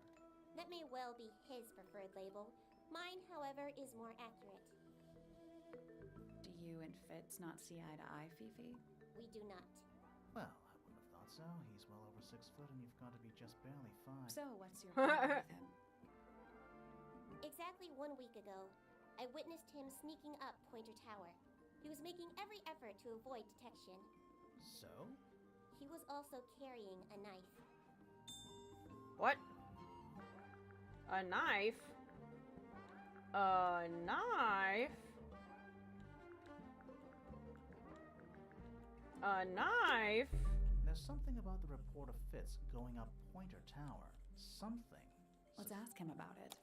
That may well be his preferred label. Mine, however, is more accurate. Do you and Fitz not see eye to eye, Fifi? We do not. Well, I wouldn't have thought so. He's well over 6 foot and you've got to be just barely 5. So, what's your problem with him? Exactly 1 week ago, I witnessed him sneaking up Pointer Tower. He was making every effort to avoid detection. So? He was also carrying a knife. What? A knife? A knife? A knife? There's something about the report of Fitz going up Pointer Tower. Something. Let's ask him about it.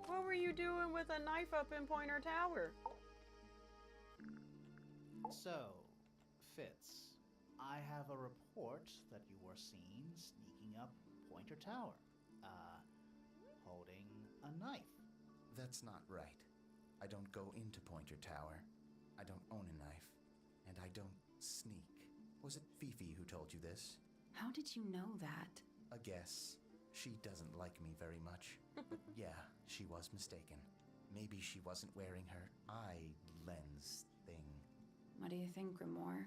What were you doing with a knife up in Pointer Tower? So, Fitz, I have a report that you were seen sneaking up Pointer Tower. Holding a knife. That's not right. I don't go into Pointer Tower. I don't own a knife. And I don't sneak. Was it Fifi who told you this? How did you know that? A guess. She doesn't like me very much. But yeah, she was mistaken. Maybe she wasn't wearing her eye lens thing. What do you think, Grimoire?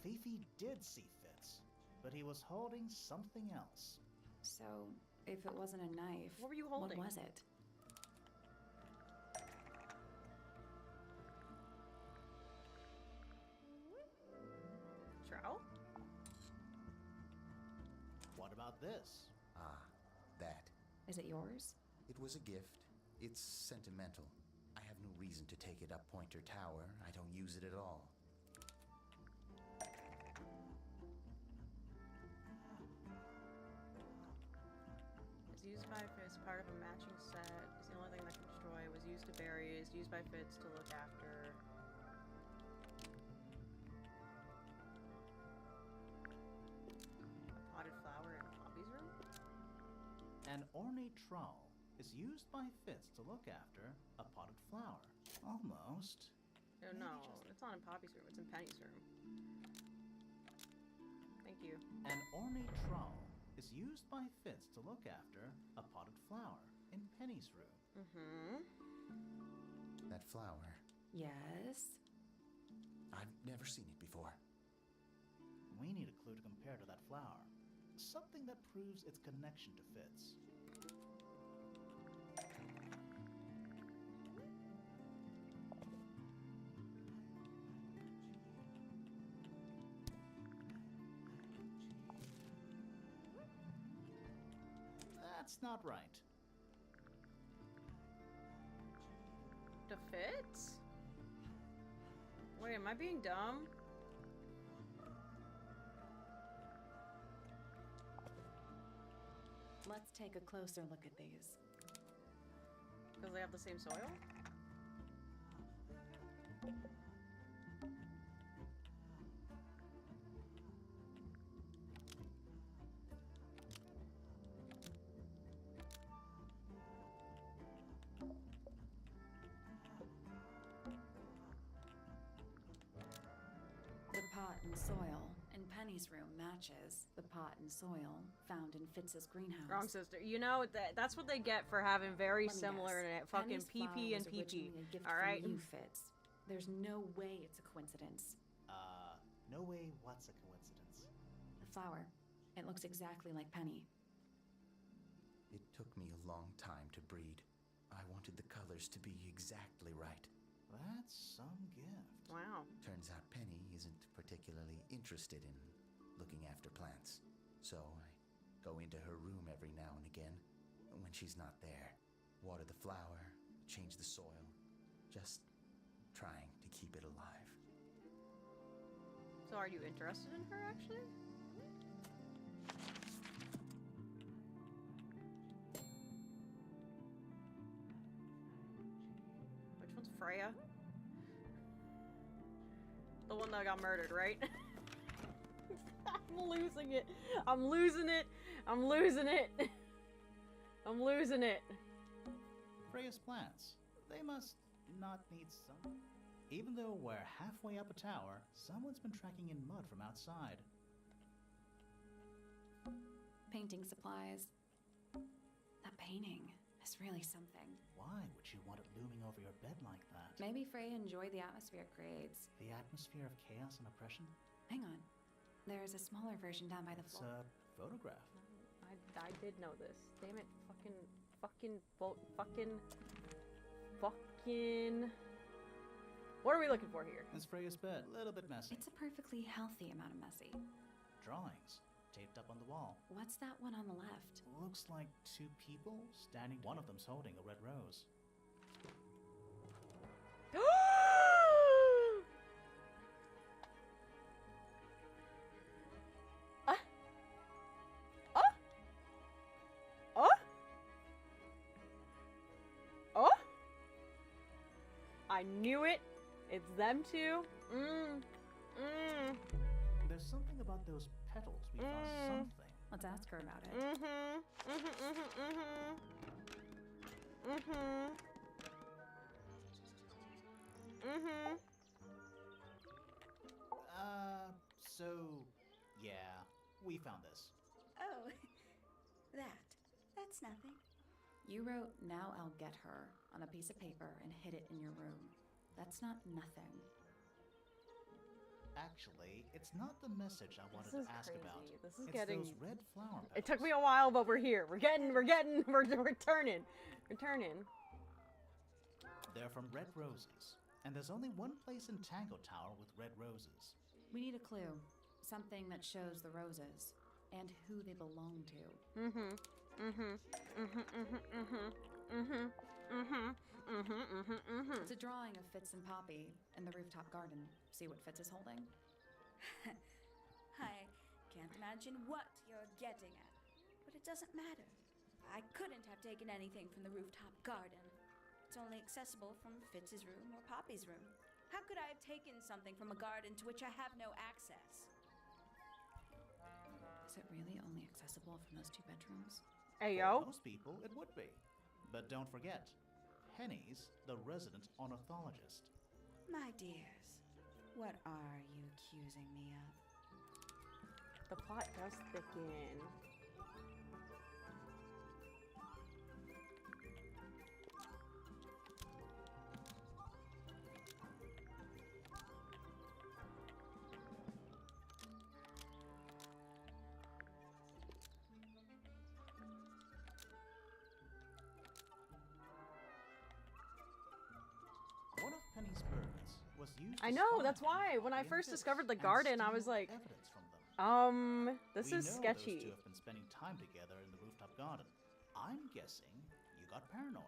Fifi did see Fitz, but he was holding something else. So, if it wasn't a knife, What were you holding? what was it? Trowel? What about this? Ah, that. Is it yours? It was a gift. It's sentimental. I have no reason to take it up Pointer Tower. I don't use it at all. Is used by Fitz, part of a matching set. It's the only thing that can destroy. Was used to bury. Is used by Fitz to look after. A potted flower in Poppy's room? An ornate trowel is used by Fitz to look after a potted flower. Almost. Oh, no, it's not in Poppy's room. It's in Penny's room. Thank you. An ornate trowel is used by Fitz to look after a potted flower in Penny's room. Mm-hmm. That flower. Yes. I've never seen it before. We need a clue to compare to that flower. Something that proves its connection to Fitz. That's not right. To Fitz? Wait, am I being dumb? Let's take a closer look at these. Because they have the same soil? The pot and soil in Penny's room matches the pot and soil found in Fitz's greenhouse. Wrong sister. You know, that's what they get for having very Let me similar guess. fucking Penny's flower PP and was PP. originally a gift Alright? from you, Fitz. There's no way it's a coincidence. No way what's a coincidence. The flower. It looks exactly like Penny. It Took me a long time to breed. I wanted the colors to be exactly right. That's some gift. Wow. Turns out Penny isn't particularly interested in looking after plants. So I go into her room every now and again, when she's not there. Water the flower, change the soil, just trying to keep it alive. So are you interested in her, actually? Which one's Freya? The one that got murdered, right? I'm losing it. I'm losing it. I'm losing it. I'm losing it. Freya's plants. They must not need some. Even though we're halfway up a tower, someone's been tracking in mud from outside. Painting supplies. That painting is really something. Why would you want it looming over your bed like that? Maybe Freya enjoyed the atmosphere it creates. The atmosphere of chaos and oppression? Hang on. There's a smaller version down by the It's floor. a photograph. I did know this. Damn it. Fucking. What are we looking for here? It's Freya's bed. A little bit messy. It's a perfectly healthy amount of messy. Drawings taped up on the wall. What's that one on the left? Looks like two people standing. One of them's holding a red rose. I knew it. It's them two. There's something about those petals. We found something. Let's ask her about it. So, yeah, we found this. Oh, that's nothing. You wrote, "Now I'll get her," on a piece of paper and hid it in your room. That's not nothing. Actually, it's not the message I wanted This is to ask crazy. about. This is it's getting. those red flower petals. It took me a while, but we're here. We're turning. We're turning. They're from red roses. And there's only one place in Tangle Tower with red roses. We need a clue. Something that shows the roses. And who they belong to. It's a drawing of Fitz and Poppy in the rooftop garden. See what Fitz is holding? I can't imagine what you're getting at, but it doesn't matter. I couldn't have taken anything from the rooftop garden. It's only accessible from Fitz's room or Poppy's room. How could I have taken something from a garden to which I have no access? Is it really only accessible from those two bedrooms? Ayo. For most people, it would be. But don't forget, Penny's the resident ornithologist. My dears, what are you accusing me of? The plot does thicken. One of Penny's birds was used to I know, spy that's on why. When I Poppy and first Fitz discovered the and garden, I was steal like, evidence from them. this We is know sketchy. Those two have been spending time together in the rooftop garden. I'm guessing you got paranoid.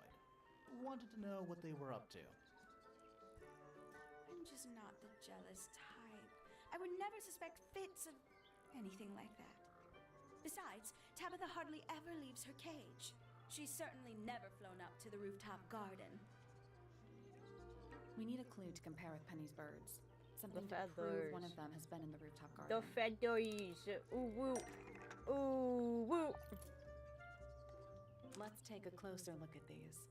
Wanted to know what they were up to. I'm just not the jealous type. I would never suspect Fitz of anything like that. Besides, Tabitha hardly ever leaves her cage. She's certainly never flown up to the rooftop garden. We need a clue to compare with Penny's birds. Something The to prove one feathers. of them has been in the rooftop garden. The feathers. Ooh woo. Ooh woo. Let's take a closer look at these.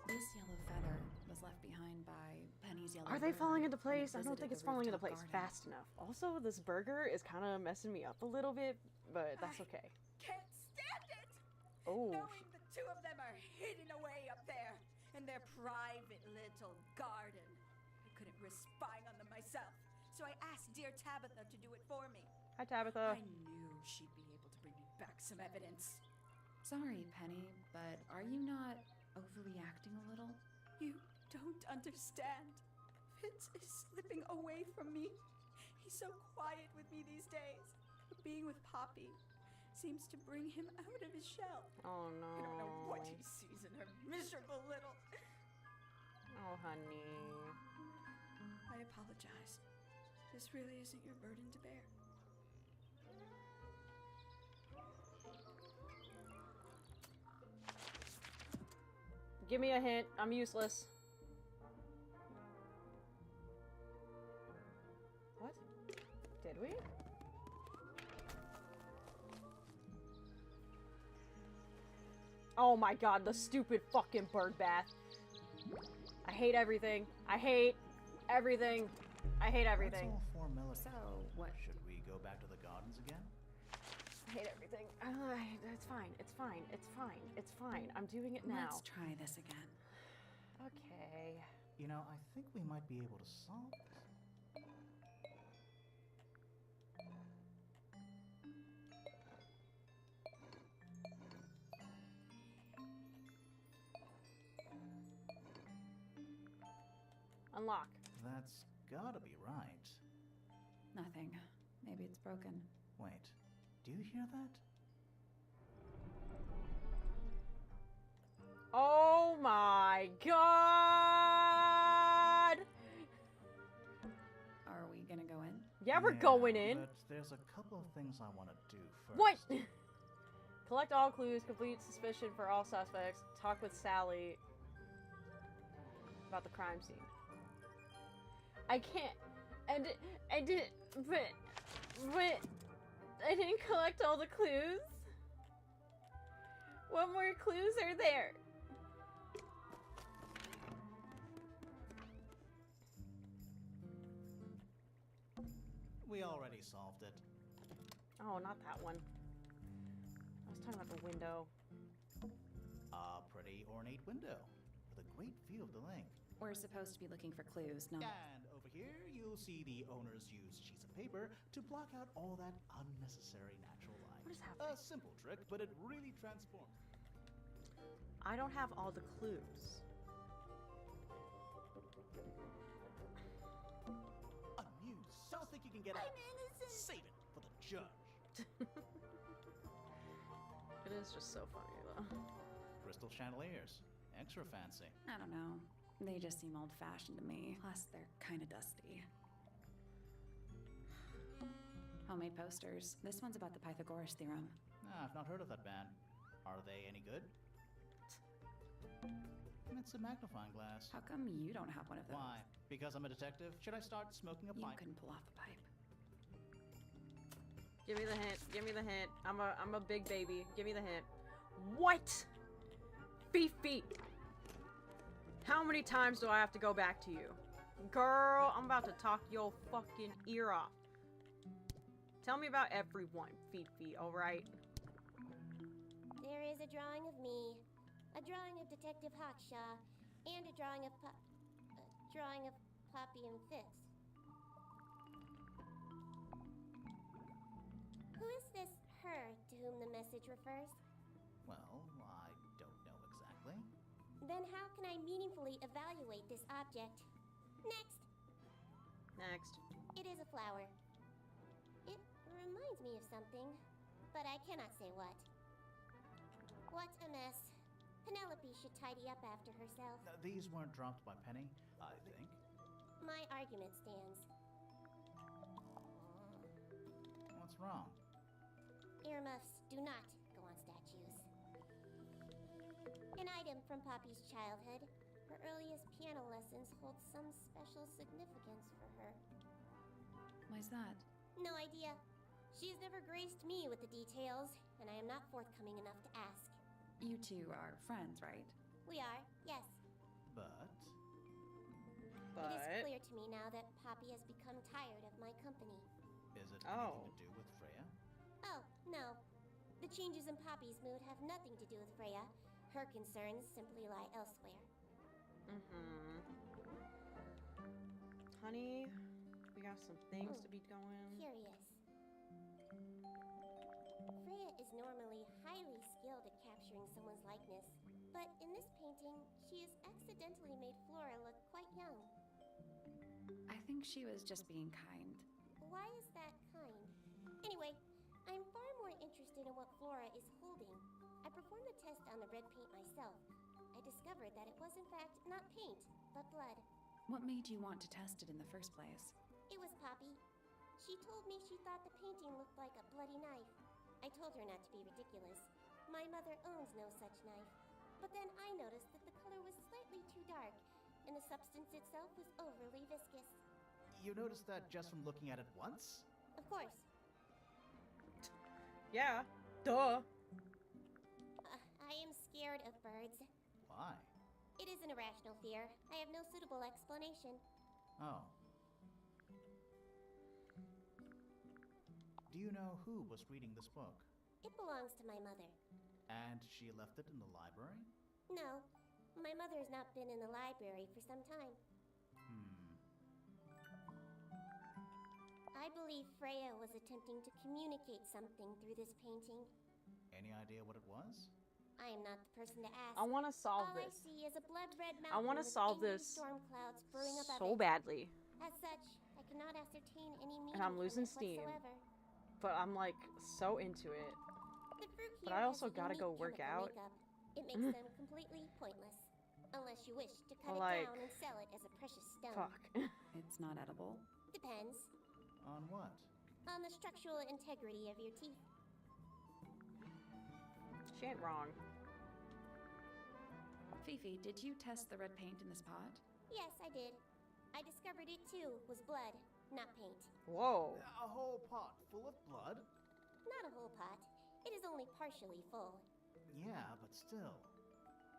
This yellow feather yellow Are they bird falling into when it place? I don't visited think the it's falling into rooftop place garden. fast enough. Also, this burger is kind of messing me up a little bit, but that's okay. Can't stand it! Oh, Knowing the two of them are hidden away up there in their private little garden. I couldn't risk spying on them myself, so I asked dear Tabitha to do it for me. hi Tabitha. I knew she'd be able to bring me back some evidence. Sorry, Penny, but are you not overreacting a little? You don't understand. Vince is slipping away from me. He's so quiet with me these days. But being with Poppy seems to bring him out of his shell. Oh no. I don't know what he sees in her miserable little... Oh, honey. I apologize. This really isn't your burden to bear. Give me a hint. I'm useless. What? Did we? Oh my god, the stupid fucking bird bath. I hate everything. I hate everything. I hate everything. That's all formality. So, what? Should we go back to the gardens again? I hate everything. It's fine. It's fine. It's fine. It's fine. I'm doing it now. Let's try this again. Okay. You know, I think we might be able to solve this. Unlock. That's gotta be right. Nothing. Maybe it's broken. Wait, do you hear that? Oh my god! Are we gonna go in? Yeah, we're going in. But there's a couple of things I want to do first. What? Collect all clues, complete suspicion for all suspects, talk with Sally about the crime scene. I can't, but I didn't collect all the clues. What more clues are there? We already solved it. Oh, not that one. I was talking about the window. A pretty ornate window with a great view of the lake. We're supposed to be looking for clues, not... And over here, you'll see the owner's used sheets of paper to block out all that unnecessary natural light. What is happening? A simple trick, but it really transforms. I don't have all the clues. Amused. Don't think you can get out. I'm innocent. Save it for the judge. It is just so funny, though. Crystal chandeliers. Extra fancy. I don't know. They just seem old-fashioned to me. Plus, they're kind of dusty. Homemade posters. This one's about the Pythagoras theorem. I've not heard of that band. Are they any good? It's a magnifying glass. How come you don't have one of those? Why? Because I'm a detective? Should I start smoking a You pipe? can pull off a pipe. Give me the hint. Give me the hint. I'm a big baby. Give me the hint. What? Fifi. How many times do I have to go back to you? Girl, I'm about to talk your fucking ear off. Tell me about everyone, Fifi, alright? There is a drawing of me, a drawing of Detective Hawkshaw, and a drawing of Poppy and Fitz. Who is this her to whom the message refers? Well, I don't know exactly. Then how can I meaningfully evaluate this object? Next. Next. It is a flower. It reminds me of something, but I cannot say what. What a mess. Penelope should tidy up after herself. These weren't dropped by Penny, I think. My argument stands. What's wrong? Earmuffs do not go on statues. An item from Poppy's childhood. Her earliest piano lessons hold some special significance for her. Why's that? No idea. She has never graced me with the details, and I am not forthcoming enough to ask. You two are friends, right? We are, yes. But... It is clear to me now that Poppy has become tired of my company. Is it Oh. anything to do with Freya? Oh, no. The changes in Poppy's mood have nothing to do with Freya. Her concerns simply lie elsewhere. Honey, we got some things to be going. Curious. Freya is normally highly skilled at capturing someone's likeness, but in this painting, she has accidentally made Flora look quite young. I think she was just being kind. Why is that kind? Anyway, I'm far more interested in what Flora is holding. I performed the test on the red paint myself. I discovered that it was in fact not paint, but blood. What made you want to test it in the first place? It was Poppy. She told me she thought the painting looked like a bloody knife. I told her not to be ridiculous. My mother owns no such knife. But then I noticed that the color was slightly too dark, and the substance itself was overly viscous. You noticed that just from looking at it once? Of course. Yeah, duh. I am scared of birds. Why? It is an irrational fear. I have no suitable explanation. Oh. Do you know who was reading this book? It belongs to my mother. And she left it in the library? No, my mother has not been in the library for some time. I believe Freya was attempting to communicate something through this painting. Any idea what it was? I am not the person to ask. I want to solve All this. I see is a blood-red mountain I want to with solve angry this storm clouds brewing above so it. badly, As such, I cannot ascertain any meaning and I'm from losing it steam. whatsoever. But I'm like so into it. The fruit But here I has also a gotta unique go work chemical out. makeup. It makes them completely pointless. Unless you wish to cut Like, it down and sell it as a precious stone. Fuck. It's not edible. Depends On what? on the structural integrity of your teeth. She ain't wrong. Fifi, did you test the red paint in this pot? Yes, I did. I discovered it too was blood, not paint. Whoa. A whole pot full of blood? Not a whole pot. It is only partially full. Yeah, but still.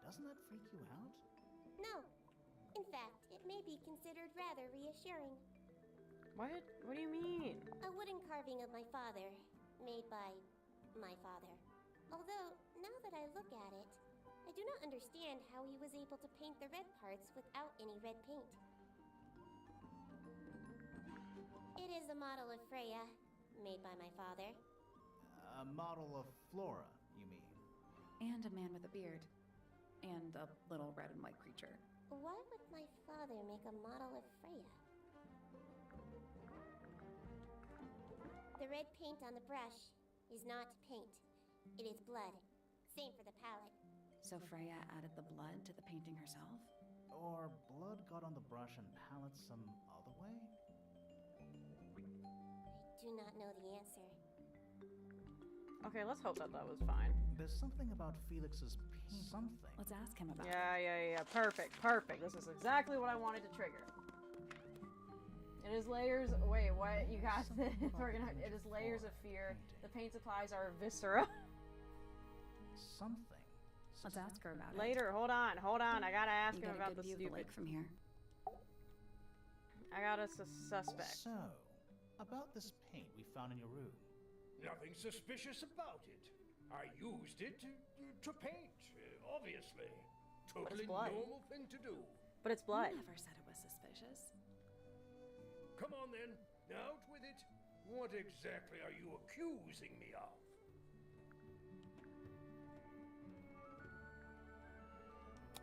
Doesn't that freak you out? No. In fact, it may be considered rather reassuring. What? What do you mean? A wooden carving of my father, made by my father. Although, now that I look at it, I do not understand how he was able to paint the red parts without any red paint. It is a model of Freya, made by my father. A model of Flora, you mean? And a man with a beard. And a little red and white creature. Why would my father make a model of Freya? The red paint on the brush is not paint. It is blood. Same for the palette. So Freya added the blood to the painting herself? Or blood got on the brush and palette some other way? I do not know the answer. Okay, let's hope that that was fine. There's something about Felix's paint. Something. Let's ask him about it. Yeah. Perfect, perfect. This is exactly what I wanted to trigger. It is layers. Wait, what? You got this? It is layers of fear. The paint supplies are viscera. Something. Let's ask her about it. Later, hold on. I gotta ask You him get a about good the view of stupid. the lake from here. I got a suspect. So, about this paint we found in your room. Nothing suspicious about it. I used it to paint, obviously. Totally blood. normal thing to do. But it's blood. You never said it was suspicious. Come on then, out with it. What exactly are you accusing me of?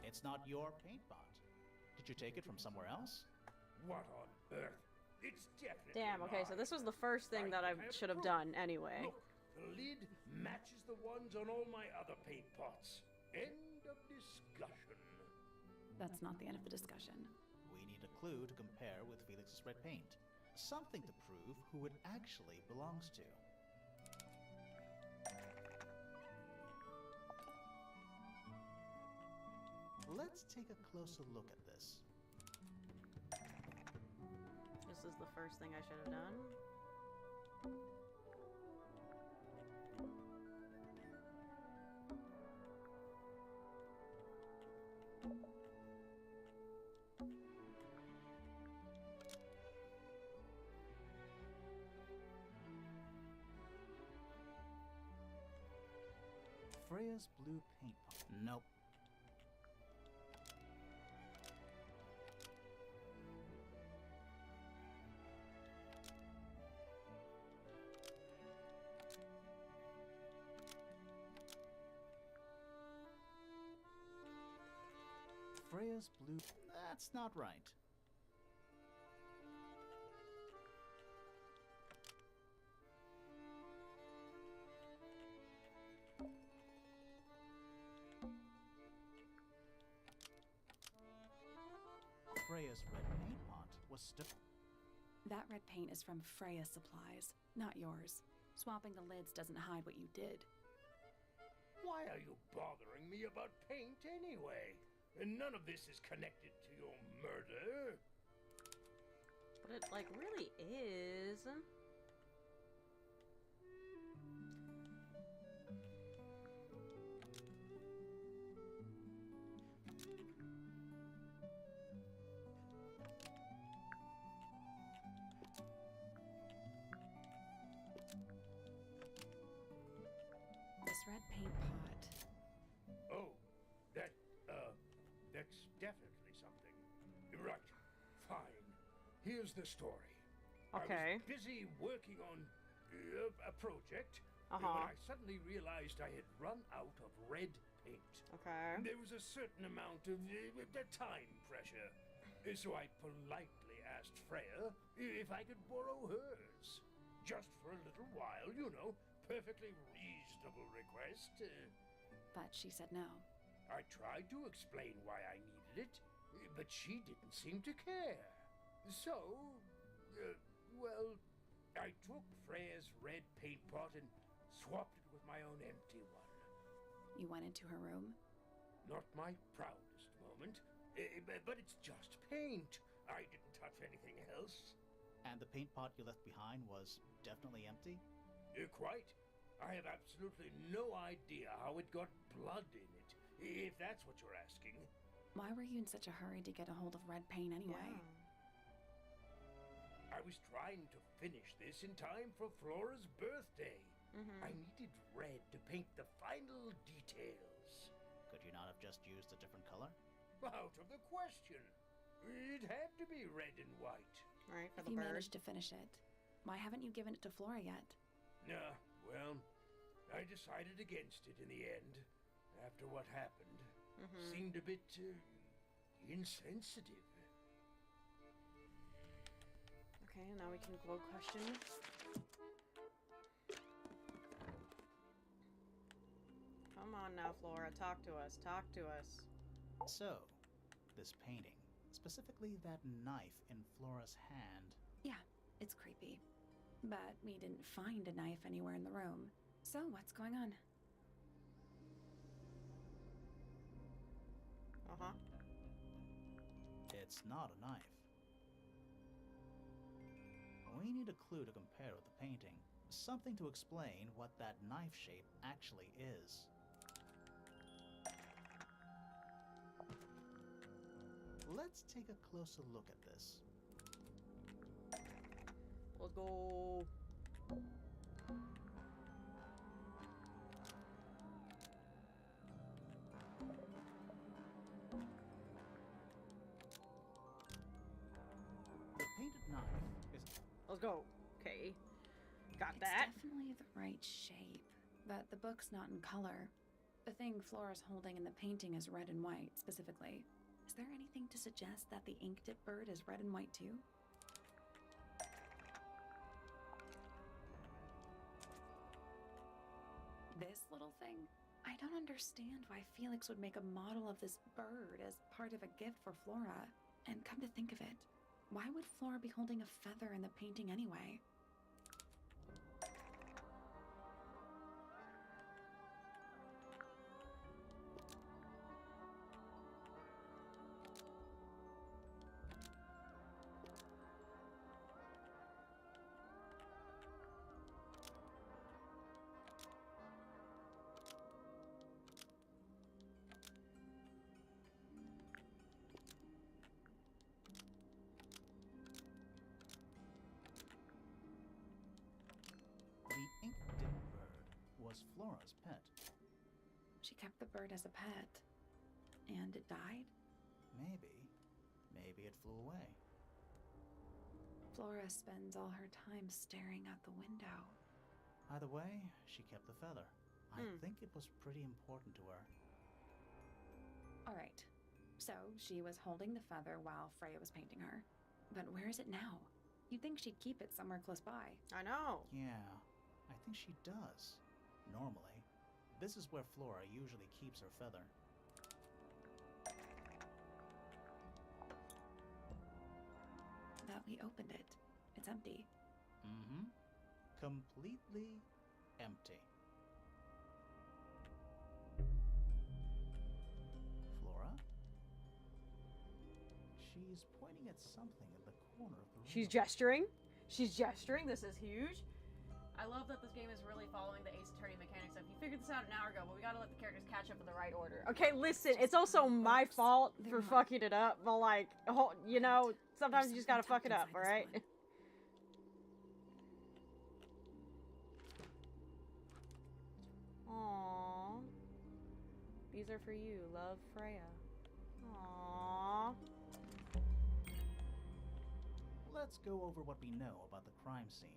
It's not your paint pot. Did you take it from somewhere else? What on earth? It's definitely Damn, okay, so mine. this was the first thing that I should have done anyway. Look, the lid matches the ones on all my other paint pots. End of discussion. That's not the end of the discussion. We need a clue to compare with Felix's red paint. Something to prove who it actually belongs to. Let's take a closer look at this. This is the first thing I should have done. Freya's blue paint pot. Nope. Freya's blue... That's not right. Freya's red paint pot was still... That red paint is from Freya Supplies, not yours. Swapping the lids doesn't hide what you did. Why are you bothering me about paint anyway? And none of this is connected to your murder. But it, like, really is. This red paint pot. Oh, that's definitely something. Right, fine. Here's the story. Okay. I was busy working on a project when Uh-huh. I suddenly realized I had run out of red paint. Okay. There was a certain amount of time pressure, so I politely asked Freya if I could borrow hers. Just for a little while, you know. Perfectly reasonable request. But she said no. I tried to explain why I needed it, but she didn't seem to care. So, well, I took Freya's red paint pot and swapped it with my own empty one. You went into her room? Not my proudest moment, but it's just paint. I didn't touch anything else. And the paint pot you left behind was definitely empty? Quite. I have absolutely no idea how it got blood in it, if that's what you're asking. Why were you in such a hurry to get a hold of red paint anyway? I was trying to finish this in time for Flora's birthday. I needed red to paint the final details. Could you not have just used a different color? Out of the question. It had to be red and white. Right, for If the you bird. managed to finish it, why haven't you given it to Flora yet? Nah, well, I decided against it in the end. After what happened. Seemed a bit insensitive. Okay, now we can glow question. Come on now, Flora. Talk to us. Talk to us. So, this painting, specifically that knife in Flora's hand. Yeah, it's creepy. But we didn't find a knife anywhere in the room. So what's going on? Uh-huh. It's not a knife. We need a clue to compare with the painting. Something to explain what that knife shape actually is. Let's take a closer look at this. Let's go. The painted knife is... Let's go. Okay. Got It's that. definitely the right shape, but the book's not in color. The thing Flora's holding in the painting is red and white, specifically. Is there anything to suggest that the ink dip bird is red and white too? This little thing? I don't understand why Felix would make a model of this bird as part of a gift for Flora. And come to think of it, why would Flora be holding a feather in the painting anyway? The ink dip bird was Flora's pet. the bird as a pet. And it died? Maybe. Maybe it flew away. Flora spends all her time staring out the window. Either way, she kept the feather. I think it was pretty important to her. All right. So she was holding the feather while Freya was painting her. But where is it now? You'd think she'd keep it somewhere close by. I know. Yeah, I think she does. Normally. This is where Flora usually keeps her feather. That we opened it. It's empty. Mm-hmm. Completely empty. Flora? She's pointing at something in the corner of the room. She's gesturing. She's gesturing. This is huge. I love that this game is really following the Ace Attorney mechanics of, you figured this out an hour ago, but we gotta let the characters catch up in the right order. Okay, listen, it's also my fault for fucking it up, but like, you know, sometimes you just gotta fuck it up, alright? Aww. These are for you, love, Freya. Aww. Let's go over what we know about the crime scene.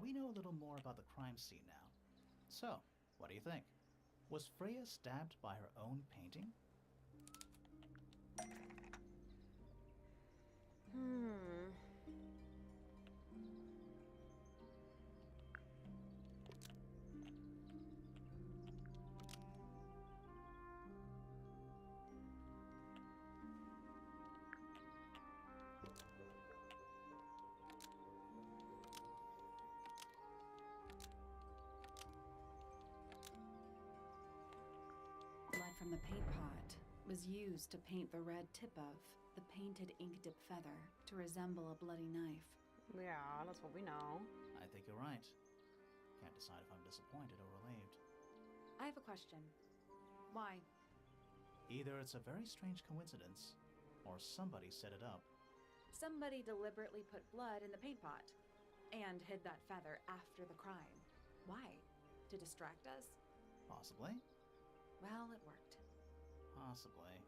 We know a little more about the crime scene now. So, what do you think? Was Freya stabbed by her own painting? Blood from the paint pot was used to paint the red tip of the painted ink dip feather to resemble a bloody knife. Yeah, that's what we know. I think you're right. Can't decide if I'm disappointed or relieved. I have a question. Why? Either it's a very strange coincidence, or somebody set it up. Somebody deliberately put blood in the paint pot and hid that feather after the crime. Why? To distract us? Possibly. Well, it worked. Possibly.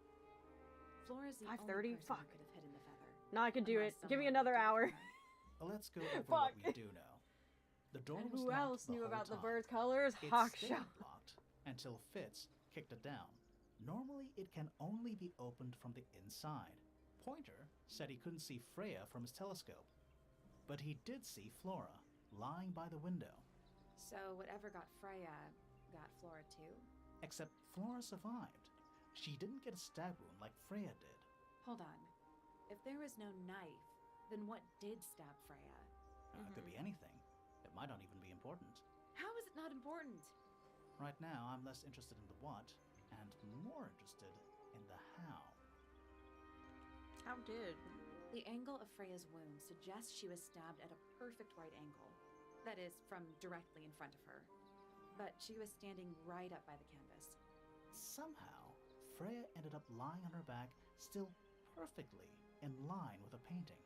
Flora's the 5:30? only person Fuck. who could have hidden the feather. No, I can do it. Unless Give me someone another did hour. that. Let's go over Fuck. what we do know. The door And was who locked else the knew whole about the time. bird's colors? It Hawk stayed Shell. locked until Fitz kicked it down. Normally, it can only be opened from the inside. Pointer said he couldn't see Freya from his telescope, but he did see Flora lying by the window. So whatever got Freya got Flora too? Except Flora survived. She didn't get a stab wound like Freya did. Hold on. If there was no knife, then what did stab Freya? It could be anything. It might not even be important. How is it not important? Right now, I'm less interested in the what and more interested in the how. How did? The angle of Freya's wound suggests she was stabbed at a perfect right angle. That is, from directly in front of her. But she was standing right up by the canvas. Somehow, Freya ended up lying on her back, still perfectly in line with a painting.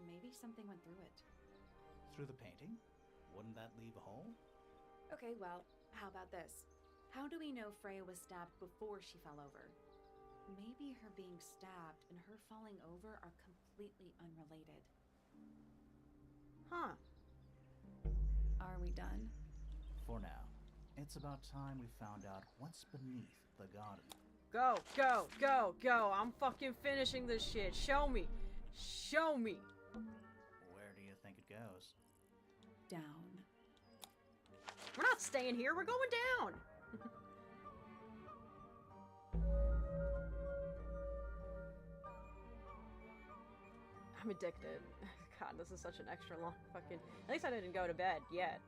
Maybe something went through it. Through the painting? Wouldn't that leave a hole? Okay, well, how about this? How do we know Freya was stabbed before she fell over? Maybe her being stabbed and her falling over are completely unrelated. Huh. Are we done? For now. It's about time we found out what's beneath the garden. Go, go, go, go. I'm fucking finishing this shit. Show me. Show me. Where do you think it goes? Down. We're not staying here. We're going down. I'm addicted. God, this is such an extra long fucking... At least I didn't go to bed yet.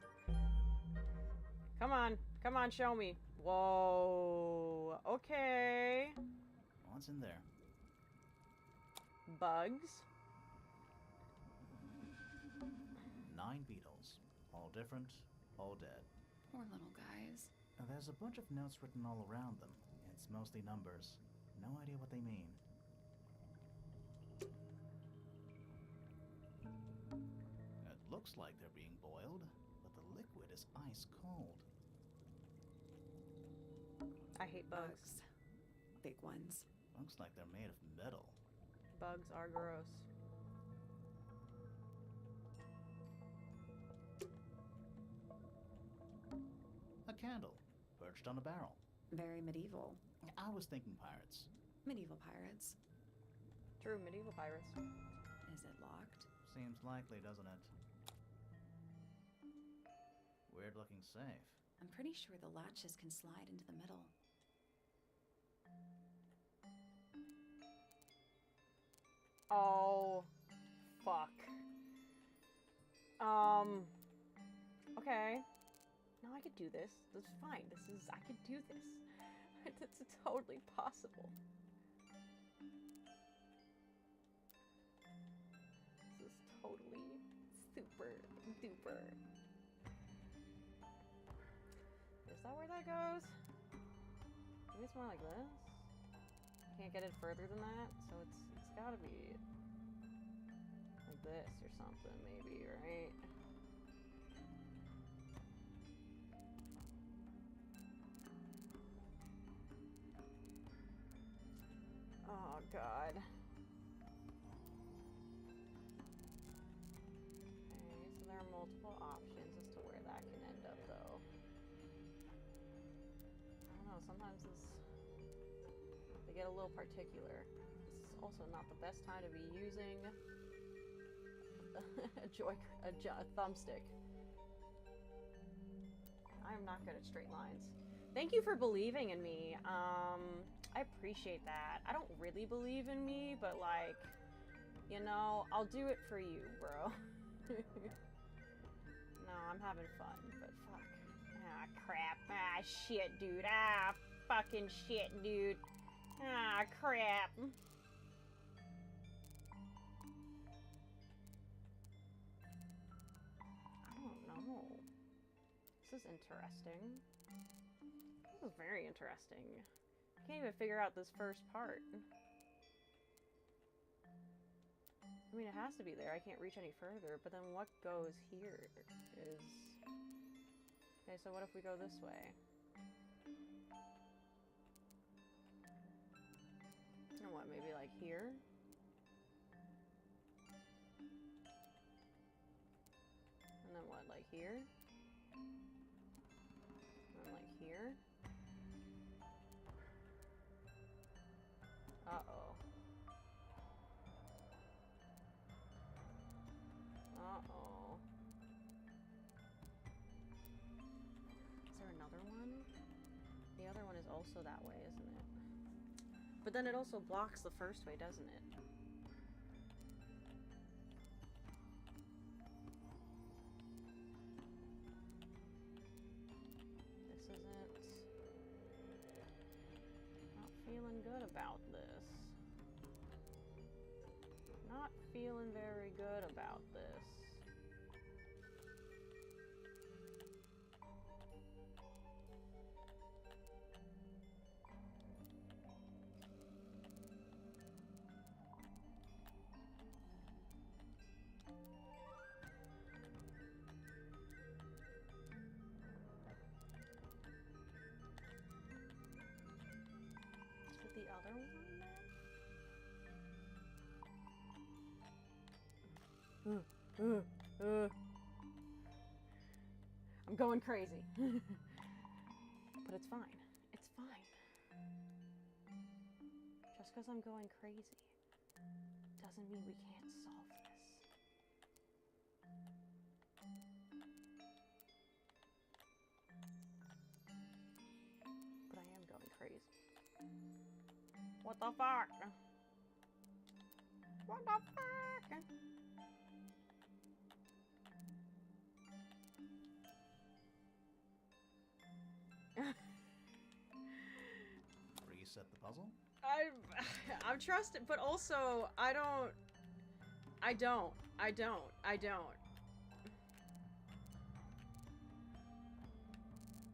Come on. Come on, show me. Whoa. Okay. What's in there? Bugs. 9 beetles. All different, all dead. Poor little guys. And there's a bunch of notes written all around them. It's mostly numbers. No idea what they mean. It looks like they're being boiled, but the liquid is ice cold. I hate bugs. Big ones. Looks like they're made of metal. Bugs are gross. A candle, perched on a barrel. Very medieval. I was thinking pirates. Medieval pirates. True, medieval pirates. Is it locked? Seems likely, doesn't it? Weird looking safe. I'm pretty sure the latches can slide into the middle. Oh, fuck. Okay. No, I could do this. That's fine. I could do this. It's totally possible. This is totally super duper. Is that where that goes? Maybe it's more like this? Can't get it further than that, so it's gotta be like this or something, maybe, right? Oh god. Okay, so there are multiple options as to where that can end up, though. I don't know, sometimes they get a little particular. It's also not the best time to be using a thumbstick. I am not good at straight lines. Thank you for believing in me. I appreciate that. I don't really believe in me, but like, you know, I'll do it for you, bro. No, I'm having fun, but fuck. Ah, crap. Ah, shit, dude. Ah, fucking shit, dude. Ah, crap. I don't know. This is interesting. This is very interesting. I can't even figure out this first part. I mean, it has to be there. I can't reach any further. But then what goes here is... Okay, so what if we go this way? And what, maybe like here? And then what, like here? And then like here? Uh-oh. Uh-oh. Is there another one? The other one is also that way, isn't it? But then it also blocks the first way, doesn't it? This isn't... Not feeling good about this. Not feeling very good about this. Is it the other one then? I'm going crazy. But it's fine. It's fine. Just because I'm going crazy doesn't mean we can't solve this. But I am going crazy. What the fuck? What the fuck? Reset the puzzle? I'm trusted, but also I don't.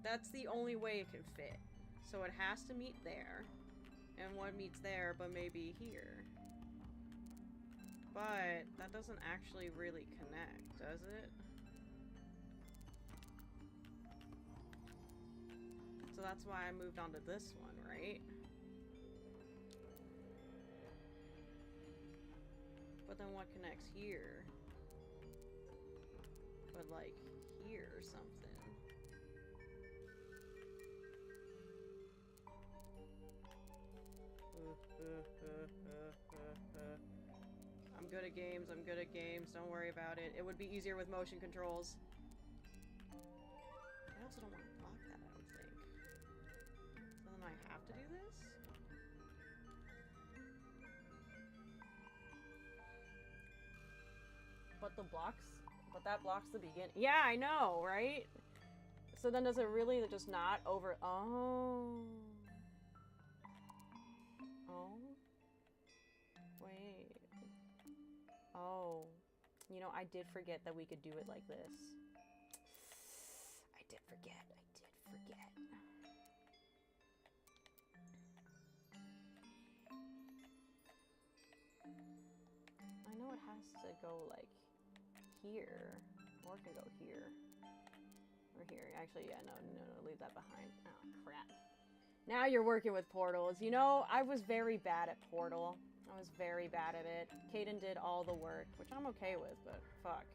That's the only way it can fit. So it has to meet there, and one meets there, but maybe here. But that doesn't actually really connect, does it? So that's why I moved on to this one, right? But then what connects here? But like here or something. I'm good at games, I'm good at games, don't worry about it. It would be easier with motion controls. I also don't want to block that, I don't think. So then I have to do this? But that blocks the beginning. Yeah, I know, right? So then does it really just not over... Oh. Oh. Wait. Oh. You know, I did forget that we could do it like this. I did forget. I know it has to go, like, here. Or it can go here. Or here. Actually, yeah, no, leave that behind. Oh, crap. Now you're working with portals. You know, I was very bad at Portal. I was very bad at it. Kaden did all the work, which I'm okay with, but fuck.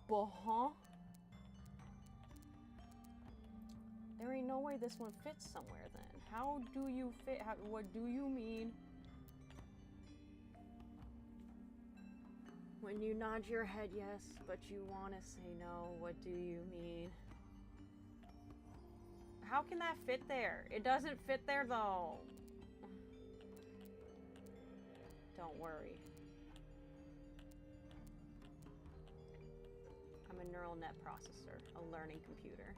Huh? There ain't no way this one fits somewhere then. How do you fit? What do you mean? When you nod your head yes, but you want to say no, what do you mean? How can that fit there? It doesn't fit there though. Don't worry. I'm a neural net processor, a learning computer.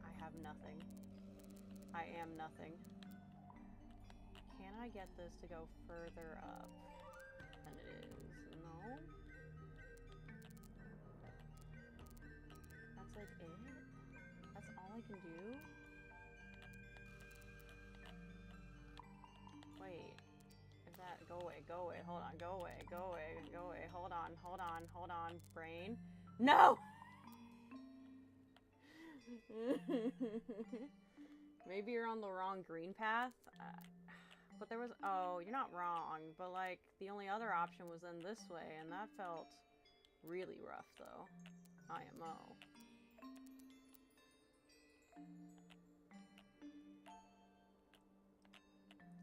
I have nothing. I am nothing. Can I get this to go further up than it is? No? That's like it? That's all I can do? Wait. If that... Go away, hold on, go away, hold on, brain. No! Maybe you're on the wrong green path? But there was... Oh, you're not wrong, but like, the only other option was then this way, and that felt really rough, though. IMO.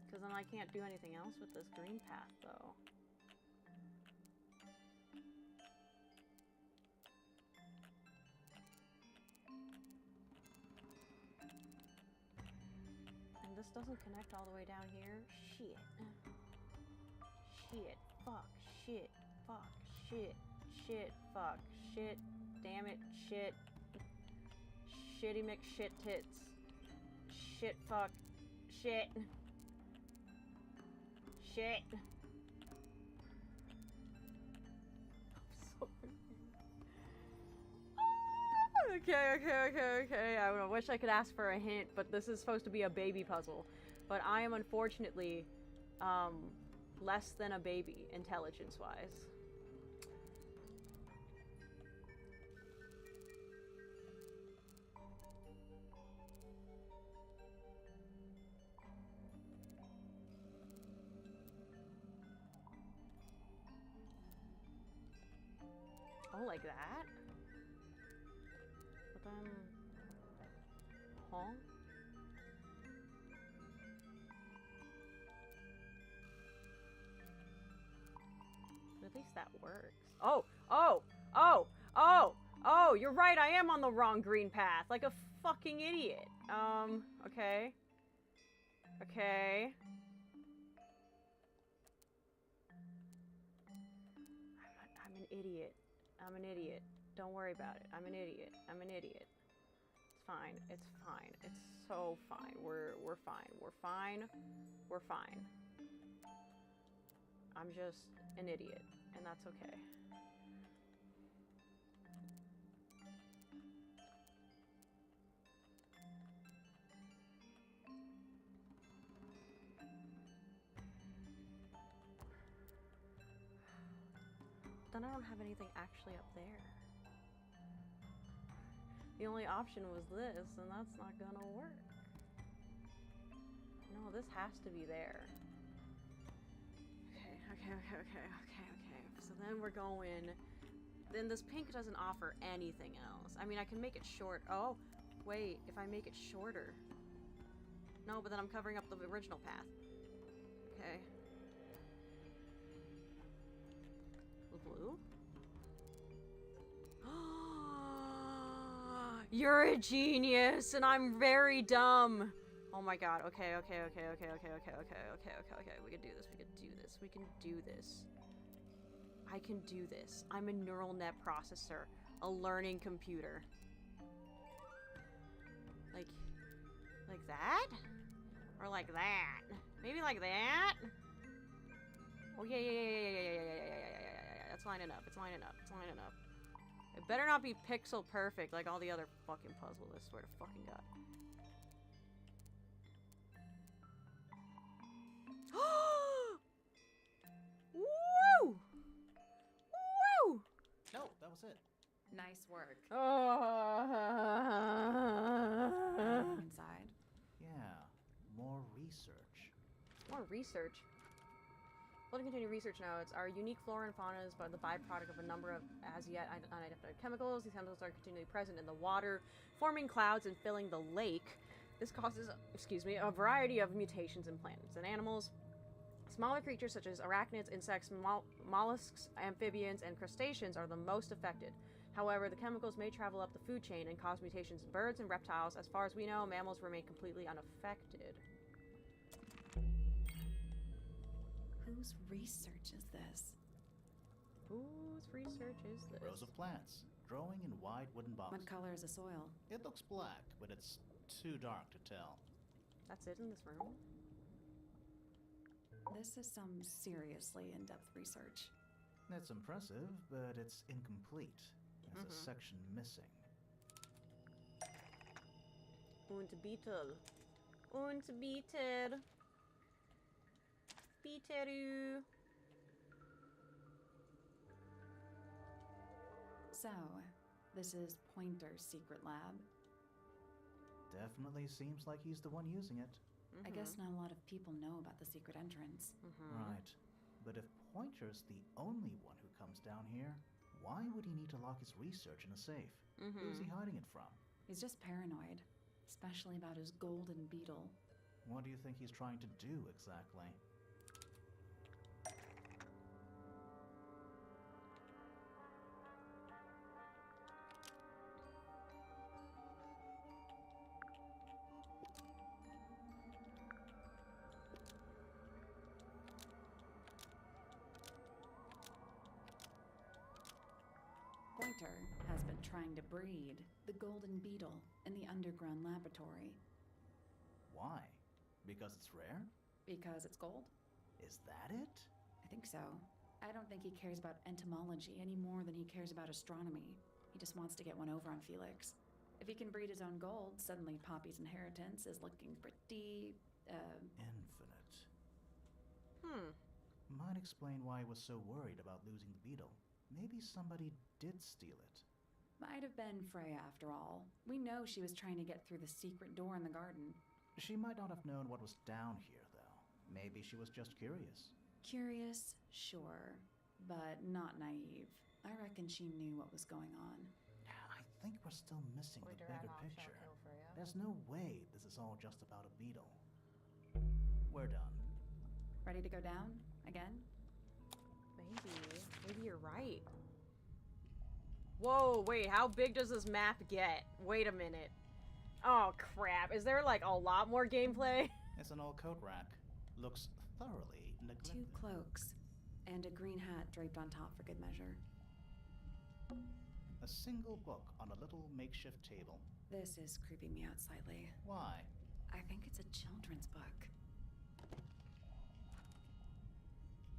Because then I can't do anything else with this green path, though. And this doesn't connect all the way down here? Shit. Shit. Fuck. Shit. Fuck. Shit. Shit. Fuck. Shit. Damn it. Shit. Shitty McShit tits. Shit. Fuck. Shit. Shit. I'm sorry. Okay. I wish I could ask for a hint, but this is supposed to be a baby puzzle. But I am unfortunately less than a baby, intelligence-wise. Oh, like that? But then... Huh? But at least that works. Oh, you're right, I am on the wrong green path. Like a fucking idiot. Okay. Okay. I'm an idiot. I'm an idiot. Don't worry about it. I'm an idiot. I'm an idiot. It's fine. It's fine. It's so fine. We're fine. We're fine. We're fine. I'm just an idiot. And that's okay. Then I don't have anything actually up there. The only option was this, and that's not gonna work. No, this has to be there. Okay. So then we're going... Then this pink doesn't offer anything else. I mean, I can make it short. Oh, wait, if I make it shorter. No, but then I'm covering up the original path. Okay. Blue? You're a genius, and I'm very dumb. Oh my god. Okay. We can do this. I can do this. I'm a neural net processor, a learning computer. Like that? Or like that? Maybe like that? Oh yeah. It's lining up. It better not be pixel perfect like all the other fucking puzzles, I swear to fucking god. Woo! No, that was it. Nice work. Inside. Yeah, more research. More research. We'll continue research now. It's our unique flora and fauna is the byproduct of a number of as yet unidentified chemicals. These chemicals are continually present in the water, forming clouds and filling the lake. This causes, a variety of mutations in plants and animals. Smaller creatures such as arachnids, insects, mollusks, amphibians, and crustaceans are the most affected. However, the chemicals may travel up the food chain and cause mutations in birds and reptiles. As far as we know, mammals remain completely unaffected. Whose research is this? Whose research is this? Rows of plants, growing in wide wooden boxes. What color is the soil? It looks black, but it's too dark to tell. That's it in this room? This is some seriously in-depth research. It's impressive, but it's incomplete. There's a section missing. Beetle. Beetle. So, this is Pointer's secret lab. Definitely seems like he's the one using it. I guess not a lot of people know about the secret entrance. Right. But if Pointer's the only one who comes down here, why would he need to lock his research in a safe? Who's he hiding it from? He's just paranoid, especially about his golden beetle. What do you think he's trying to do exactly? Pointer has been trying to breed the golden beetle in the underground laboratory. Why? Because it's rare? Because it's gold? Is that it? I think so. I don't think he cares about entomology any more than he cares about astronomy. He just wants to get one over on Felix. If he can breed his own gold, suddenly Poppy's inheritance is looking pretty, Infinite. Might explain why he was so worried about losing the beetle. Maybe somebody did steal it. Might have been Freya after all. We know she was trying to get through the secret door in the garden. She might not have known what was down here, though. Maybe she was just curious. Curious, sure, but not naive. I reckon she knew what was going on. I think we're still missing the bigger picture. There's no way this is all just about a beetle. We're done. Ready to go down? Again? Maybe you're right. Whoa, wait, how big does this map get? Wait a minute. Oh, crap. Is there, like, a lot more gameplay? It's an old coat rack. Looks thoroughly neglected. 2 cloaks, and a green hat draped on top for good measure. A single book on a little makeshift table. This is creeping me out slightly. Why? I think it's a children's book.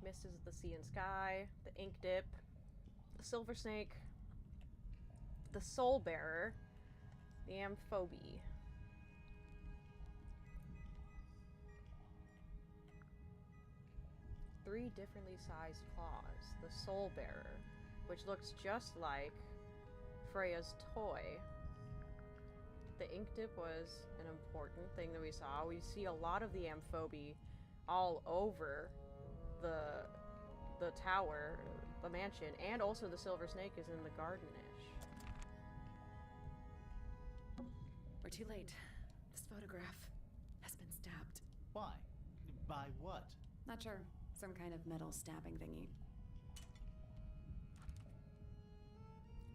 Mist is the sea and sky. The ink dip. The silver snake. The soul bearer. The amphobe. Three differently sized claws. The soul bearer, which looks just like Freya's toy. The ink dip was an important thing that we saw. We see a lot of the amphobe all over the tower, the mansion, and also the silver snake is in the garden-ish. We're too late. This photograph has been stabbed. Why? By what? Not sure. Some kind of metal stabbing thingy.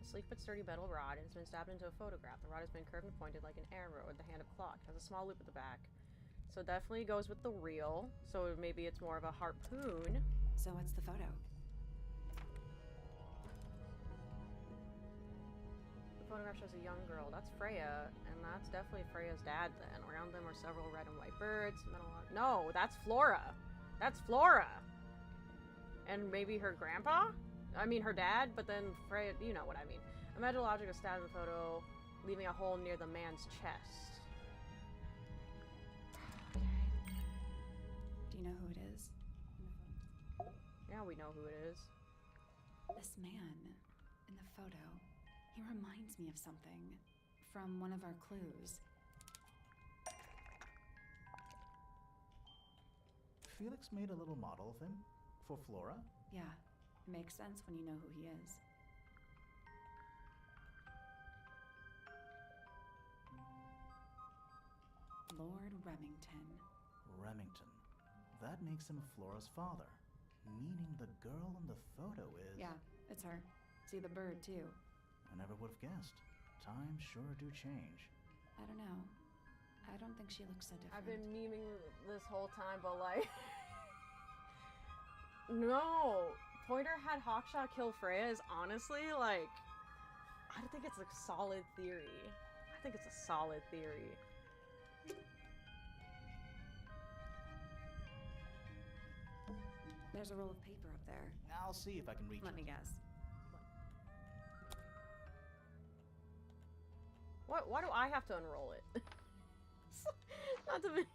A sleek but sturdy metal rod has been stabbed into a photograph. The rod has been curved and pointed like an arrow with the hand of clock. It has a small loop at the back. So it definitely goes with the reel. So maybe it's more of a harpoon. So what's the photo? The photograph shows a young girl. That's Freya, and that's definitely Freya's dad then. Around them are several red and white birds. No, that's Flora. That's Flora! And maybe her grandpa? I mean, her dad, but then Freya, you know what I mean. A metal object is stabbed in the photo, leaving a hole near the man's chest. Okay. Do you know who it is? Yeah, we know who it is. This man in the photo, he reminds me of something from one of our clues. Felix made a little model of him for Flora? Yeah, makes sense when you know who he is. Lord Remington. Remington. That makes him Flora's father, meaning the girl in the photo is... Yeah, it's her. See the bird, too. I never would have guessed. Times sure do change. I don't know. I don't think she looks so different. I've been memeing this whole time, but like... No! Pointer had Hawkshaw kill Freya is honestly, like... I think it's a solid theory. I think it's a solid theory. There's a roll of paper up there. I'll see if I can reach Let it. me guess. What? Why do I have to unroll it? Not to be...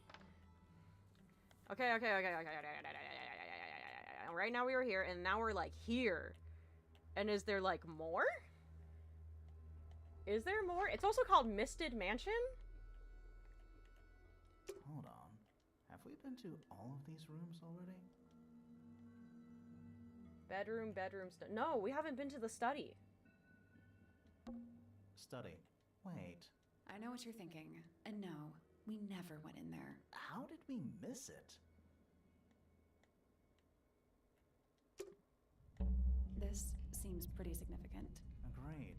Okay. Right now we were here, and now we're, like, here. And is there, like, more? Is there more? It's also called Misted Mansion? Hold on. Have we been to all of these rooms already? Bedroom. No, we haven't been to the study. Study. Wait. I know what you're thinking. And no, we never went in there. How did we miss it? This seems pretty significant. Agreed.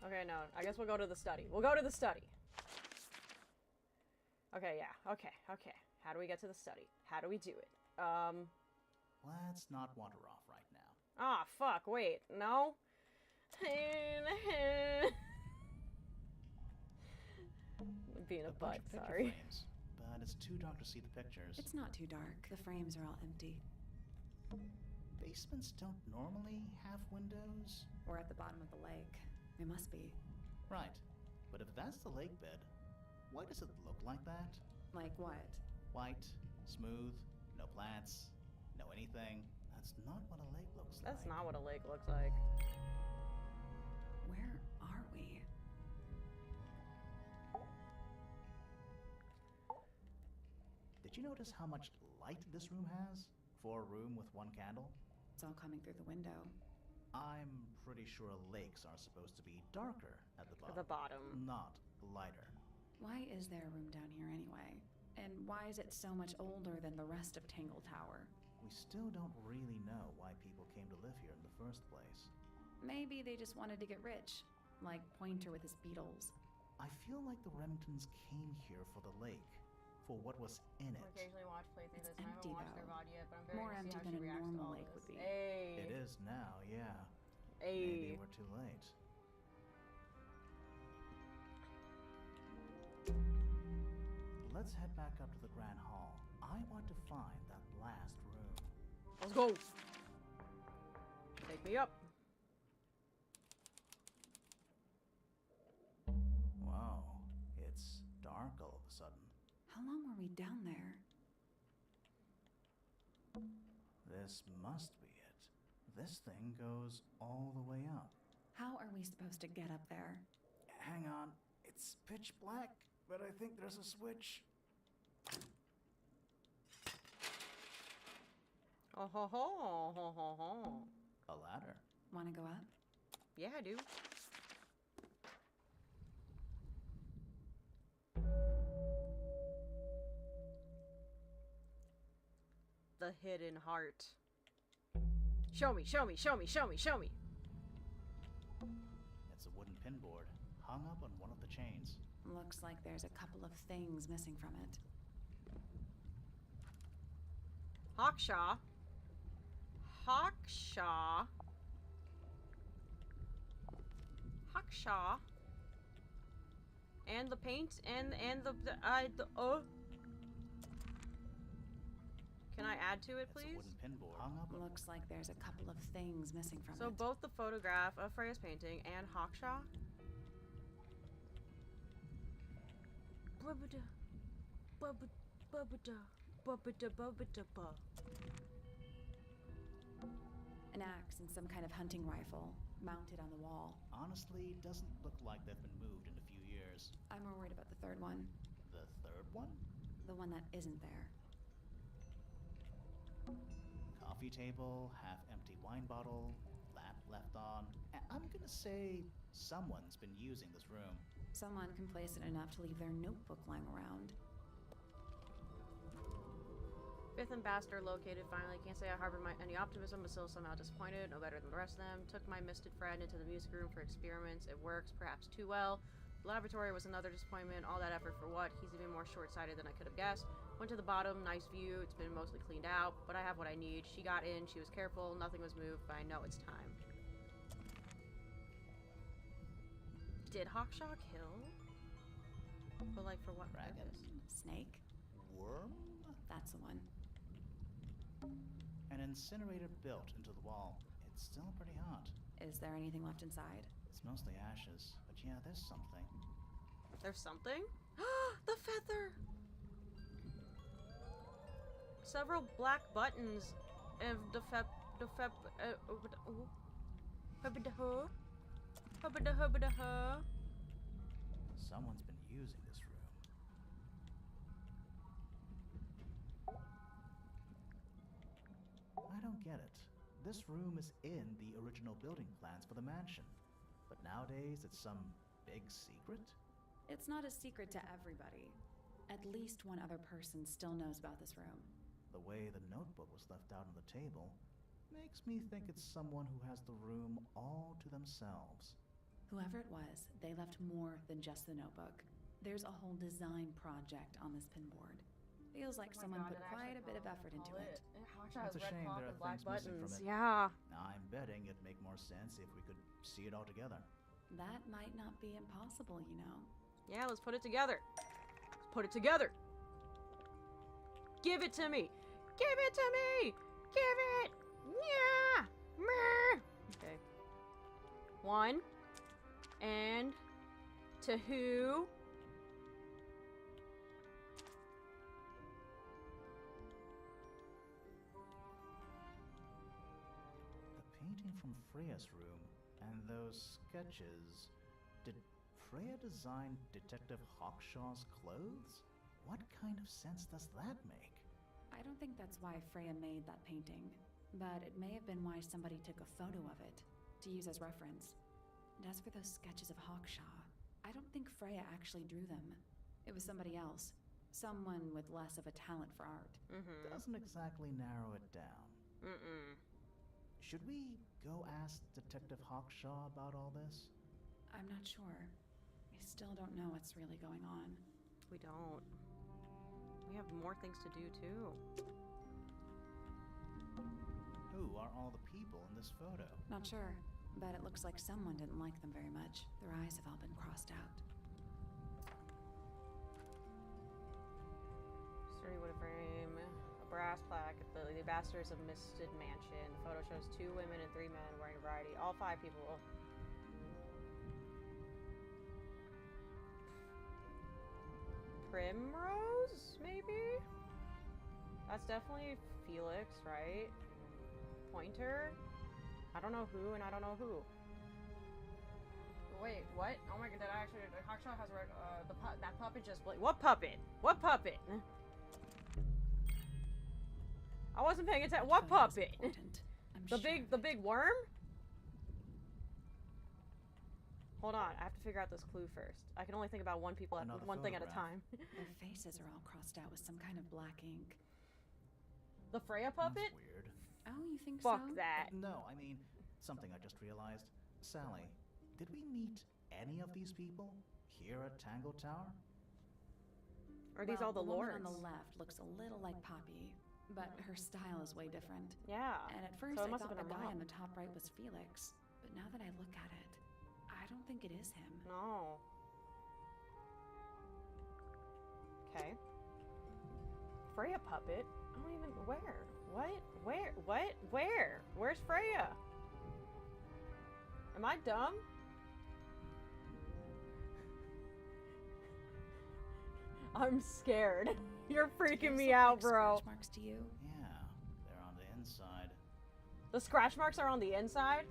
Okay, no. I guess we'll go to the study. We'll go to the study. Okay, yeah. Okay. How do we get to the study? How do we do it? Let's not wander off right now. Ah, fuck. Wait. No? Being a butt, bunch of sorry. picture frames, but it's too dark to see the pictures. It's not too dark. The frames are all empty. Basements don't normally have windows? We're at the bottom of the lake. It must be. Right. But if that's the lake bed, why does it look like that? Like what? White, smooth, no plants, no anything. That's not what a lake looks like. That's not what a lake looks like. Where are we? Did you notice how much light this room has? For a room with one candle? It's all coming through the window. I'm pretty sure lakes are supposed to be darker at the bottom. At the bottom. Not lighter. Why is there a room down here anyway? And why is it so much older than the rest of Tangle Tower? We still don't really know why people came to live here in the first place. Maybe they just wanted to get rich, like Pointer with his beetles. I feel like the Remingtons came here for the lake, for what was in I it. occasionally watch playthroughs It's this, and I haven't empty, watched their though. VOD yet, but I'm very More curious to empty see how than she a reacts to normal all lake this. would be. Hey. It is now, yeah. Maybe Ayy. we're too late. Let's head back up to the Grand Hall. I want to find that last room. Let's go. Take me up. Whoa, it's dark all of a sudden. How long were we down there? This must be it. This thing goes all the way up. How are we supposed to get up there? Hang on, it's pitch black, but I think there's a switch. Oh ho ho ho ho ho. A ladder. Want to go up? Yeah, I do. The hidden heart. Show me, show me, show me, show me, show me. It's a wooden pinboard, hung up on one of the chains. Looks like there's a couple of things missing from it. Hawkshaw. Hawkshaw. Hawkshaw. And the paint and the Can I add to it, It's a please? wooden pinboard, hung up on. Looks like there's a couple of things missing from So it. both the photograph of Freya's painting and Hawkshaw. Bubada, bubada, bubada, bubada, bubada, bu. An axe and some kind of hunting rifle mounted on the wall. Honestly, doesn't look like they've been moved in a few years. I'm more worried about the third one. The third one? The one that isn't there. Coffee table, half-empty wine bottle, lamp left on. I'm gonna say someone's been using this room. Someone complacent enough to leave their notebook lying around. Fifth ambassador located finally. Can't say I harbored any optimism, but still somehow disappointed. No better than the rest of them. Took my misted friend into the music room for experiments. It works, perhaps too well. The laboratory was another disappointment. All that effort for what? He's even more short-sighted than I could have guessed. Went to the bottom, nice view. It's been mostly cleaned out, but I have what I need. She got in, she was careful, nothing was moved, but I know it's time. Did Hawkshaw kill? But like for what Dragon? purpose? Snake? Worm? That's the one. An incinerator built into the wall. It's still pretty hot. Is there anything left inside? It's mostly ashes, but yeah, there's something. There's something? The feather! Several black buttons of Someone's been using this room. I don't get it. This room is in the original building plans for the mansion. But nowadays, it's some big secret? It's not a secret to everybody. At least one other person still knows about this room. The way the notebook was left out on the table makes me think it's someone who has the room all to themselves. Whoever it was, they left more than just the notebook. There's a whole design project on this pinboard. Feels like someone put quite a bit of effort into it. It's a shame there are things missing from it. Yeah. I'm betting it'd make more sense if we could see it all together. That might not be impossible, you know. Yeah, let's put it together. Let's put it together. Give it to me. Give it to me. Give it. Yeah. Meh. Okay. 1 and 2. The painting from Freya's room and those sketches. Did Freya design Detective Hawkshaw's clothes? What kind of sense does that make? I don't think that's why Freya made that painting, but it may have been why somebody took a photo of it to use as reference. And as for those sketches of Hawkshaw, I don't think Freya actually drew them. It was somebody else. Someone with less of a talent for art. Doesn't exactly narrow it down. Should we go ask Detective Hawkshaw about all this? I'm not sure. I still don't know what's really going on. We don't. We have more things to do too. Who are all the people in this photo? Not sure. but it looks like someone didn't like them very much. Their eyes have all been crossed out. Sturdy wood frame, a brass plaque at the ambassadors of Misted Mansion. The photo shows 2 women and 3 men wearing a variety. All 5 people. Primrose, maybe? That's definitely Felix, right? Pointer? I don't know who, and I don't know who. Wait, what? Oh my god, did I actually... Hawkshaw has read, that puppet just... What puppet? What puppet? I wasn't paying attention. What puppet? The big worm? Hold on, I have to figure out this clue first. I can only think about one thing at a time. Their faces are all crossed out with some kind of black ink. The Freya puppet? That's weird. Oh, you think Fuck so? that. No, I mean, something I just realized. Sally, did we meet any of these people here at Tangle Tower? Are these all the lords? Woman on the left looks a little like Poppy, but her style is way different. Yeah. And at first So it I must have thought been the her guy mom. on the top right was Felix, but now that I look at it, I don't think it is him. No. Okay. Freya puppet? I don't even... Where? What? Where? What? Where? Where's Freya? Am I dumb? I'm scared. You're freaking me out, bro. Scratch marks to you? Yeah, they're on the inside. The scratch marks are on the inside?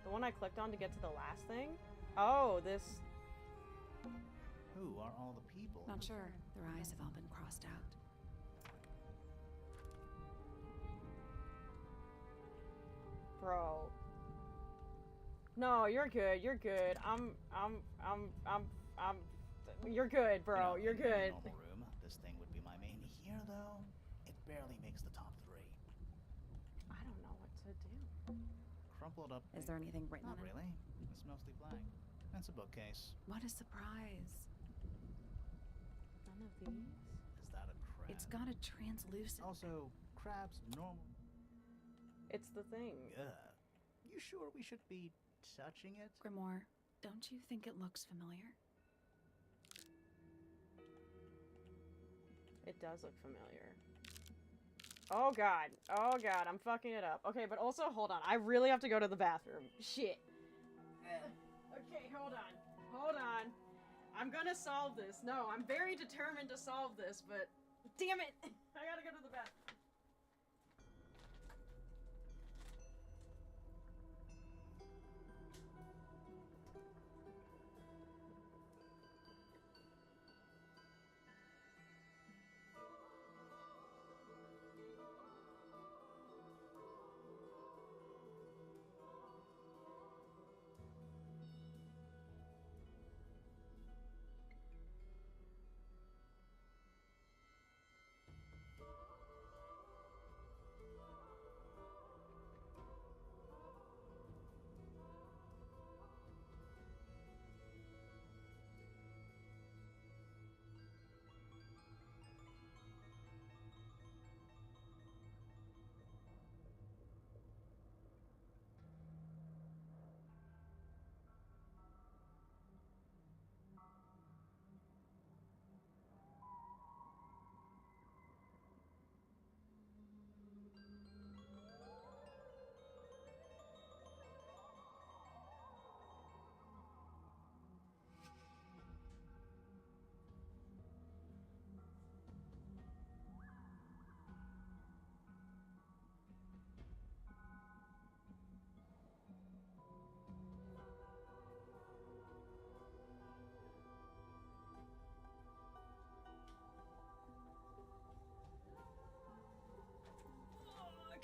The one I clicked on to get to the last thing? Oh, this... Who are all the people? Not sure. Their eyes have all been crossed out. Bro. No, you're good. You're good. You're good, bro. You know, You're in good. a normal room, this thing would be my main. Here, though, it barely makes the top 3. I don't know what to do. Crumpled up. Is there anything written Not on it? really. It's mostly blank. That's a bookcase. What a surprise. None of these? Is that a crab? It's got a translucent... Also, crabs normal. It's the thing. Ugh. You sure we should be touching it? Grimoire, don't you think it looks familiar? It does look familiar. Oh god. Oh god, I'm fucking it up. Okay, but also, hold on. I really have to go to the bathroom. Shit. Okay, hold on. Hold on. I'm gonna solve this. No, I'm very determined to solve this, but... Damn it! I gotta go to the bathroom.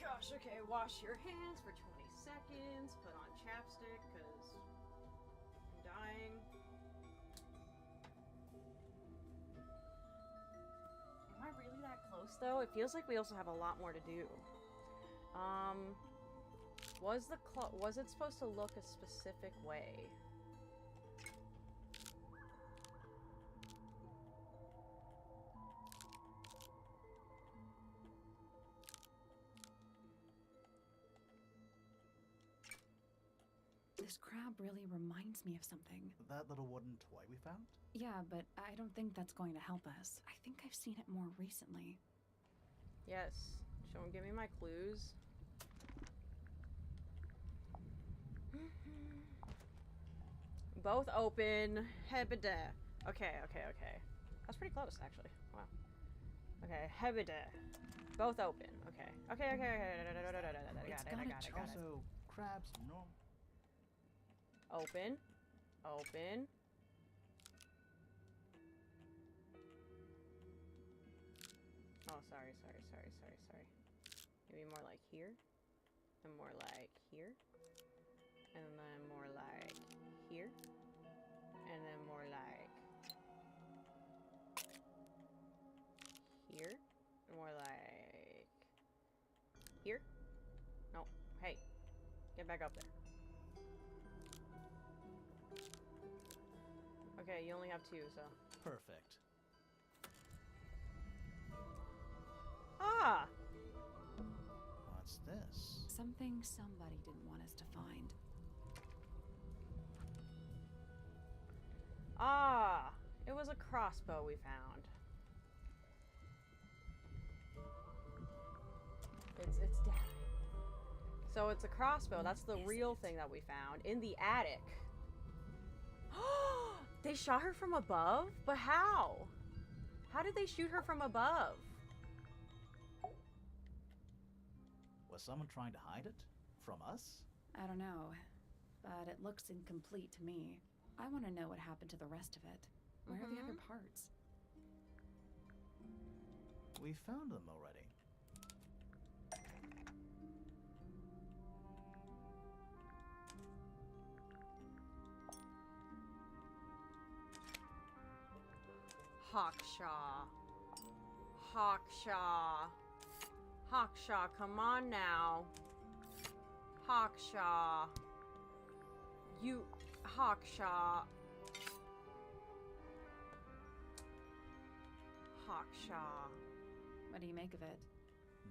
Gosh, okay, wash your hands for 20 seconds, put on chapstick, because I'm dying. Am I really that close, though? It feels like we also have a lot more to do. Was it supposed to look a specific way? This crab really reminds me of something. That little wooden toy we found? Yeah, but I don't think that's going to help us. I think I've seen it more recently. Yes. Give me my clues. Both open. Hebede. Okay. That's pretty close, actually. Wow. Okay, Hebede. Both open. Okay. Okay. It's I got it. Also, crabs normal. Open. Open. Oh, sorry. Maybe more like here. And more like here. And then more like here. And then more like here. And more like here. No. Hey. Get back up there. Okay, you only have 2, so. Perfect. Ah! What's this? Something somebody didn't want us to find. Ah! It was a crossbow we found. It's dead. So it's a crossbow. That's the real thing that we found in the attic. They shot her from above? But how? How did they shoot her from above? Was someone trying to hide it? From us? I don't know, but it looks incomplete to me. I want to know what happened to the rest of it. Where are the other parts? We found them already. Hawkshaw. Hawkshaw, come on now. Hawkshaw. You... Hawkshaw. What do you make of it?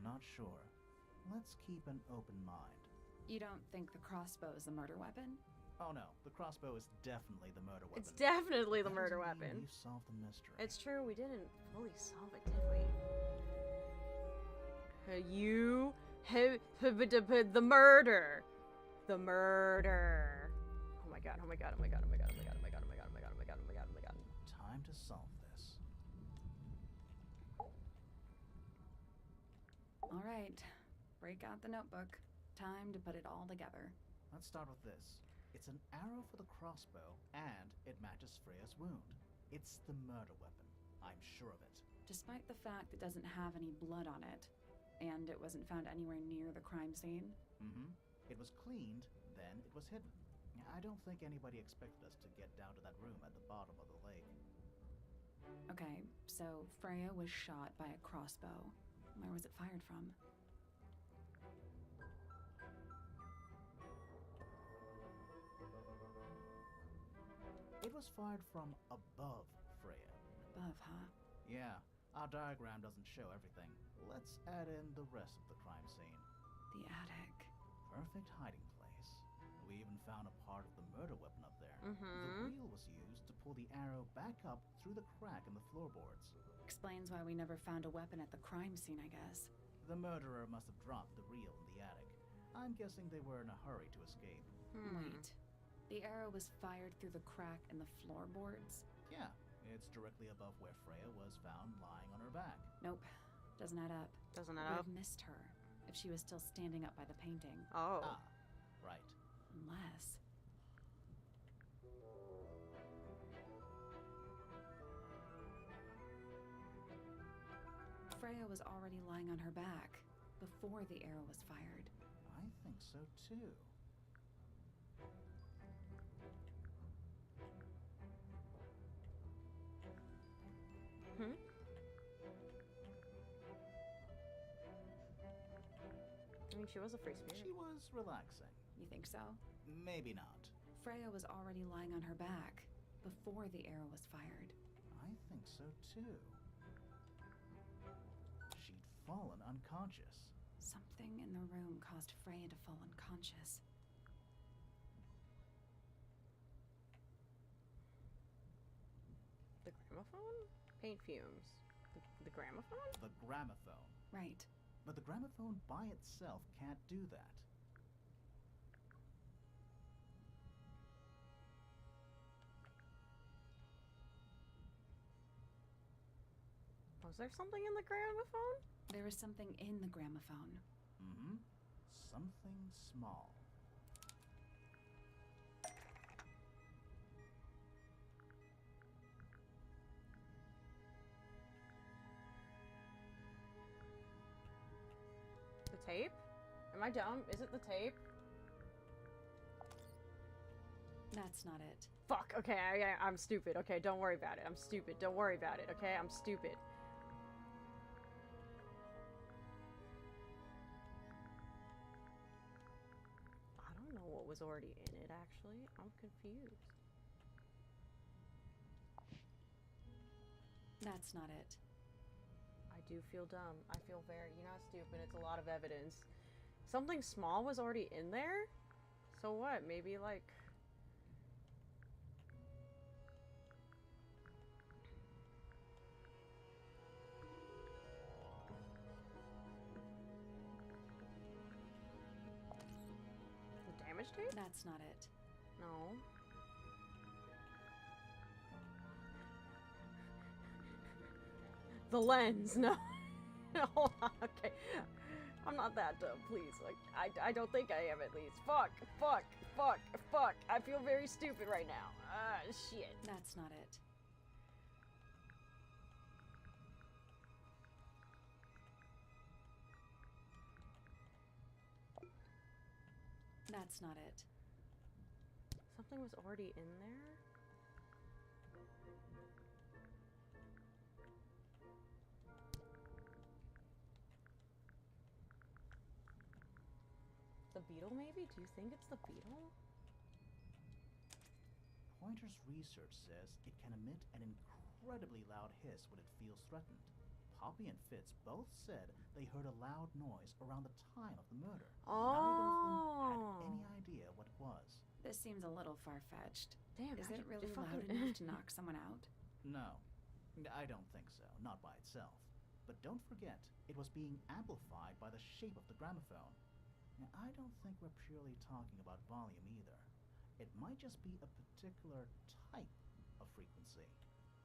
Not sure. Let's keep an open mind. You don't think the crossbow is the murder weapon? Oh no, the crossbow is definitely the murder weapon. It's definitely the That murder doesn't mean weapon. You solved the mystery. It's true, we didn't fully solve it, did we? The murder. The murder. Oh my god. Time to solve this. All right, break out the notebook. Time to put it all together. Let's start with this. It's an arrow for the crossbow, and it matches Freya's wound. It's the murder weapon. I'm sure of it. Despite the fact it doesn't have any blood on it, and it wasn't found anywhere near the crime scene. Mm-hmm. It was cleaned, then it was hidden. I don't think anybody expected us to get down to that room at the bottom of the lake. Okay, so Freya was shot by a crossbow. Where was it fired from? It was fired from above Freya. Above, huh? Yeah, our diagram doesn't show everything. Let's add in the rest of the crime scene. The attic. Perfect hiding place. We even found a part of the murder weapon up there. Mm-hmm. The wheel was used to pull the arrow back up through the crack in the floorboards. Explains why we never found a weapon at the crime scene, I guess. The murderer must have dropped the reel in the attic. I'm guessing they were in a hurry to escape. Wait. The arrow was fired through the crack in the floorboards? Yeah, it's directly above where Freya was found lying on her back. Nope. Doesn't add up. Doesn't Would add up. have missed her if she was still standing up by the painting. Oh. Ah, right. Unless... Freya was already lying on her back before the arrow was fired. I think so too. I mean, she was a free spirit. She was relaxing. You think so? Maybe not. Freya was already lying on her back before the arrow was fired. I think so too. She'd fallen unconscious. Something in the room caused Freya to fall unconscious. The gramophone? Paint fumes. The gramophone? The gramophone. Right. But the gramophone by itself can't do that. Was there something in the gramophone? There is something in the gramophone. Mm-hmm. Something small. The tape? Am I dumb? Is it the tape? That's not it. Fuck, okay, I'm stupid. Okay, don't worry about it. I'm stupid. Don't worry about it, okay? I'm stupid. I don't know what was already in it, actually. I'm confused. That's not it. I do feel dumb. I feel very... You're not stupid. It's a lot of evidence. Something small was already in there? So what? Maybe, like... The damage tape? That's not it. No. The lens, no. Hold on, okay. I'm not that dumb, please. Like, I don't think I am, at least. Fuck. I feel very stupid right now. Shit. That's not it. That's not it. Something was already in there? The beetle, maybe? Do you think it's the beetle? Pointer's research says it can emit an incredibly loud hiss when it feels threatened. Poppy and Fitz both said they heard a loud noise around the time of the murder. Neither of them had any idea what it was. This seems a little far-fetched. Damn, Is how'd it you really fucking- loud enough to knock someone out? No, I don't think so. Not by itself. But don't forget, it was being amplified by the shape of the gramophone. Now, I don't think we're purely talking about volume either. It might just be a particular type of frequency.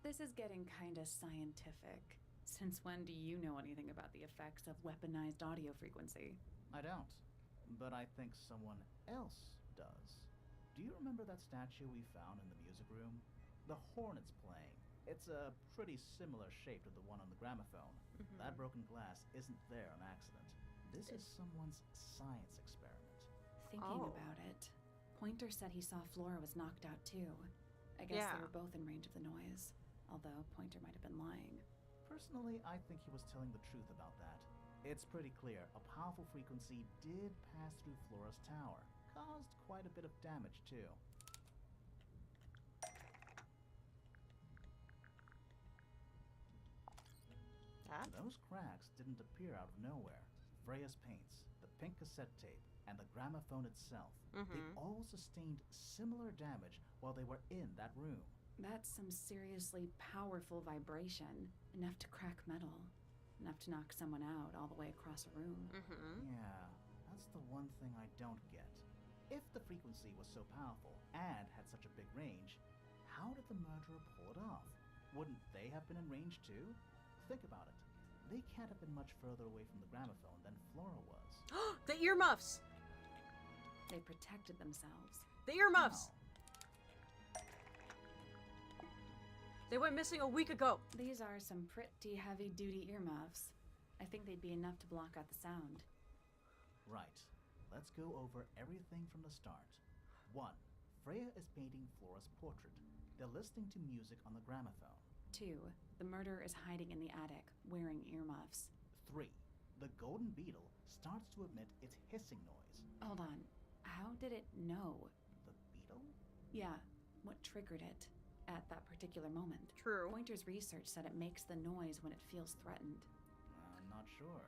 This is getting kinda scientific. Since when do you know anything about the effects of weaponized audio frequency? I don't, but I think someone else does. Do you remember that statue we found in the music room? The hornet's playing. It's a pretty similar shape to the one on the gramophone. That broken glass isn't there on accident. This is someone's science experiment. Thinking Oh. about it, Pointer said he saw Flora was knocked out too. I guess Yeah. they were both in range of the noise, although Pointer might have been lying. Personally, I think he was telling the truth about that. It's pretty clear a powerful frequency did pass through Flora's tower. Caused quite a bit of damage too. That? Those cracks didn't appear out of nowhere. Freya's paints, the pink cassette tape, and the gramophone itself, they all sustained similar damage while they were in that room. That's some seriously powerful vibration. Enough to crack metal. Enough to knock someone out all the way across a room. Yeah, that's the one thing I don't get. If the frequency was so powerful and had such a big range, how did the murderer pull it off? Wouldn't they have been in range too? Think about it. They can't have been much further away from the gramophone than Flora was. The earmuffs! They protected themselves. The earmuffs! How? They went missing a week ago. These are some pretty heavy-duty earmuffs. I think they'd be enough to block out the sound. Right. Let's go over everything from the start. 1. Freya is painting Flora's portrait. They're listening to music on the gramophone. 2. The murderer is hiding in the attic, wearing earmuffs. 3. The golden beetle starts to emit its hissing noise. Hold on. How did it know? The beetle? Yeah, what triggered it at that particular moment? True. Pointer's research said it makes the noise when it feels threatened. I'm not sure.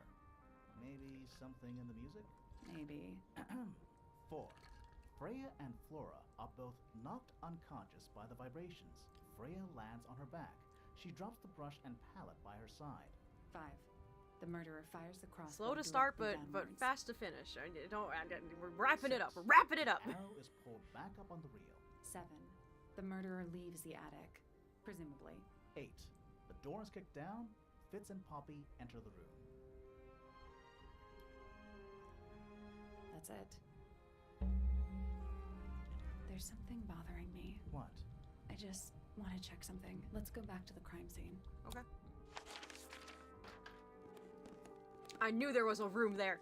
Maybe something in the music? Maybe. 4. Freya and Flora are both knocked unconscious by the vibrations. Freya lands on her back, She drops the brush and palette by her side. 5. The murderer fires the crossbow. Slow to start, but downwards. fast to finish. We're wrapping it up. 6. We're wrapping it up. The arrow is pulled back up on the reel. 7. The murderer leaves the attic, presumably. 8. The door is kicked down. Fitz and Poppy enter the room. That's it. There's something bothering me. What? I just want to check something. Let's go back to the crime scene. Okay. I knew there was a room there.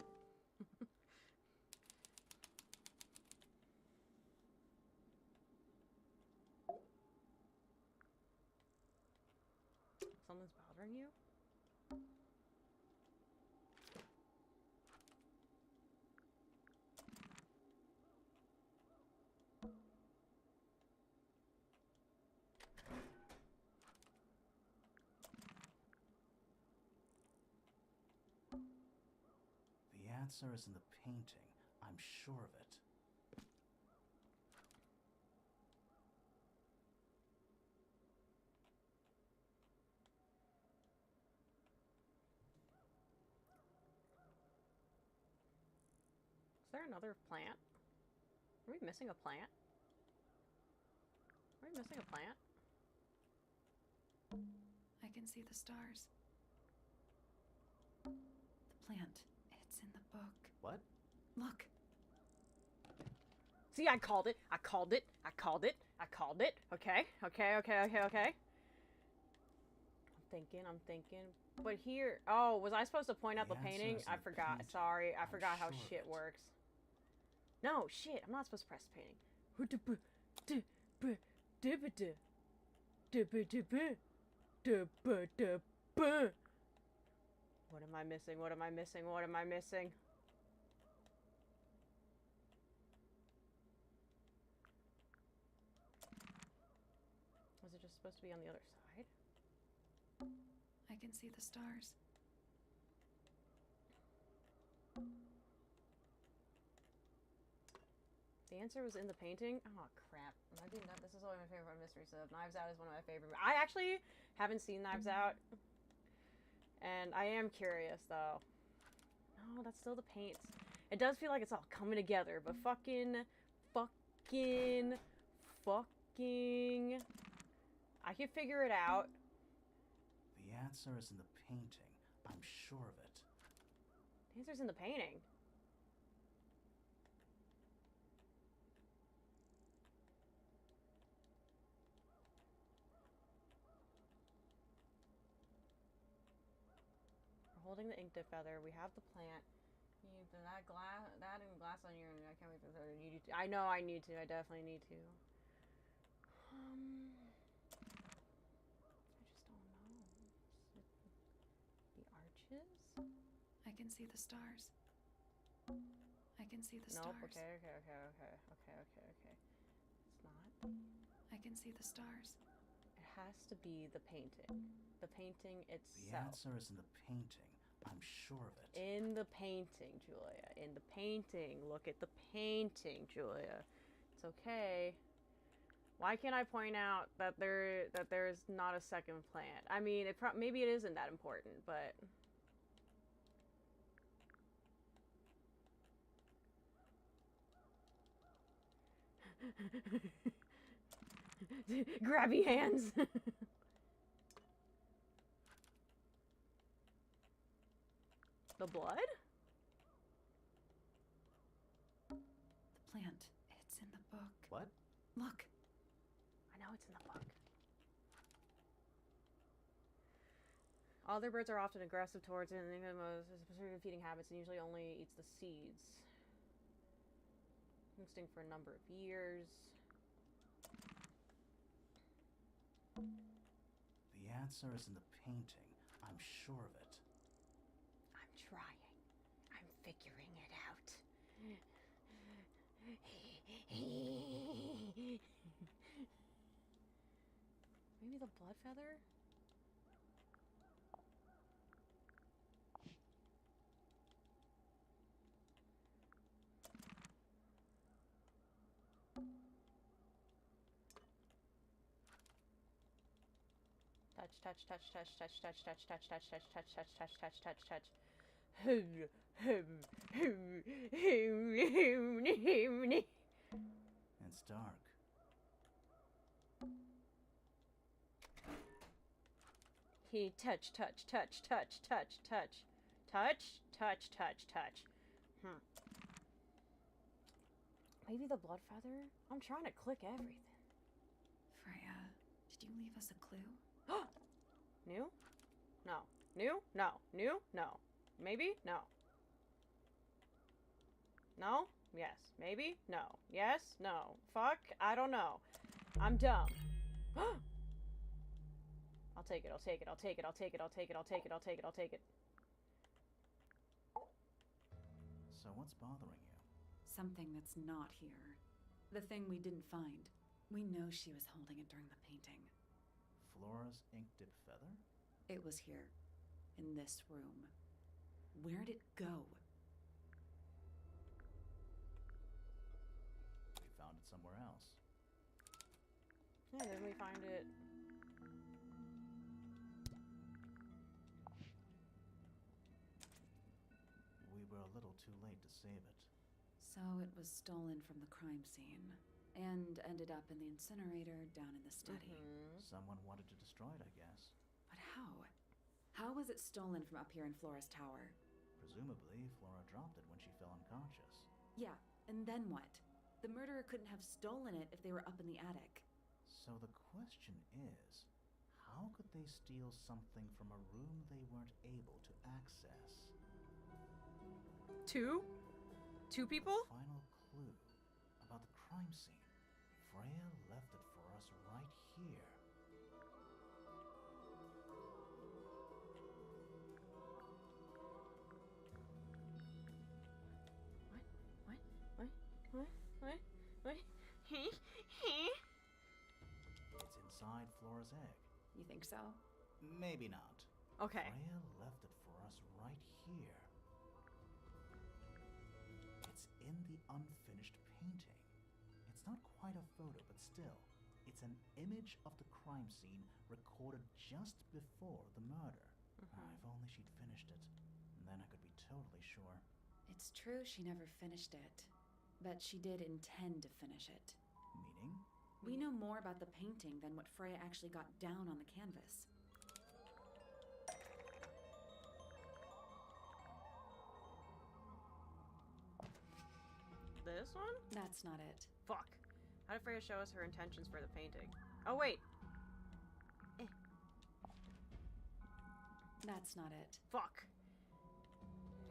Something's bothering you? The answer is in the painting. I'm sure of it. Is there another plant? Are we missing a plant? Are we missing a plant? I can see the stars. The plant. It's in the book. What? Look. See, I called it. I called it. I called it. I called it. Okay. Okay. Okay. Okay. Okay. I'm thinking. But here, oh, was I supposed to point out the painting? I forgot. Sorry, I forgot how shit works. No, shit, I'm not supposed to press the painting. What am I missing? What am I missing? What am I missing? Was it just supposed to be on the other side? I can see the stars. The answer was in the painting? Oh, crap. This is one of my favorite mystery stuff. Knives Out is one of my favorite. I actually haven't seen Knives Out. And I am curious, though. No, that's still the paints. It does feel like it's all coming together, but fucking... I can figure it out. The answer is in the painting. I'm sure of it. The answer's in the painting. We're holding the ink dip feather. We have the plant. That and glass on your. I can't wait for the. You need to. I know I need to. I definitely need to. I just don't know. The arches? I can see the stars. I can see the Nope. stars. Okay. It's not. I can see the stars. It has to be the painting. The painting itself. The answer is in the painting. I'm sure of it. In the painting, Julia. In the painting. Look at the painting, Julia. It's okay. Why can't I point out that there's not a second plant? I mean, maybe it isn't that important, but grabby hands. The blood? The plant. It's in the book. What? Look. I know it's in the book. Other birds are often aggressive towards it, and they have specific feeding habits and usually only eats the seeds. Extinct for a number of years. The answer is in the painting. I'm sure of it. I'm trying. I'm figuring it out. Maybe the blood feather? That touch, touch, touch, touch, touch, touch, touch, touch, touch, touch, touch, touch, touch, touch, touch. It's dark. He touch, touch, touch, touch, touch, touch, touch, touch, touch, touch. Maybe the blood feather? I'm trying to click everything. Freya, did you leave us a clue? New? No. New? No. New? No. Maybe? No. No? Yes. Maybe? No. Yes? No. Fuck? I don't know. I'm dumb. I'll take it. I'll take it. I'll take it. I'll take it. I'll take it. I'll take it. I'll take it. I'll take it. So what's bothering you? Something that's not here. The thing we didn't find. We know she was holding it during the painting. Flora's ink dip feather? It was here. In this room. Where'd it go? We found it somewhere else. Yeah, didn't we find it? We were a little too late to save it. So it was stolen from the crime scene. And ended up in the incinerator down in the study. Someone wanted to destroy it, I guess. But how? How was it stolen from up here in Flora's tower? Presumably, Flora dropped it when she fell unconscious. Yeah, and then what? The murderer couldn't have stolen it if they were up in the attic. So the question is, how could they steal something from a room they weren't able to access? Two people? Final clue about the crime scene. Freya left it for us right here. What? It's inside Flora's egg. You think so? Maybe not. Okay. Freya left it for us right here. It's in the unfinished painting. It's not quite a photo, but still, it's an image of the crime scene recorded just before the murder. If only she'd finished it, and then I could be totally sure. It's true she never finished it. But she did intend to finish it. Meaning? We know more about the painting than what Freya actually got down on the canvas. This one? That's not it. Fuck. How did Freya show us her intentions for the painting? Oh, wait. That's not it. Fuck.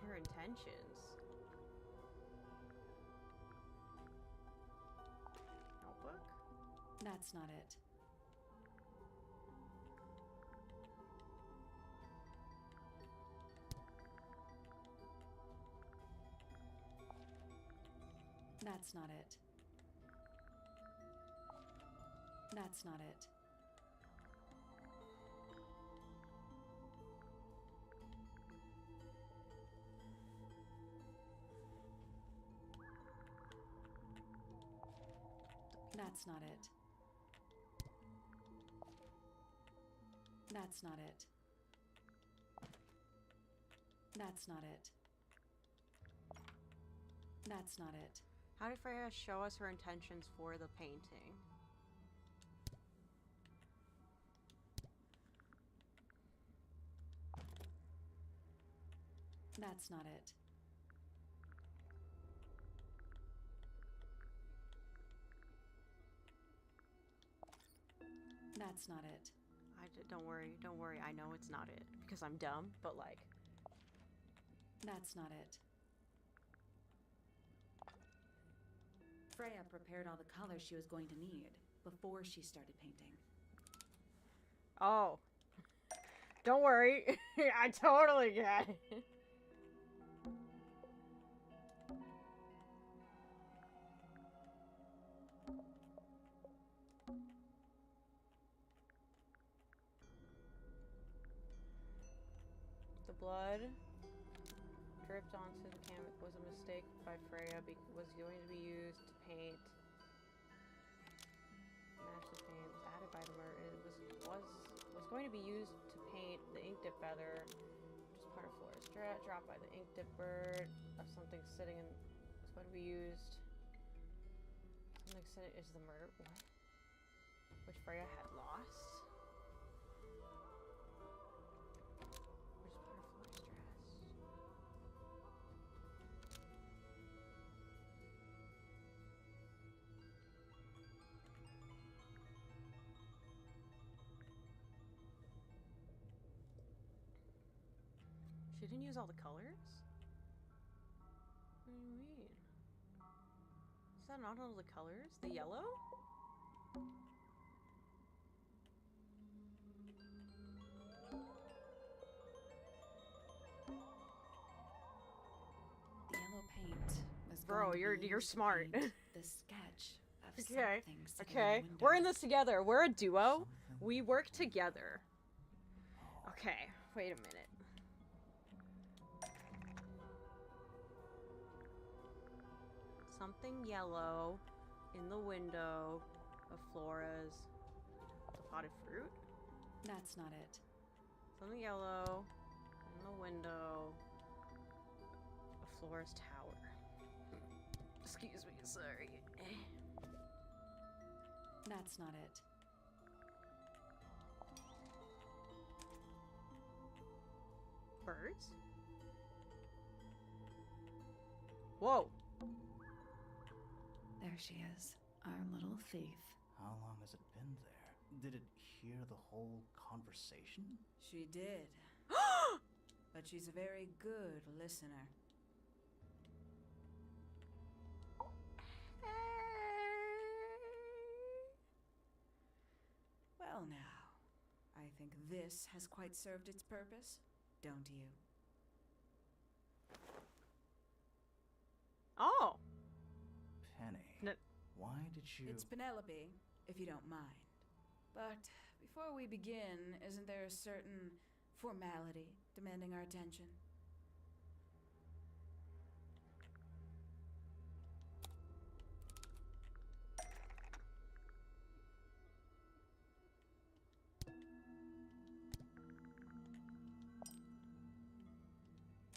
Her intentions. Notebook? That's not it. That's not it. That's not it. That's not it. That's not it. That's not it. That's not it. How did Freya show us her intentions for the painting? That's not it. That's not it. Don't worry, I know it's not it. Because I'm dumb, but like... That's not it. Freya prepared all the colors she was going to need before she started painting. Oh. Don't worry. I totally get it. The blood dripped onto the canvas was a mistake by Freya. Was going to be used to paint. Match the paint was added by the murder. It was going to be used to paint the ink dip feather, which is part of Flora's dress, dropped by the ink dip bird of something sitting in. It's going to be used. Something sitting is the murder. What? Which Freya had lost. Which is part of Flora's dress. She didn't use all the colors? What do you mean? Is that not all the colors? The yellow? The yellow paint was Bro, going to be you're used to smart. paint the sketch of Okay. something sitting Okay. in the We're in window. this together. We're a duo. We work together. Okay. Wait a minute. Something yellow in the window of Flora's potted fruit? That's not it. Something yellow in the window of Flora's tower. Excuse me, sorry. That's not it. Birds? Whoa. There she is, our little thief. How long has it been there? Did it hear the whole conversation? She did. But she's a very good listener. Well, now, I think this has quite served its purpose, don't you? Oh. Penny, No. why did you... It's Penelope, if you don't mind. But before we begin, isn't there a certain formality demanding our attention?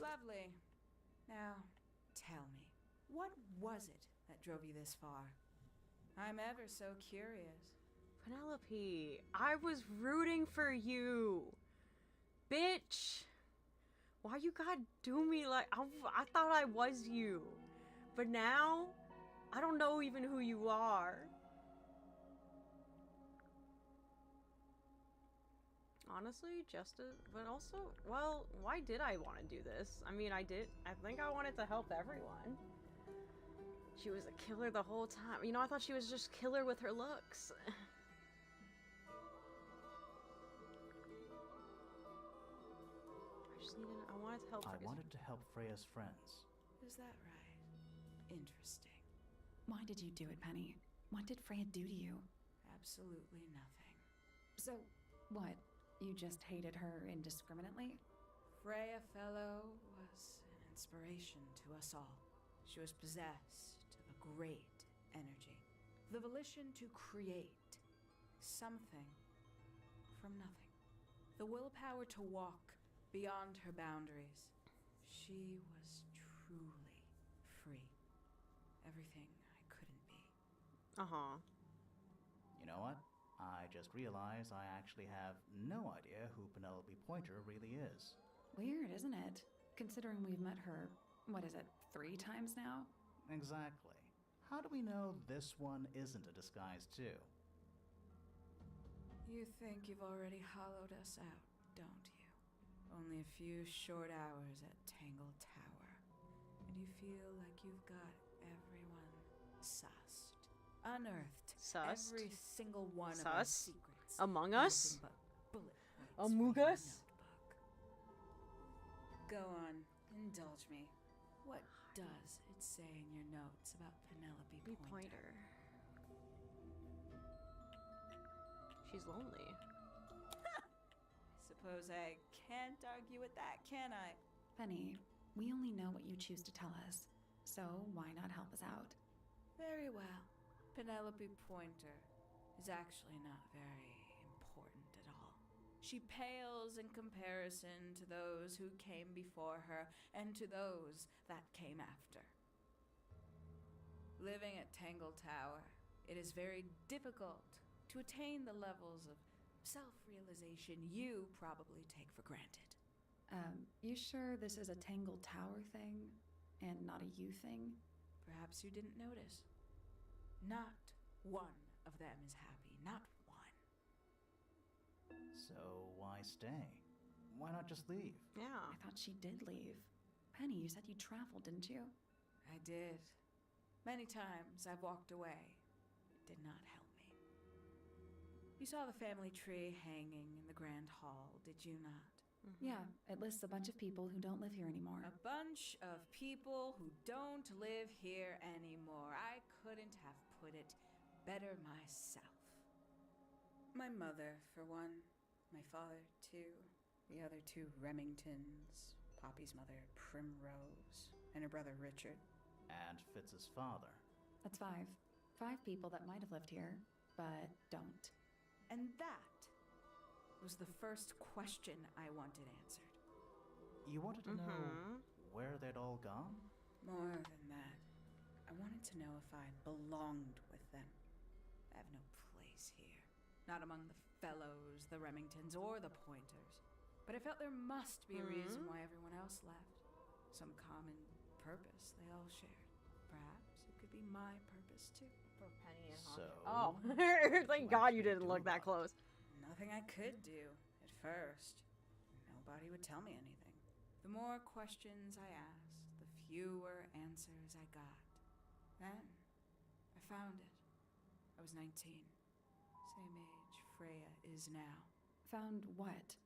Lovely. Now, tell me, what was it that drove you this far? I'm ever so curious. Penelope, I was rooting for you. Bitch. Why you gotta do me like... I thought I was you. But now, I don't know even who you are. Honestly, but also, well, why did I want to do this? I mean, I think I wanted to help everyone. She was a killer the whole time. You know, I thought she was just killer with her looks. I wanted to help. I wanted to help Freya's friends. Is that right? Interesting. Why did you do it, Penny? What did Freya do to you? Absolutely nothing. So, what? You just hated her indiscriminately? Freya Fellow was an inspiration to us all. She was possessed of a great energy. The volition to create something from nothing. The willpower to walk beyond her boundaries. She was truly free. Everything I couldn't be. Uh-huh. You know what? I just realized I actually have no idea who Penelope Pointer really is. Weird, isn't it? Considering we've met her, what is it, 3 times now? Exactly. How do we know this one isn't a disguise too? You think you've already hollowed us out, don't you? Only a few short hours at Tangle Tower, and you feel like you've got everyone sussed, unearthed Sussed? every single one of our Sus? secrets. Among Us? Nothing but bullet points Among for your Us? notebook. Go on, indulge me. What does it say in your notes about Penelope Pointer? She's lonely. Suppose I can't argue with that, can I? Penny, we only know what you choose to tell us, so why not help us out? Very well. Penelope Pointer is actually not very important at all. She pales in comparison to those who came before her and to those that came after. Living at Tangle Tower, it is very difficult to attain the levels of self-realization you probably take for granted. You sure this is a Tangle Tower thing and not a you thing? Perhaps you didn't notice. Not one of them is happy, not one. So why stay? Why not just leave? Yeah. I thought she did leave. Penny, you said you traveled, didn't you? I did. Many times I've walked away. It did not help me. You saw the family tree hanging in the grand hall, did you not? Yeah, it lists a bunch of people who don't live here anymore. A bunch of people who don't live here anymore. I couldn't have put it better myself. My mother, for one. My father, too. The other two Remingtons. Poppy's mother, Primrose. And her brother, Richard. And Fitz's father. That's 5. 5 people that might have lived here, but don't. And that was the first question I wanted answered. You wanted to know where they'd all gone? More than that, I wanted to know if I belonged with them. I have no place here. Not among the Fellows, the Remingtons, or the Pointers. But I felt there must be a reason why everyone else left. Some common purpose they all shared. Perhaps it could be my purpose too. For Penny and So, Oh, thank God you didn't look that close. Nothing I could do at first. Nobody would tell me anything. The more questions I asked, the fewer answers I got. Then, I found it. I was 19. Same age Freya is now. Found what?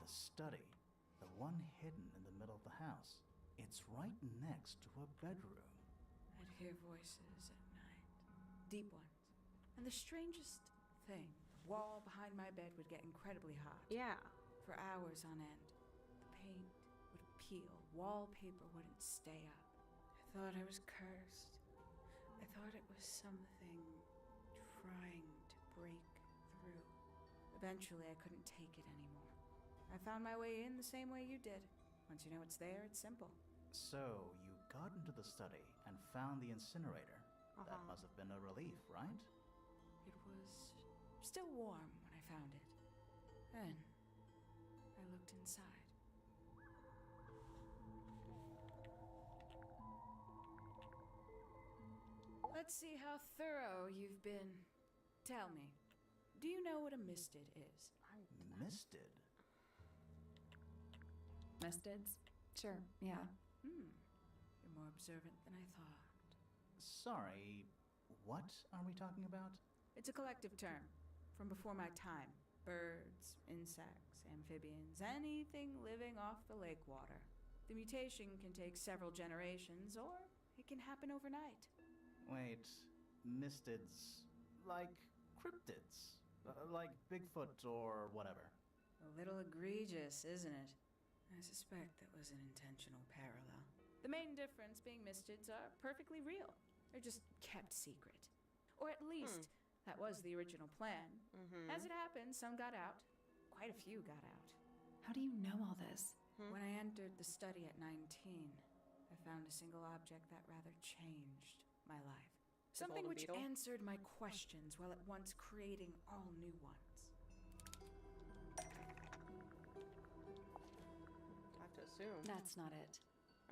The study. The one hidden in the middle of the house. It's right next to a bedroom. I'd hear voices at night. Deep ones. And the strangest thing, the wall behind my bed would get incredibly hot. Yeah. For hours on end. The paint would peel. Wallpaper wouldn't stay up. I thought I was cursed. I thought it was something trying to break through. Eventually, I couldn't take it anymore. I found my way in the same way you did. Once you know it's there, it's simple. So, you got into the study and found the incinerator. That must have been a relief, right? It was still warm when I found it. Then, I looked inside. Let's see how thorough you've been. Tell me, do you know what a misted is? Misted? Mistids? Sure, yeah. You're more observant than I thought. Sorry, what are we talking about? It's a collective term from before my time. Birds, insects, amphibians, anything living off the lake water. The mutation can take several generations, or it can happen overnight. Wait, mistids, like cryptids, like Bigfoot or whatever. A little egregious, isn't it? I suspect that was an intentional parallel. The main difference being mistids are perfectly real. They're just kept secret. Or at least, that was the original plan. As it happened, some got out. Quite a few got out. How do you know all this? When I entered the study at 19, I found a single object that rather changed my life. Something golden which beetle? answered my questions while at once creating all new ones. I have to assume. That's not it.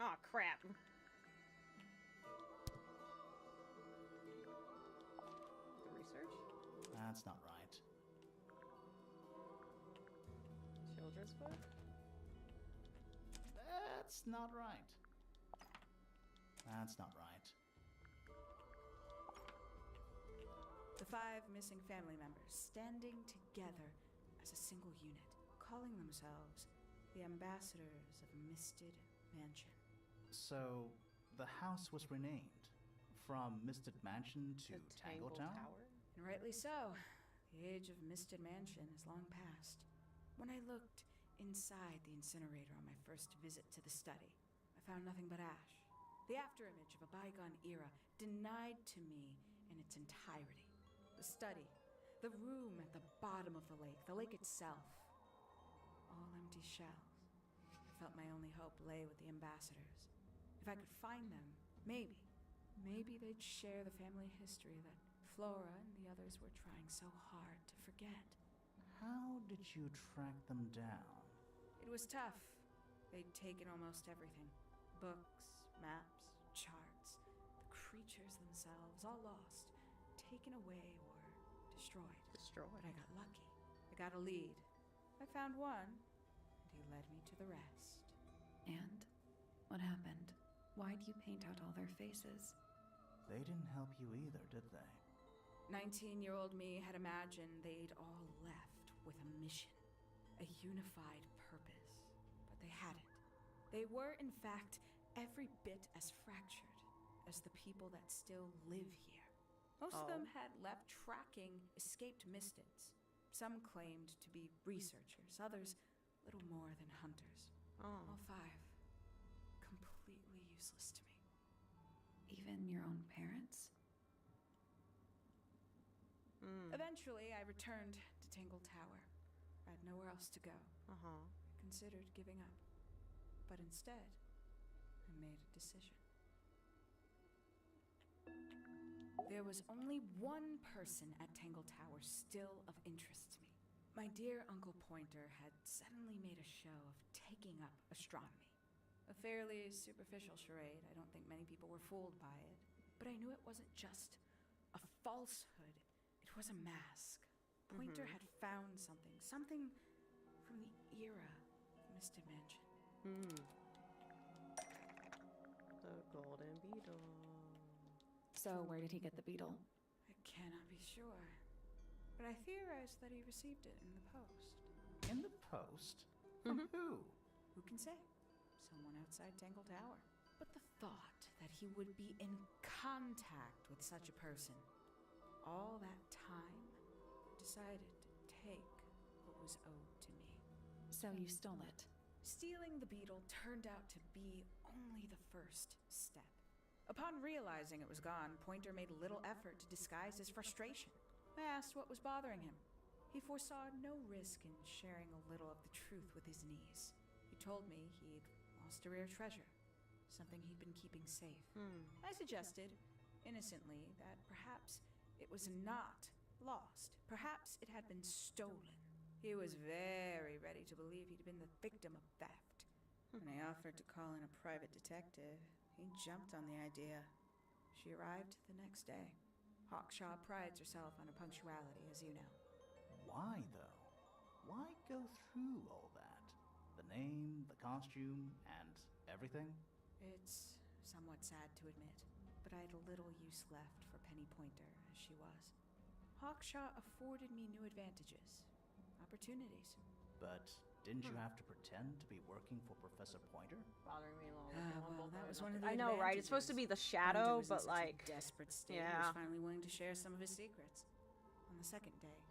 Oh, crap. The research? That's not right. Children's book? That's not right. That's not right. The 5 missing family members standing together as a single unit, calling themselves the ambassadors of Misted Mansion. So, the house was renamed from Misted Mansion to The Tangle Tower? And rightly so. The age of Misted Mansion is long past. When I looked inside the incinerator on my first visit to the study, I found nothing but ash. The afterimage of a bygone era, denied to me in its entirety. The study, the room at the bottom of the lake itself. All empty shells. I felt my only hope lay with the ambassadors. If I could find them, maybe they'd share the family history that Flora and the others were trying so hard to forget. How did you track them down? It was tough. They'd taken almost everything. Books, maps, charts, the creatures themselves, all lost, taken away or destroyed. But I got lucky. I got a lead. I found one, and he led me to the rest. And? What happened? Why'd you paint out all their faces? They didn't help you either, did they? 19-year-old me had imagined they'd all left with a mission, a unified purpose, but they hadn't. They were, in fact, every bit as fractured as the people that still live here. Most of them had left tracking escaped mystids. Some claimed to be researchers, others little more than hunters. All 5, completely useless to me. Even your own parents? Eventually, I returned to Tangle Tower. I had nowhere else to go. I considered giving up. But instead, I made a decision. There was only one person at Tangle Tower still of interest to me. My dear Uncle Pointer had suddenly made a show of taking up astronomy. A fairly superficial charade. I don't think many people were fooled by it. But I knew it wasn't just a falsehood. It was a mask. Pointer had found something from the era of Misted Mansion. The golden beetle. So where did he get the beetle? I cannot be sure. But I theorize that he received it in the post. In the post? From who? Who can say? Someone outside Tangle Tower. But the thought that he would be in contact with such a person, all that time, I decided to take what was owed to me. So you stole it. Stealing the beetle turned out to be only the first step. Upon realizing it was gone, Pointer made little effort to disguise his frustration. I asked what was bothering him. He foresaw no risk in sharing a little of the truth with his niece. He told me he'd lost a rare treasure, something he'd been keeping safe. I suggested, innocently, that perhaps it was not lost. Perhaps it had been stolen. He was very ready to believe he'd been the victim of theft. When I offered to call in a private detective, he jumped on the idea. She arrived the next day. Hawkshaw prides herself on her punctuality, as you know. Why, though? Why go through all that? The name, the costume, and everything? It's somewhat sad to admit, but I had little use left for Penny Pointer as she was. Hawkshaw afforded me new advantages, opportunities. But didn't you have to pretend to be working for Professor Pointer? Bothering me a little. Well, that was one of the I know, right? It's supposed to be the shadow, Pointer was but in such like, a desperate state, he was finally willing to share some of his secrets. On the second day,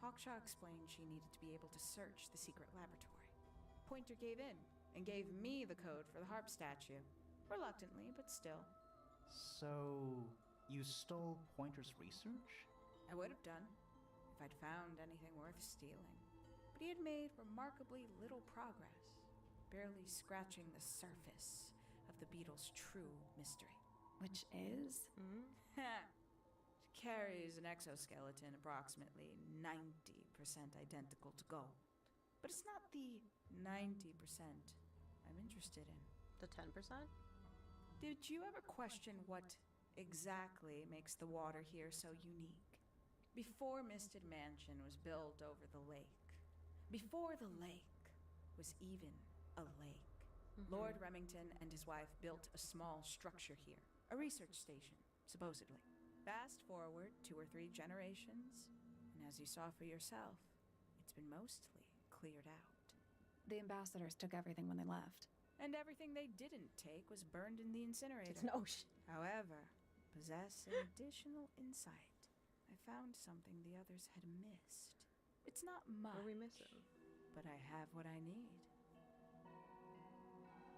Hawkshaw explained she needed to be able to search the secret laboratory. Pointer gave in and gave me the code for the harp statue. Reluctantly, but still. So, you stole Pointer's research? I would have done, if I'd found anything worth stealing. But he had made remarkably little progress, barely scratching the surface of the beetle's true mystery. Which is? She carries an exoskeleton approximately 90% identical to gold. But it's not the 90% I'm interested in. the 10%? Did you ever question what exactly makes the water here so unique? Before Misted Mansion was built over the lake, before the lake was even a lake, Lord Remington and his wife built a small structure here, a research station, supposedly. Fast forward 2 or 3 generations, and as you saw for yourself, it's been mostly cleared out. The ambassadors took everything when they left. And everything they didn't take was burned in the incinerator. No shit. However, possessing additional insight, I found something the others had missed. It's not much. What are we missing? But I have what I need.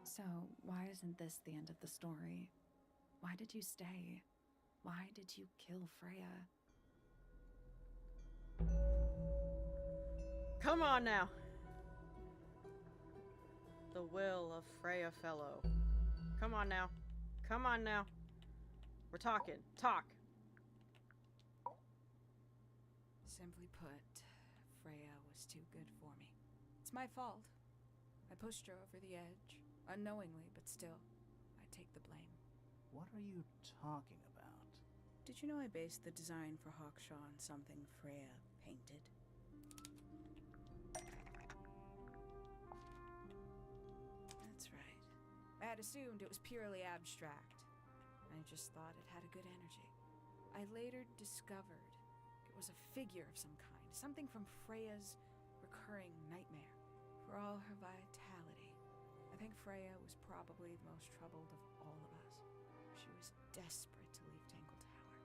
So why isn't this the end of the story? Why did you stay? Why did you kill Freya? Come on now. The will of Freya Fellow. Come on now. Come on now. We're talking. Talk. Simply put, Freya was too good for me. It's my fault. I pushed her over the edge, unknowingly, but still, I take the blame. What are you talking about? Did you know I based the design for Hawkshaw on something Freya painted? That's right. I had assumed it was purely abstract. I just thought it had a good energy. I later discovered it was a figure of some kind, something from Freya's recurring nightmare. For all her vitality, I think Freya was probably the most troubled of all of us. She was desperate to leave Tangle Tower,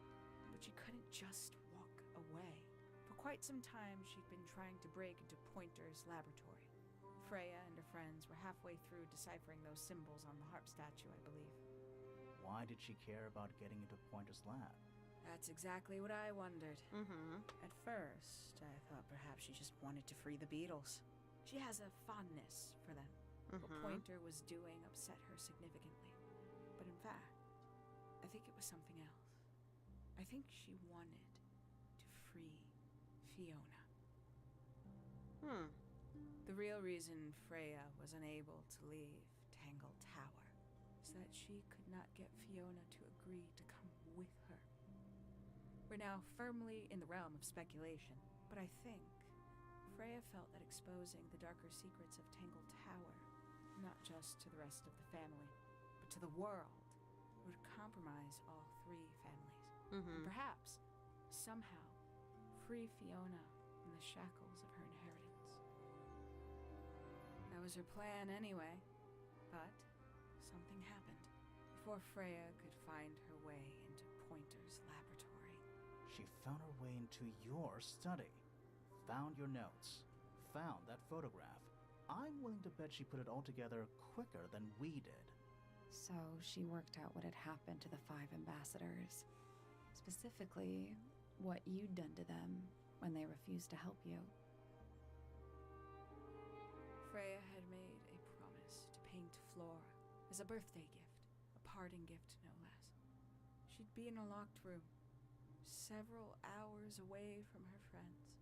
but she couldn't just walk away. For quite some time, she'd been trying to break into Pointer's laboratory. Freya and her friends were halfway through deciphering those symbols on the harp statue, I believe. Why did she care about getting into Pointer's lab? That's exactly what I wondered. Mm-hmm. At first, I thought perhaps she just wanted to free the beetles. She has a fondness for them. What Pointer was doing upset her significantly. But in fact, I think it was something else. I think she wanted to free Fiona. The real reason Freya was unable to leave Tangle Tower is that she could not get Fiona to agree to come with her. We're now firmly in the realm of speculation, but I think Freya felt that exposing the darker secrets of Tangle Tower, not just to the rest of the family, but to the world, would compromise all three families. And perhaps, somehow, free Fiona from the shackles of her inheritance. That was her plan anyway, but something happened. Before Freya could find her way into Pointer's laboratory. She found her way into your study. Found your notes. Found that photograph. I'm willing to bet she put it all together quicker than we did. So she worked out what had happened to the 5 ambassadors. Specifically, what you'd done to them when they refused to help you. Freya had made a promise to paint Flora as a birthday gift, a parting gift no less. She'd be in a locked room, several hours away from her friends.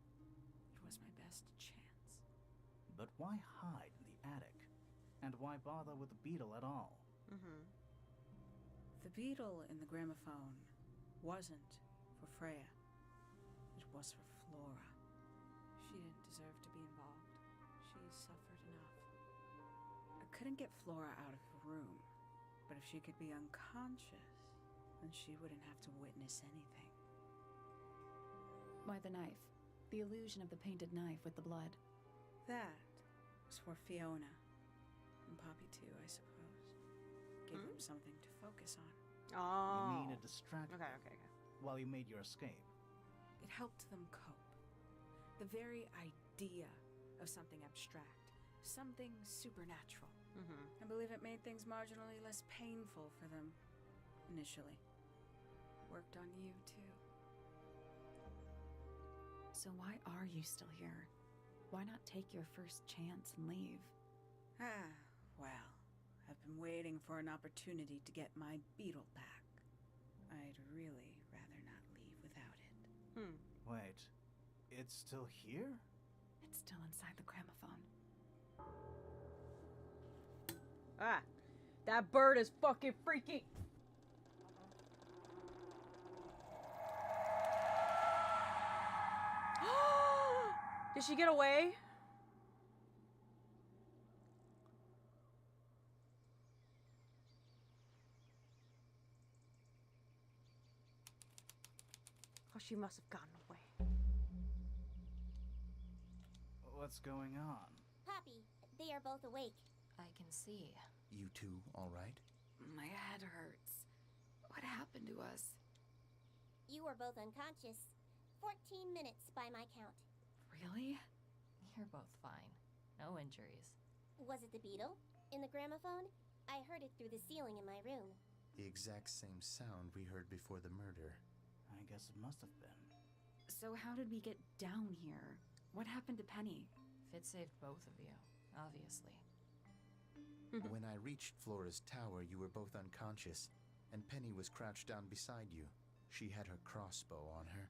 It was my best chance. But why hide in the attic? And why bother with the beetle at all? The beetle in the gramophone wasn't for Freya. It was for Flora. She didn't deserve to be involved. She suffered enough. I couldn't get Flora out of the room, but if she could be unconscious, then she wouldn't have to witness anything. Why the knife? The illusion of the painted knife with the blood. That was for Fiona. And Poppy too, I suppose. Gave them something to focus on. Oh. You mean it distracted Okay. while you made your escape? It helped them cope. The very idea of something abstract, something supernatural. I believe it made things marginally less painful for them, initially. Worked on you, too. So why are you still here? Why not take your first chance and leave? Well, I've been waiting for an opportunity to get my beetle back. I'd really rather not leave without it. Wait, it's still here? It's still inside the gramophone. Ah, that bird is fucking freaky. Did she get away? Oh, she must have gotten away. What's going on? Poppy, they are both awake. I can see. You two all right? My head hurts. What happened to us? You are both unconscious. 14 minutes by my count. Really? You're both fine. No injuries. Was it the beetle? In the gramophone? I heard it through the ceiling in my room. The exact same sound we heard before the murder. I guess it must have been. So how did we get down here? What happened to Penny? Fitz saved both of you, obviously. When I reached Flora's tower, you were both unconscious, and Penny was crouched down beside you. She had her crossbow on her.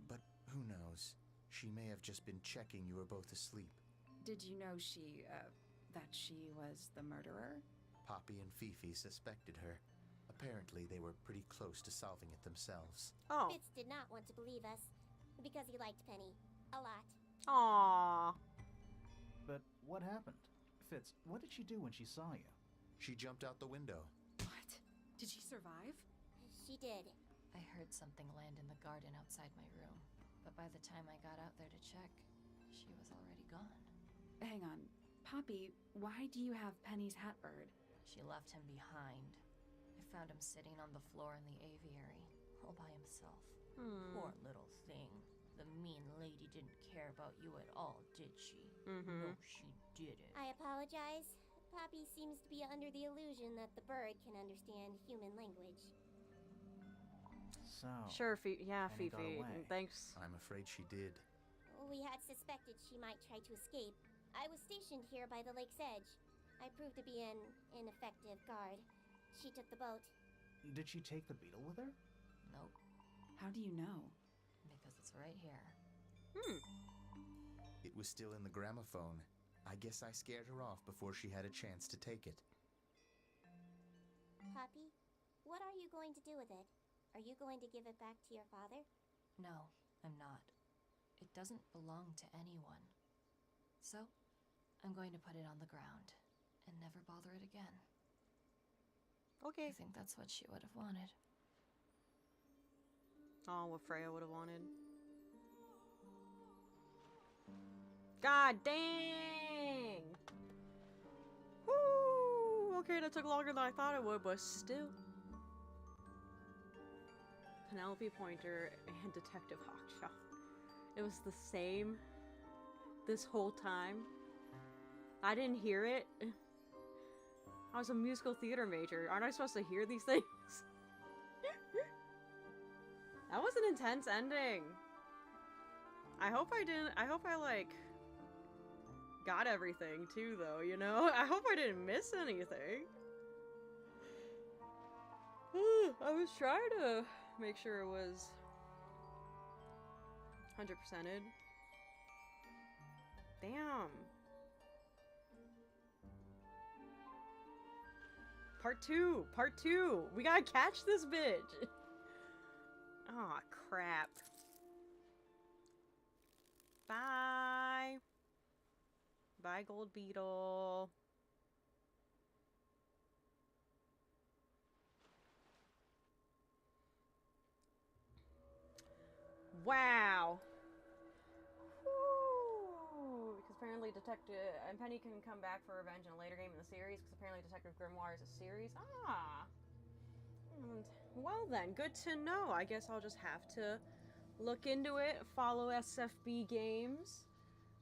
But who knows? She may have just been checking you were both asleep. Did you know that she was the murderer? Poppy and Fifi suspected her. Apparently, they were pretty close to solving it themselves. Oh. Fitz did not want to believe us, because he liked Penny. A lot. Aww. But what happened? Fitz, what did she do when she saw you? She jumped out the window. What? Did she survive? She did. I heard something land in the garden outside my room, but by the time I got out there to check, she was already gone. Hang on. Poppy, why do you have Penny's hat bird? She left him behind. I found him sitting on the floor in the aviary, all by himself. Poor little thing. The mean lady didn't care about you at all, did she? No, she didn't. I apologize. Poppy seems to be under the illusion that the bird can understand human language. So... Sure, yeah, Penny got Fifi. away. Thanks. I'm afraid she did. We had suspected she might try to escape. I was stationed here by the lake's edge. I proved to be an ineffective guard. She took the boat. Did she take the beetle with her? Nope, How do you know? because it's right here. It was still in the gramophone. I guess I scared her off before she had a chance to take it. Poppy, what are you going to do with it? Are you going to give it back to your father? No, I'm not. It doesn't belong to anyone. So, I'm going to put it on the ground and never bother it again. Okay. I think that's what she would have wanted. Oh, what Freya would have wanted. God dang! Woo! Okay, that took longer than I thought it would, but still. Penelope Pointer and Detective Hawkshaw. It was the same this whole time. I didn't hear it. I was a musical theater major. Aren't I supposed to hear these things? That was an intense ending. I hope I like got everything too though, you know? I hope I didn't miss anything. I was trying to make sure it was 100%ed. Damn. Part two. We gotta catch this bitch. Aw, crap. Bye. Bye, Gold Beetle. Wow. Woo. Because apparently Detective and Penny can come back for revenge in a later game in the series. Because apparently Detective Grimoire is a series. Ah. Well then, good to know. I guess I'll just have to look into it. Follow SFB Games.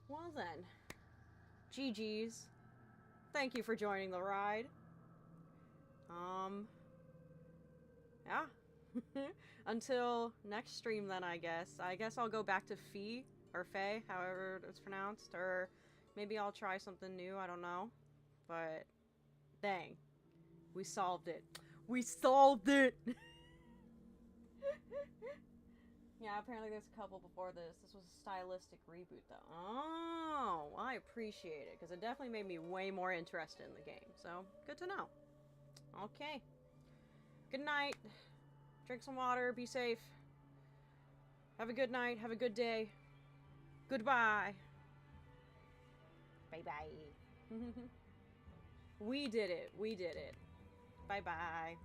Well then. GG's. Thank you for joining the ride. Yeah. Until next stream then, I guess. I guess I'll go back to Fee, or Faye, however it's pronounced, or maybe I'll try something new, I don't know. But, dang. We solved it. We solved it! Yeah, apparently there's a couple before this. This was a stylistic reboot, though. Oh, I appreciate it, because it definitely made me way more interested in the game. So, good to know. Okay. Good night. Drink some water. Be safe. Have a good night. Have a good day. Goodbye. Bye-bye. We did it. We did it. Bye-bye.